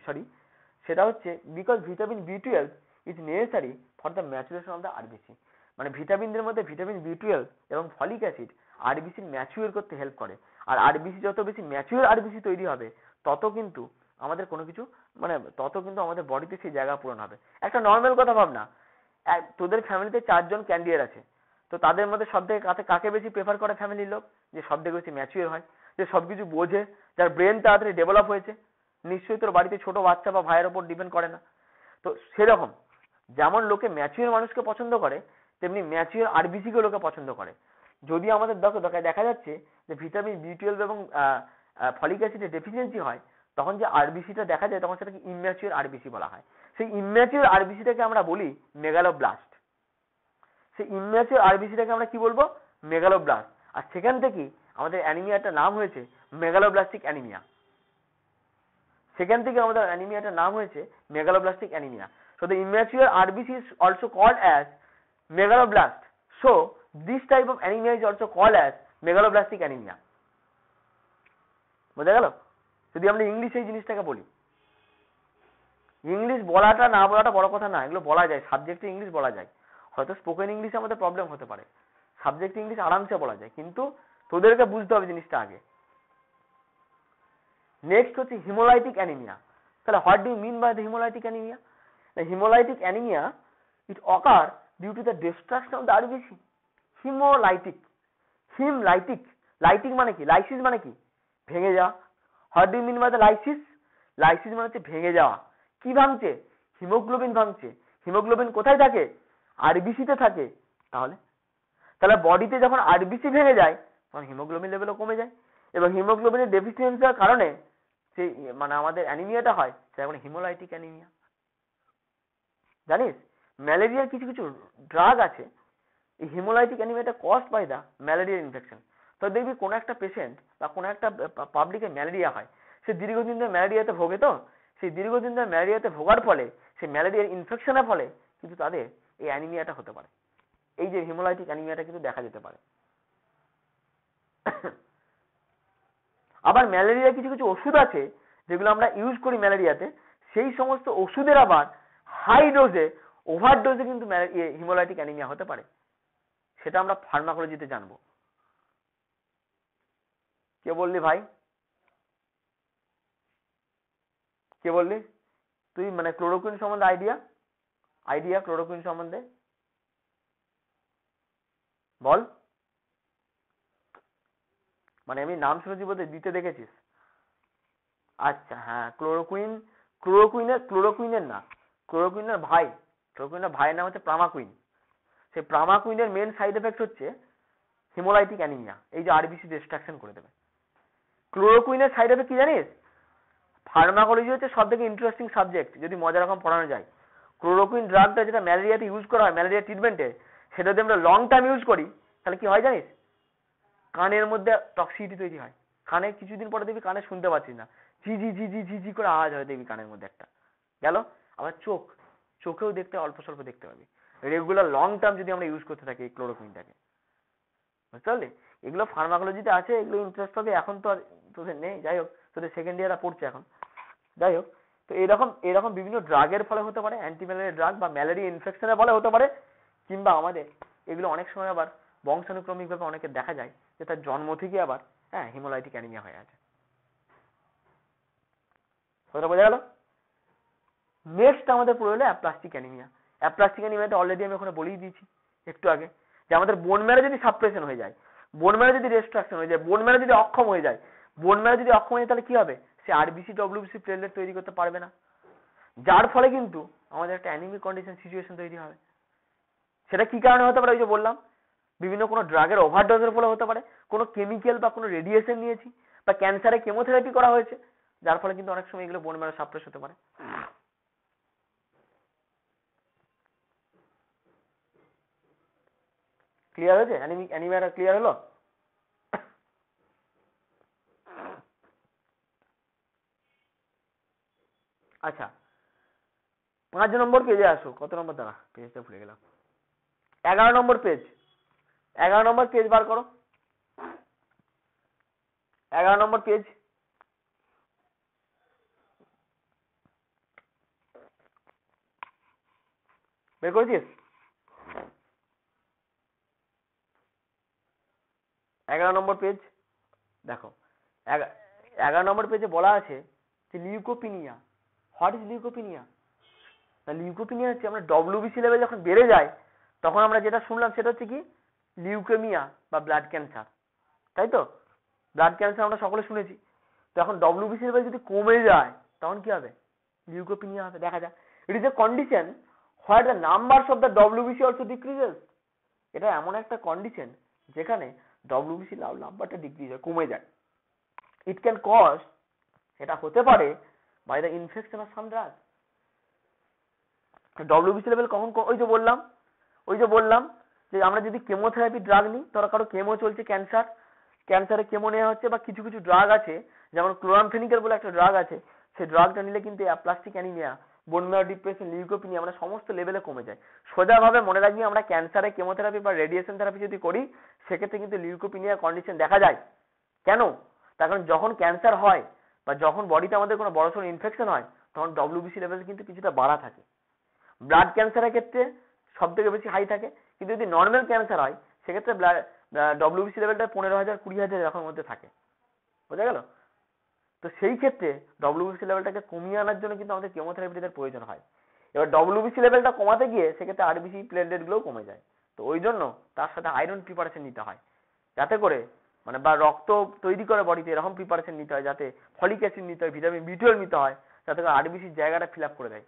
সেটা হচ্ছে বিকজ ভিটামিন বি12 is necessary for the maturation of the RBC. মানে ভিটামিনদের মধ্যে ভিটামিন বি12 এবং ফলিক অ্যাসিড আরবিসি ম্যাচুর করতে হেল্প করে। আর আরবিসি যত বেশি ম্যাচুর আরবিসি তৈরি হবে, তত কিন্তু আমাদের কোনো কিছু তত কিন্তু আমাদের বডিতে সেই জায়গা পূরণ হবে। একটা নর্মাল কথা ভাবনা, তোদের ফ্যামিলিতে 4 জন ক্যান্ডিডেট আছে, তো তাদের মধ্যে সব থেকে কাকে বেশি প্রেফার করে ফ্যামিলির লোক? যে সব থেকে বেশি ম্যাচিওর হয়। যে সবকিছু বোঝে, যার ব্রেন তাড়াতাড়ি ডেভেলপ হয়েছে, নিশ্চয়ই তোর বাড়িতে ছোট বাচ্চা বা ভাইয়ের ওপর ডিপেন্ড করে না। তো সেরকম যেমন লোকে ম্যাচিওর মানুষকে পছন্দ করে, তেমনি ম্যাচিওর আরবিসি কে লোকে পছন্দ করে। যদি আমাদের দেখা যাচ্ছে যে ভিটামিন বি12 এবং ফলিক অ্যাসিডের ডেফিসিয়েন্সি হয়, তখন যে আরবিসিটা দেখা যায় তখন সেটাকে ইম্যাচিওর আরবিসি বলা হয়। সেই ইম্যাচিওর আরবিসিটাকে আমরা বলি মেগালোব্লাস্ট। সেই ইম্যাচিওর আরবিসিটাকে আমরা কি বলবো? মেগালোব্লাস্ট। আর সেখান থেকেই আমাদের অ্যানিমিয়াটার নাম হয়েছে মেগালোব্লাস্টিক অ্যানিমিয়া। সেখান থেকে আমাদের অ্যানিমিয়াটার নাম হয়েছে megaloblastic anaemia. So the immature RBC is also called as megaloblast. So this type of anemia is also called as megaloblastic anemia. বোঝা গেল? যদি আমরা ইংলিশে এই জিনিসটাকে বলি, ইংলিশ বলাটা না বলাটা বড় কথা না, এগুলো বলা যায়, সাবজেক্টে ইংলিশ বলা যায়। হয়তো স্পোকেন ইংলিশে আমাদের প্রবলেম হতে পারে, সাবজেক্ট ইংলিশ আরামসে বলা যায়, কিন্তু তোদেরকে বুঝতে হবে জিনিসটা আগে। নেক্সট হচ্ছে হিমোলাইটিক অ্যানিমিয়া। তাহলে what do you mean by the haemolytic anaemia? The hemolytic anemia, it occurs due to the destruction of the RBC. Hemolytic, lytic মানে কি? লাইসিস মানে কি? ভেঙে যাওয়া। What do you mean by the lysis? Lysis মানে হচ্ছে ভেঙে যাওয়া। কি ভাঙছে? হিমোগ্লোবিন ভাঙছে। হিমোগ্লোবিন কোথায় থাকে? আরবিসি তে থাকে। তাহলে বডিতে যখন আরবিসি ভেঙে যায় তখন হিমোগ্লোবিন লেভেলও কমে যায়, এবং হিমোগ্লোবিনের ডেফিসিয়েন্সির কারণে সেই মানে আমাদের অ্যানিমিয়াটা হয়, সেটা এখন হিমোলাইটিক অ্যানিমিয়া। জানিস ম্যালেরিয়ার কিছু কিছু ড্রাগ আছে, এই হিমোলাইটিক অ্যানিমিয়াটা কজড বাই দা ম্যালেরিয়ার ইনফেকশন। তো দেখবি কোনো একটা পেশেন্ট বা কোনো একটা পাবলিকে ম্যালেরিয়া হয়, সে দীর্ঘদিন ধরে ম্যালেরিয়াতে ভোগে, তো সেই দীর্ঘদিন ধরে ম্যালেরিয়াতে ভোগার ফলে সেই ম্যালেরিয়ার ইনফেকশনের ফলে কিন্তু তাদের এই অ্যানিমিয়াটা হতে পারে। এই যে হিমোলাইটিক অ্যানিমিয়াটা কিন্তু দেখা যেতে পারে। আবার ম্যালেরিয়ার কিছু কিছু ওষুধ আছে যেগুলো আমরা ইউজ করি ম্যালেরিয়াতে, সেই সমস্ত ওষুধের আবার হাই ডোজে, ওভারডোজে কিন্তু হিমোলাইটিক অ্যানিমিয়া হতে পারে। সেটা আমরা ফার্মাকোলজিতে জানবো। কে বললি ভাই? কে বললি তুই? মানে ক্লোরোকুইন সম্বন্ধে আইডিয়া ক্লোরোকুইন সম্বন্ধে বল। মানে আমি নাম শুনেছি বলতে দিতে দেখেছিস? আচ্ছা হ্যাঁ, ক্লোরোকুইনের না, ক্লোরোকুইনের ভাইয়ের নাম হচ্ছে প্রামাকুইন। সেই প্রামাকুইনের মেন সাইড এফেক্ট হচ্ছে হিমোলাইটিক অ্যানিমিয়া, এই যে আরবিসি ডিস্ট্রাকশন করে দেবে। ক্লোরোকুইনের সাইড এফেক্ট কি জানিস? ফার্মাকোলজি হচ্ছে সব থেকে ইন্টারেস্টিং সাবজেক্ট যদি মজা রকম পড়ানো যায়। ক্লোরোকুইন ড্রাগটা যেটা ম্যালেরিয়াতে ইউজ করা হয়, ম্যালেরিয়া ট্রিটমেন্টে, সেটা যদি আমরা লং টাইম ইউজ করি তাহলে কি হয় জানিস? কানের মধ্যে টক্সিসিটি তৈরি হয়। কানে কিছুদিন পরে দেখবি কানে শুনতে পাচ্ছিস না, ঝি ঝি ঝি ঝি ঝি ঝি করে আওয়াজ হয় দেখবি কানের মধ্যে একটা গেল। আবার চোখেও দেখতে অল্প স্বল্প দেখতে পাবি রেগুলার লং টার্ম যদি আমরা ইউজ করতে থাকি এই ক্লোরোকুইনটাকে। বুঝতে পারলি? এগুলো ফার্মাকোলজিতে আছে, এগুলো ইন্টারেস্ট হবে। এখন তো আর তোদের নেই, যাই হোক, তোদের সেকেন্ড ইয়াররা পড়ছে এখন, যাই হোক। তো এরকম বিভিন্ন ড্রাগের ফলে হতে পারে, অ্যান্টি ম্যালেরিয়া ড্রাগ বা ম্যালেরিয়া ইনফেকশনের ফলে হতে পারে, কিংবা আমাদের এগুলো অনেক সময় আবার বংশানুক্রমিক ভাবে অনেকে দেখা যায় যে তার জন্ম থেকে আবার হিমোলাইটিক অ্যানিমিয়া হয়ে আছে। কথাটা বোঝা গেল? নেক্সট আমাদের পড়ে হলো অ্যাপ্লাস্টিক অ্যানিমিয়া। অ্যাপ্লাস্টিক অ্যানিমিয়াতে অলরেডি আমি ওখানে বলেই দিয়েছি একটু আগে, যে আমাদের বোন ম্যারো যদি সাপ্রেশন হয়ে যায়, বোন ম্যারো যদি রেস্ট্রাকশন হয়ে যায়, বোন ম্যারো যদি অক্ষম হয়ে যায়, তাহলে কি হবে? সে আরবিসি ডব্লিউবিসি প্লেটলেট তৈরি করতে পারবে না, যার ফলে কিন্তু আমাদের একটা অ্যানিমিক কন্ডিশন সিচুয়েশন তৈরি হবে। সেটা কি কারণে হতে পারে? ওই যে বললাম, বিভিন্ন কোনো ড্রাগের ওভারডোজের ফলে হতে পারে, কোনো কেমিক্যাল বা কোনো রেডিয়েশন নিয়েছি, বা ক্যান্সারে কেমোথেরাপি করা হয়েছে, যার ফলে কিন্তু অনেক সময় এগুলো বোন ম্যারো সাপ্রেস হতে পারে। ক্লিয়ার হয়েছে? অ্যানিমিয়াটা ক্লিয়ার হলো? আচ্ছা, 5 নম্বর পেজে আসো। কত নম্বর? দাঁড়া, পেজটা ভুলে গেলাম। 11 নম্বর পেজ। 11 নম্বর পেজ বার করো। 11 নম্বর পেজ। বের করেছিস? 11 নম্বর পেজ দেখো। 11 নম্বর পেজে বলা আছে যে লিউকোপিনিয়া। What is লিউকোপিনিয়া? লিউকোপিনিয়া হচ্ছে আমরা ডব্লিউবিসি লেভেল যখন বেড়ে যায় তখন আমরা যেটা শুনলাম সেটা হচ্ছে কি লিউকেমিয়া বা ব্লাড ক্যান্সার, তাই তো? ব্লাড ক্যান্সার আমরা সকলে শুনেছি। তো এখন ডব্লিউবিসি লেভেল যদি কমে যায় তখন কি হবে? লিউকোপিনিয়া হবে। দেখা যায় ইট is a condition where the numbers of the WBC also decreases. এটা এমন একটা কন্ডিশন যেখানে ডব্লিউবিসি নাম্বারটা ডিক্রিজ হয়, কমে যায়। ইট ক্যান কজ, এটা হতে পারে by the infection of some drug. WBC level কখন ওই যে বললাম যে আমরা যদি কেমোথেরাপি ড্রাগ নিই, ধরো কারো কেমো চলছে, ক্যান্সারে কেমো নেওয়া হচ্ছে, বা কিছু কিছু ড্রাগ আছে যেমন ক্লোরামফেনিকেল বলে একটা ড্রাগ আছে, সেই ড্রাগটা নিলে কিন্তু aplastic anaemia, bone marrow depression, leukopenia আমরা সমস্ত লেভেলে কমে যায়। সোজাভাবে মনে রাখবি, আমরা ক্যান্সারে কেমোথেরাপি বা রেডিয়েশন থেরাপি যদি করি সেক্ষেত্রে কিন্তু লিউকোপিনিয়া কন্ডিশন দেখা যায়। কেন? তার কারণ যখন ক্যান্সার হয় বা যখন বডিতে আমাদের কোনো বড়সড় ইনফেকশন হয় তখন ডব্লিউবিসি লেভেল কিন্তু কিছুটা বাড়া থাকে। ব্লাড ক্যান্সারের ক্ষেত্রে সব থেকে বেশি হাই থাকে, কিন্তু যদি নর্মাল ক্যান্সার হয় সেক্ষেত্রে ডব্লিউবিসি লেভেলটা 15,000 20,000 এরকম মধ্যে থাকে। বোঝা গেল? তো সেই ক্ষেত্রে ডব্লিউবিসি লেভেলটাকে কমিয়ে আনার জন্য কিন্তু আমাদের কেমোথেরাপিদের প্রয়োজন হয়। এবার ডব্লিউবিসি লেভেলটা কমাতে গিয়ে সেক্ষেত্রে আরবিসি প্লেটলেট গুলোও কমে যায়। তো ওই জন্য তার সাথে আয়রন প্রিপারেশন নিতে হয়, যাতে করে মানে বা রক্ত তৈরি করে বডিতে এরকম প্রিপারেশন নিতে হয়, যাতে ফলিক অ্যাসিড নিতে হয়, ভিটামিন বি12 নিতে হয়, যাতে করে আরবিসির জায়গাটা ফিল আপ করে দেয়।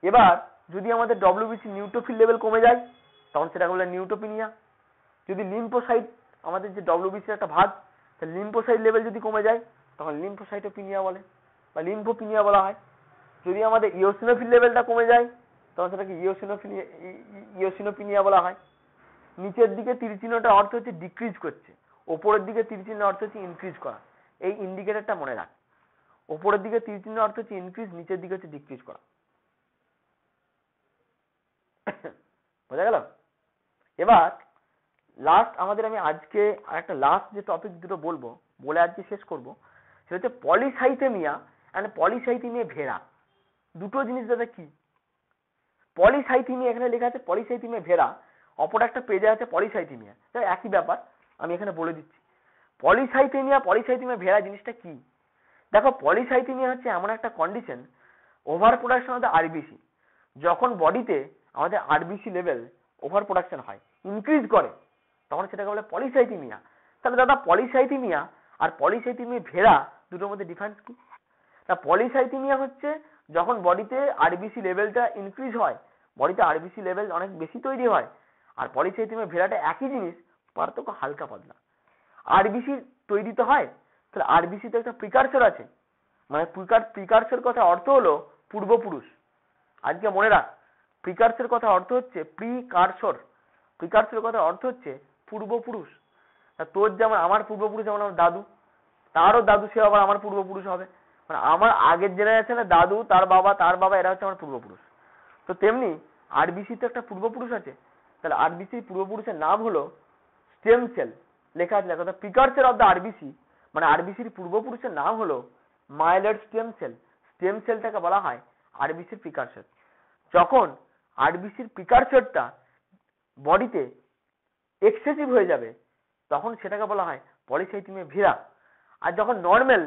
এবার যদি আমাদের ডব্লিউবিসি নিউট্রোফিল লেভেল কমে যায় তখন সেটাকে বলে নিউট্রোপিনিয়া। যদি লিম্ফোসাইট, আমাদের যে ডব্লিউবিসির একটা ভাগ, লিম্ফোসাইট লেভেল যদি কমে যায় তখন লিম্ফোসাইটোপিনিয়া বলে বা লিম্ফোপিনিয়া বলা হয়। যদি আমাদের ইওসিনোফিল লেভেলটা কমে যায় তখন সেটাকে ইওসিনোপিনিয়া বলা হয়। নিচের দিকে তীর চিহ্নটার অর্থ হচ্ছে ডিক্রিজ করছে, ওপরের দিকে তীর চিহ্নের অর্থ হচ্ছে ইনক্রিজ করা। এই ইন্ডিকেটরটা মনে রাখ, ওপরের দিকে তীর চিহ্নের অর্থ হচ্ছে ইনক্রিজ, নিচের দিকে হচ্ছে ডিক্রিজ করা। বোঝা গেল? এবার লাস্ট আমাদের, আমি আজকে আরেকটা লাস্ট যে টপিক দুটো বলবো, বলে আজকে শেষ করব, সেটা হচ্ছে পলিসাইথেমিয়া এন্ড পলিসাইথেমিয়া ভেরা। দুটো জিনিস দাদা কি? পলিসাইথেমিয়া এখানে লেখা আছে পলিসাইথেমিয়া ভেরা, অপর একটা পেজে আছে পলিসাইথেমিয়া, একই ব্যাপার, আমি এখানে বলে দিচ্ছি। পলিসাইথেমিয়া ভেরা জিনিসটা কি? দেখো, পলিসাইথেমিয়া হচ্ছে এমন একটা condition, over production of the RBC. যখন বডিতে আমাদের আরবিসি লেভেল ওভার প্রোডাকশন হয়, ইনক্রিজ করে, তখন সেটাকে বলে পলিসাইথেমিয়া। তাহলে দাদা পলিসাইথেমিয়া আর পলিসাইথেমিয়া ভেরা দুটোর মধ্যে ডিফারেন্স কি? তা পলিসাইথেমিয়া হচ্ছে যখন বডিতে আরবিসি লেভেলটা ইনক্রিজ হয়, বডিতে আরবিসি লেভেল অনেক বেশি তৈরি হয়, আর পলিসাইথেমিয়া ভেরাটা একই জিনিস, পার্থক্য হালকা পাতলা। আরবিসি তৈরি তো হয়, তাহলে আরবিসি তো একটা প্রিকারসর আছে, মানে প্রিকারসর কথা অর্থ হলো পূর্বপুরুষ। আজকে মনে রাখ, প্রিকারসর কথা অর্থ হচ্ছে প্রিকারসর, প্রিকারসর কথা অর্থ হচ্ছে পূর্বপুরুষ। তোর যেমন আমার পূর্বপুরুষ, যেমন আমার দাদু, তারও দাদু, সে আবার আমার পূর্বপুরুষ হবে, মানে আমার আগের জেনারেশনে দাদু, তার বাবা, এরা হচ্ছে আমার পূর্বপুরুষ। তো তেমনি আরবিসি তো একটা পূর্বপুরুষ আছে, তাহলে আরবিসির পূর্বপুরুষের নাম হলো স্টেম সেল। লেখা আছে, লেখা প্রিকারসর অফ দ্য আরবিসি, মানে আরবিসির পূর্বপুরুষের নাম হলো মাইলয়েড স্টেম সেল। স্টেম সেলটাকে বলা হয় আরবিসির প্রিকারসর। যখন আরবিসির প্রিকারসরটা বডিতে এক্সেসিভ হয়ে যাবে তখন সেটাকে বলা হয় পলিসাইথেমিয়া ভেরা। আর যখন নর্মাল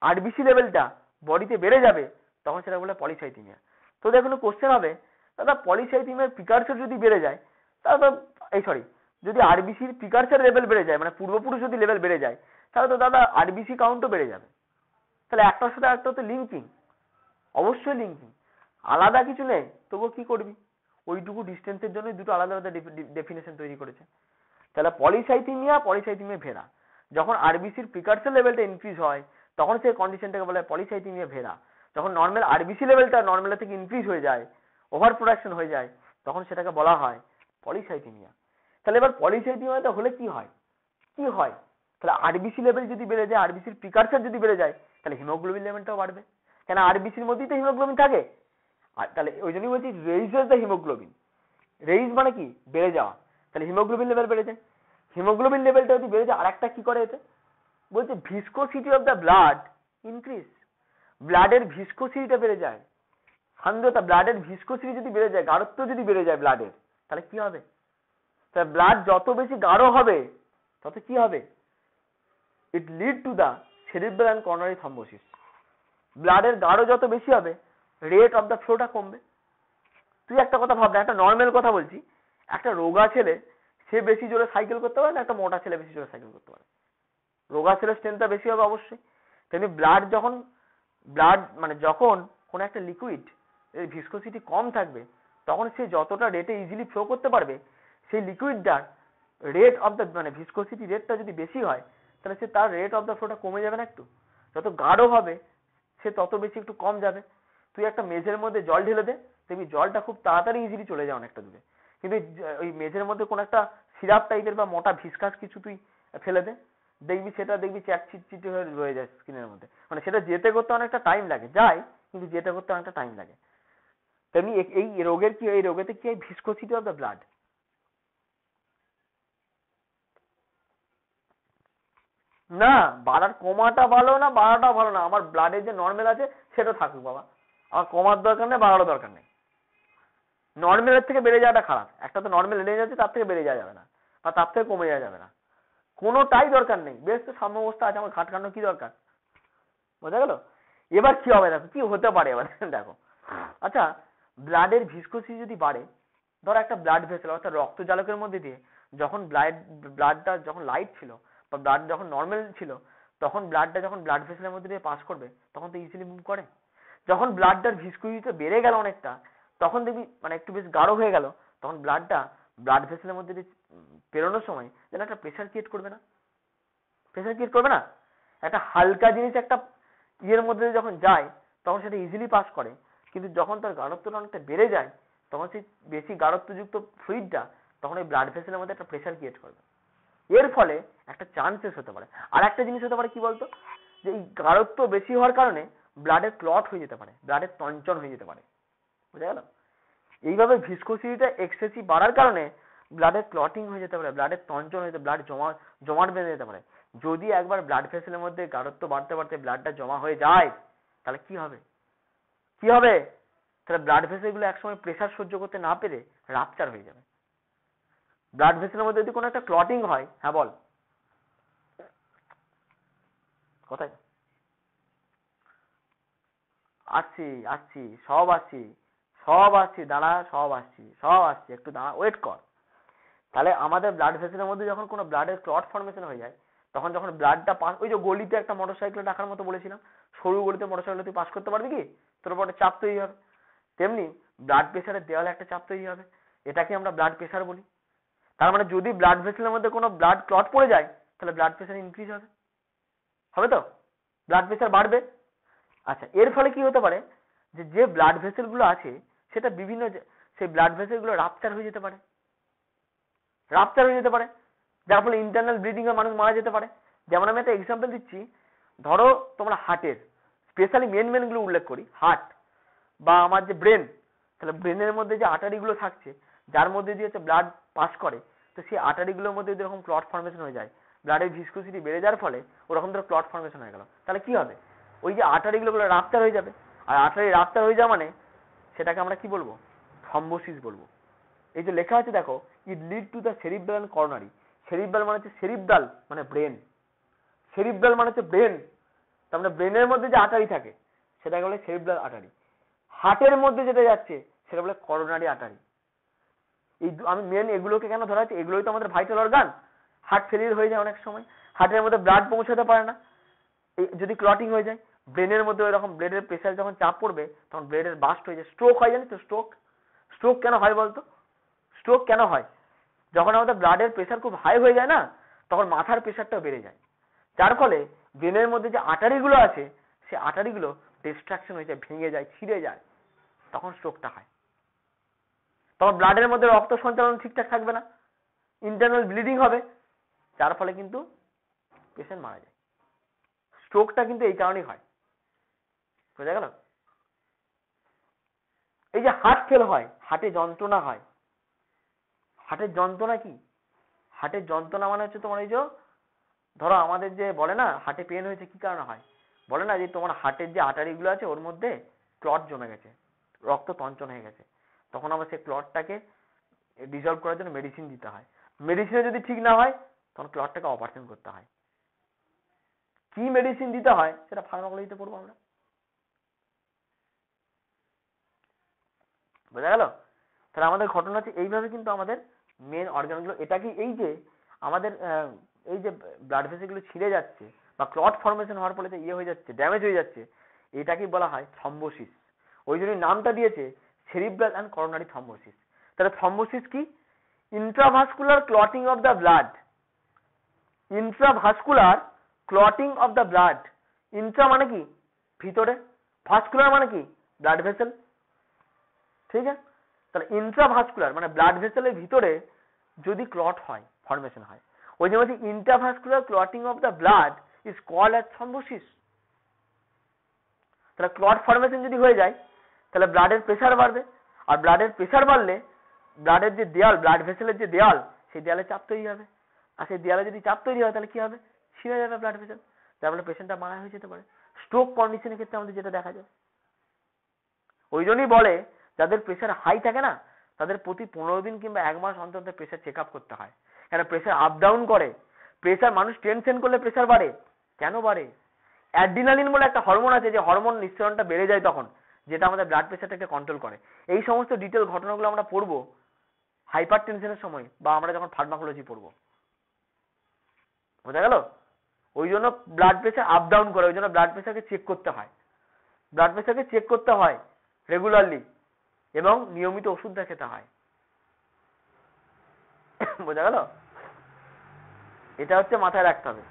আরবিসি লেভেলটা বডিতে বেড়ে যাবে তখন সেটা বলে পলিসাইথেমিয়া। তো দেখুন কোশ্চেন হবে, দাদা পলিসাইথেমিয়ার প্রিকারসর যদি বেড়ে যায়, তাহলে যদি আরবিসির প্রিকারসর লেভেল বেড়ে যায়, মানে পূর্বপুরুষ যদি লেভেল বেড়ে যায়, তাহলে তো দাদা আরবিসি কাউন্টও বেড়ে যাবে। তাহলে একটার সাথে একটা তো লিঙ্কিং, অবশ্যই লিঙ্কিং, আলাদা কিছু নেই। তবুও কি করবি, ওইটুকু ডিস্টেন্সের জন্য দুটো আলাদা আলাদা ডেফিনেশন তৈরি করেছে। তাহলে পলিসাইথেমিয়া ভেরা, যখন আরবিসির প্রিকারসর লেভেলটা ইনক্রিজ হয় তখন সেই কন্ডিশনটাকে বলে পলিসাইথেমিয়া ভেরা। যখন নর্মাল আরবিসি লেভেলটা নর্মাল থেকে ইনক্রিজ হয়ে যায়, ওভার প্রোডাকশন হয়ে যায়, তখন সেটাকে বলা হয় পলিসাইথেমিয়া। তাহলে এবার পলিসাইথেমিয়াটা হলে কি হয়? তাহলে আরবিসি লেভেল যদি বেড়ে যায়, আরবিসির প্রিকারসর যদি বেড়ে যায়, তাহলে হিমোগ্লোবিন লেভেলটাও বাড়বে, কেন আরবিসির মধ্যেই তো হিমোগ্লোবিন থাকে। আর তাহলে ওই জন্যই বলছি রেইজেস দ্য হিমোগ্লোবিন। রেইজ মানে কি? বেড়ে যাওয়া। তাহলে হিমোগ্লোবিন লেভেল বেড়ে যায়। হিমোগ্লোবিন লেভেলটা যদি বেড়ে যায়, আরেকটা কি করে এতে বলছে viscosity of the blood increase. ব্লাডের ভিসকোসিটিটা বেড়ে যায়, সান্দ্রতা, ব্লাডের ভিসকোসিটি যদি বেড়ে যায়, গাঢ়ত্ব যদি বেড়ে যায় ব্লাডের, তাহলে কি হবে? তাহলে ব্লাড যত বেশি গাঢ় হবে তত কি হবে? It lead to the cerebral and coronary thrombosis. ব্লাডের গাঢ় যত বেশি হবে, রেট অফ দ্য ফ্লোটা কমবে। তুই একটা কথা ভাব না, একটা নর্মাল কথা বলছি, একটা রোগা ছেলে সে বেশি জোরে সাইকেল করতে পারে না একটা মোটা ছেলে বেশি জোরে সাইকেল করতে পারে? রোগা ছেলের স্ট্রেংথটা বেশি হবে অবশ্যই। তেমনি ব্লাড মানে যখন কোন একটা লিকুইড এর ভিসকোসিটি কম থাকবে তখন সে যতটা রেটে ইজিলি ফ্লো করতে পারবে, সেই লিকুইডটার রেট অফ দ্য মানে ভিসকোসিটি রেটটা যদি বেশি হয় তাহলে সে তার রেট অফ দ্য ফ্লোটা কমে যাবে না একটু? যত গাঢ় হবে সে তত বেশি একটু কম যাবে। তুই একটা মেঝের মধ্যে জল ঢেলে দে, দেখবি জলটা খুব তাড়াতাড়ি ইজিলি চলে যায় অনেকটা দূরে। কিন্তু ওই মেঝের মধ্যে কোন একটা সিরাপ টাইপের বা মোটা ভিসকাস কিছু তুই ফেলে দে, দেখবি চ্যাট চিটচিটে হয়ে রয়ে যায় স্কিনের মধ্যে। মানে সেটা যেতে করতে অনেকটা টাইম লাগে, যায় কিন্তু যেতে করতে অনেকটা টাইম লাগে। তেমনি এই রোগেতে কি হয়, ভিসকোসিটি অফ দ্য ব্লাড। না বাড়ার কমাটা ভালো না বাড়াটা ভালো না, আমার ব্লাডে যে নর্মাল আছে সেটা থাকুক বাবা, আমার কমার দরকার নেই বাড়ারও দরকার নেই। নর্মালের থেকে বেড়ে যাওয়াটা খারাপ, একটা তো নর্মাল এনে যাচ্ছে তার থেকে বেড়ে যাওয়া যাবে না বা তার থেকে কমে যাওয়া যাবে না, কোনোটাই দরকার নেই। বেশ তো সাম্য অবস্থা আছে, আমার ঘাট কাটানো কি দরকার? বোঝা গেল? এবার কি হবে দেখো, কি হতে পারে এবার দেখো। আচ্ছা, ব্লাডের ভিসকোসিটি যদি বাড়ে, ধর একটা ব্লাড ভেসেল অর্থাৎ রক্ত জালকের মধ্যে দিয়ে যখন ব্লাডটা যখন লাইট ছিল বা ব্লাড যখন নর্মাল ছিল, তখন ব্লাডটা যখন ব্লাড ভেসেলের মধ্যে দিয়ে পাস করবে তখন তো ইজিলি মুভ করে। যখন ব্লাডটার ভিসকোসিটি বেড়ে গেল অনেকটা, তখন দেখবি মানে একটু বেশ গাঢ় হয়ে গেল, তখন ব্লাডটা ব্লাড ভেসেলের মধ্যে দিয়ে পেরোনোর সময় যেন একটা প্রেশার ক্রিয়েট করবে না? প্রেশার ক্রিয়েট করবে না? একটা হালকা জিনিস একটা ইয়ের মধ্যে যখন যায় তখন সেটা ইজিলি পাস করে, কিন্তু যখন তার গাঢ়ত্বটা অনেকটা বেড়ে যায় তখন সেই বেশি গাঢ়ত্বযুক্ত ফ্লুইডটা তখন ওই ব্লাড ভেসেলের মধ্যে একটা প্রেশার ক্রিয়েট করবে। এর ফলে একটা চান্সেস হতে পারে। আর একটা জিনিস হতে পারে কি বলতো, যে এই গাঢ়ত্ব বেশি হওয়ার কারণে ব্লাডের ক্লট হয়ে যেতে পারে, ব্লাডের তঞ্চন হয়ে যেতে পারে। বুঝা গেল? এইভাবে ভিসকোসিটিটা এক্সেসিভ বাড়ার কারণে ব্লাডের ক্লটিং হয়ে যেতে পারে, ব্লাডের তঞ্চন হয়ে যেতে, ব্লাড জমাট বেঁধে যেতে পারে। যদি একবার ব্লাড ভেসেলের মধ্যে গাঢ়ত্ব বাড়তে বাড়তে ব্লাডটা জমা হয়ে যায় তাহলে কি হবে? কি হবে? তাহলে ব্লাড ভেসেলগুলো একসময় প্রেসার সহ্য করতে না পেরে রাপচার হয়ে যাবে। ব্লাড ভেসেলের মধ্যে যদি কোনো একটা ক্লটিং হয়, হ্যাঁ বল কোথায়? আসছি আসছি সব আসছি দাঁড়া, সব আসছি, একটু দাঁড়া, ওয়েট কর। তাহলে আমাদের ব্লাড ভেসেলের মধ্যে যখন কোনো ব্লাডের ক্লট ফর্মেশন হয়ে যায়, তখন যখন ব্লাডটা পাস, ওই যে গলিতে একটা মোটরসাইকেল রাখার মতো বলেছিলাম, সরু গলিতে মোটরসাইকেল তুই পাস করতে পারবি কি? তোর উপর একটা চাপ তৈরি হবে। তেমনি ব্লাড প্রেশারের দেওয়ালে একটা চাপ তৈরি হবে, এটাকে আমরা ব্লাড প্রেশার বলি। তার মানে যদি ব্লাড ভেসেলের মধ্যে কোনো ব্লাড ক্লট পড়ে যায় তাহলে ব্লাড প্রেশার ইনক্রিজ হবে, হবে তো? ব্লাড প্রেশার বাড়বে। আচ্ছা, এর ফলে কি হতে পারে, যে ব্লাড ভেসেল গুলো আছে সেটা সেই ব্লাড ভেসেল গুলো রাপচার হয়ে যেতে পারে, যার ফলে ইন্টারনাল ব্লিডিং এ মানুষ মারা যেতে পারে। যেমন আমি একটা এক্সাম্পল দিচ্ছি, ধরো তোমরা হার্টের স্পেশালি মেন গুলো উল্লেখ করি, হার্ট বা আমার যে ব্রেন, তাহলে ব্রেনের মধ্যে যে আর্টারি গুলো থাকছে যার মধ্যে দিয়ে হচ্ছে ব্লাড পাস করে, তো সেই আর্টারি গুলোর মধ্যে এরকম ক্লট ফর্মেশন হয়ে যায়, ব্লাডের ভিসকোসিটি বেড়ে যাওয়ার ফলে ওরকম ধরো ক্লট ফর্মেশন হয়ে গেল, তাহলে কি হবে? ওই যে আর্টারি গুলো রাপচার হয়ে যাবে, আর আর্টারি রাপচার হয়ে যাওয়া মানে সেটাকে আমরা কি বলবো? থ্রম্বোসিস বলবো। এই যে লেখা আছে দেখো, it lead to the cerebral and coronary. Cerebral মানে হচ্ছে সেরিব্রাল মানে ব্রেন, সেরিব্রাল মানে হচ্ছে ব্রেন, তার মানে ব্রেনের মধ্যে যে আর্টারি থাকে সেটাকে বলে সেরিব্রাল আর্টারি। হার্টের মধ্যে যেটা যাচ্ছে সেটা বলে করোনারি আর্টারি। এই আমি মেন এগুলোকে কেন ধরা হচ্ছে, এগুলোই তো আমাদের ভাইটাল অর্গান। হার্ট ফেলিয়ার হয়ে যায় অনেক সময়, হার্টের মধ্যে ব্লাড পৌঁছাতে পারে না, যদি ক্লটিং হয়ে যায় ব্রেনের মধ্যে, ওইরকম ব্লাডের প্রেসার যখন চাপ পড়বে তখন ব্লাডের বাস্ট হয়ে যায়, স্ট্রোক হয়। জানিস তো স্ট্রোক কেন হয় বলতো? স্ট্রোক কেন হয়? যখন আমাদের ব্লাডের প্রেসার খুব হাই হয়ে যায় না, তখন মাথার প্রেসারটাও বেড়ে যায়, যার ফলে ব্রেনের মধ্যে যে আর্টারি গুলো আছে সেই আর্টারি গুলো ডিস্ট্রাকশন হয়ে যায়, ভেঙে যায়, ছিঁড়ে যায়, তখন স্ট্রোকটা হয়। তখন ব্লাডের মধ্যে রক্ত সঞ্চালন ঠিকঠাক থাকবে না, ইন্টারনাল ব্লিডিং হবে, যার ফলে কিন্তু পেশেন্ট মারা যায়। স্ট্রোকটা কিন্তু এই কারণেই হয়। বোঝা গেল? এই যে হার্ট ফেল হয়, হার্টে যন্ত্রণা হয়, হার্টের যন্ত্রণা কি? হার্টের যন্ত্রণা মানে হচ্ছে তোমার এই যে ধরো আমাদের যে বলে না হার্টে পেন হয়েছে কি কারণে হয়, বলে না যে তোমার হার্টের যে আর্টারি গুলো আছে ওর মধ্যে ক্লট জমে গেছে, রক্ত তঞ্চন হয়ে গেছে, তখন আবার সেই ক্লটটাকে ডিজলভ করার জন্য মেডিসিন দিতে হয়। মেডিসিনে যদি ঠিক না হয় তখন ক্লটটাকে অপারেশন করতে হয়। কি মেডিসিন দিতে হয় সেটা ফার্মাকোলজিতে পড়বো আমরা। বোঝা গেল? তাহলে আমাদের ঘটনা হচ্ছে এইভাবে কিন্তু আমাদের মেন অর্গানগুলো, এটা কি এই যে আমাদের এই যে ব্লাড ভেসেলগুলো ছিঁড়ে যাচ্ছে বা ক্লট ফর্মেশন হওয়ার ফলে যে ইয়ে হয়ে যাচ্ছে, ড্যামেজ হয়ে যাচ্ছে, এটাকে বলা হয় থ্রম্বোসিস। ওই জন্য নামটা দিয়েছে সেরিব্রাল অ্যান্ড করোনারি থ্রম্বোসিস। তাহলে থ্রম্বোসিস কি? Intravascular clotting of the blood. Intravascular clotting of the blood. Intra মানে কি? ভিতরে। ভাস্কুলার মানে কি? Blood vessel. ঠিক আছে? তাহলে ইন্ট্রাভাস্কুলার মানে ব্লাড ভেসেলের ভিতরে যদি ক্লট হয়, ফর্মেশন হয়, ওই জন্য বলছি intravascular clotting of the blood is called as thrombosis. তাহলে ক্লট ফর্মেশন যদি হয়ে যায় তাহলে ব্লাডের প্রেসার বাড়বে, আর ব্লাডের প্রেসার বাড়লে ব্লাডের যে দেয়াল, ব্লাড ভেসেলের যে দেয়াল, সেই দেয়ালে চাপ তৈরি হবে, আর সেই দেয়ালে যদি চাপ তৈরি হয় তাহলে কি হবে? ছিঁড়ে যাবে ব্লাড ভেসেল, যার ফলে পেশেন্টটা মারা হয়ে যেতে পারে। স্ট্রোক কন্ডিশনের ক্ষেত্রে আমাদের যেটা দেখা যায়। ওই জন্যই বলে যাদের প্রেসার হাই থাকে না, তাদের প্রতি 15 দিন কিংবা 1 মাস অন্তর অন্তর প্রেসার চেক আপ করতে হয়। কেন? প্রেসার আপ ডাউন করে। প্রেসার, মানুষ টেনশন করলে প্রেসার বাড়ে। কেন বাড়ে? অ্যাড্রিনালিন বলে একটা হরমোন আছে, যে হরমোন নিঃসরণটা বেড়ে যায় তখন, যেটা আমাদের ব্লাড প্রেসারটাকে কন্ট্রোল করে। এই সমস্ত ডিটেল ঘটনাগুলো আমরা পড়বো হাইপার টেনশনের সময়, বা আমরা যখন ফার্মাকোলজি পড়বো। বোঝা গেল? ওই জন্য ব্লাড প্রেসার আপ ডাউন করে, ওই জন্য ব্লাড প্রেসারকে চেক করতে হয়। ব্লাড প্রেসারকে চেক করতে হয় রেগুলারলি, এবং নিয়মিত ওষুধটা খেতে হয়। বোঝা গেল? এটা হচ্ছে মাথায় রাখতে হবে।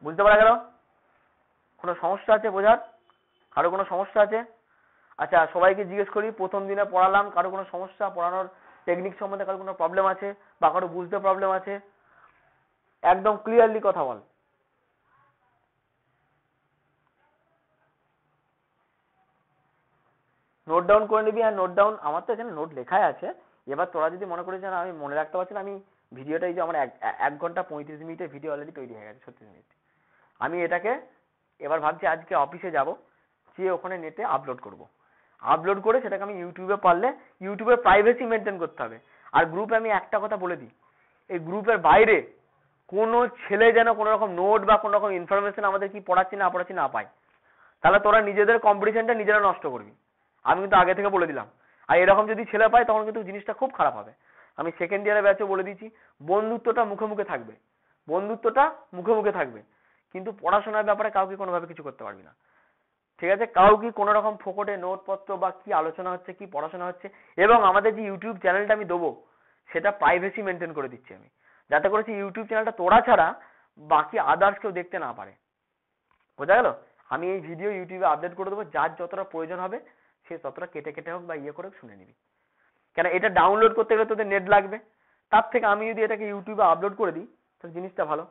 বুঝতে পারা গেল? কোনো সমস্যা আছে বোঝার? কারো কোনো সমস্যা আছে? আচ্ছা, সবাইকে জিজ্ঞেস করি, প্রথম দিনে পড়ালাম, কারো কোনো সমস্যা, পড়ানোর টেকনিক সম্বন্ধে কারো কোনো প্রবলেম আছে, বা কারো বুঝতে প্রবলেম আছে? একদম ক্লিয়ারলি কথা বল। নোট ডাউন করে নিবি। আর নোট ডাউন, আমার তো এখানে নোট লেখাই আছে। এবার তোরা যদি মনে করিস না আমি মনে রাখতে পারছি না, আমি ভিডিওটা, এই যে আমার 1 ঘন্টা 35 মিনিটের ভিডিও অলরেডি তৈরি হয়ে গেছে, 36 মিনিট। আমি এটাকে এবার ভাবছি আজকে অফিসে যাব, যে ওখানে নেটে আপলোড করব। আপলোড করে সেটাকে আমি ইউটিউবে, পারলে ইউটিউবে প্রাইভেসি মেনটেন করতে হবে। আর গ্রুপে আমি একটা কথা বলে দিই, এই গ্রুপের বাইরে কোনো ছেলে যেন কোনো রকম নোট বা কোনো রকম ইনফরমেশন আমাদের কি পড়াচ্ছি না পায়। তাহলে তোরা নিজেদের কম্পিটিশনটা নিজেরা নষ্ট করবি, আমি কিন্তু আগে থেকে বলে দিলাম। আর এরকম যদি ছেলে পায় তখন কিন্তু জিনিসটা খুব খারাপ হবে। আমি সেকেন্ড ইয়ারের ব্যাচে বলে দিচ্ছি, বন্ধুত্বটা মুখে মুখে থাকবে, বন্ধুত্বটা মুখে মুখে থাকবে, কিন্তু পড়াশোনার ব্যাপারে কাউকে কোনোভাবে কিছু করতে পারবি না। ঠিক আছে? কাউকে কোনো রকম ফোকটে নোটপত্র বা কি আলোচনা হচ্ছে, কি পড়াশোনা হচ্ছে, এবং আমাদের যে ইউটিউব চ্যানেলটা আমি দেবো সেটা প্রাইভেসি মেনটেন করে দিচ্ছি আমি, যাতে করেছি ইউটিউব চ্যানেলটা তোরা ছাড়া বাকি আদার্স কেউ দেখতে না পারে। বোঝা গেল? আমি এই ভিডিও ইউটিউবে আপডেট করে দেবো, যার যতটা প্রয়োজন হবে সে ততটা কেটে কেটে হোক বা ইয়ে করে শুনে নিবি। কেন? এটা ডাউনলোড করতে গেলে তোদের নেট লাগবে, তার থেকে আমি যদি এটাকে ইউটিউবে আপলোড করে দিই তাহলে জিনিসটা ভালো।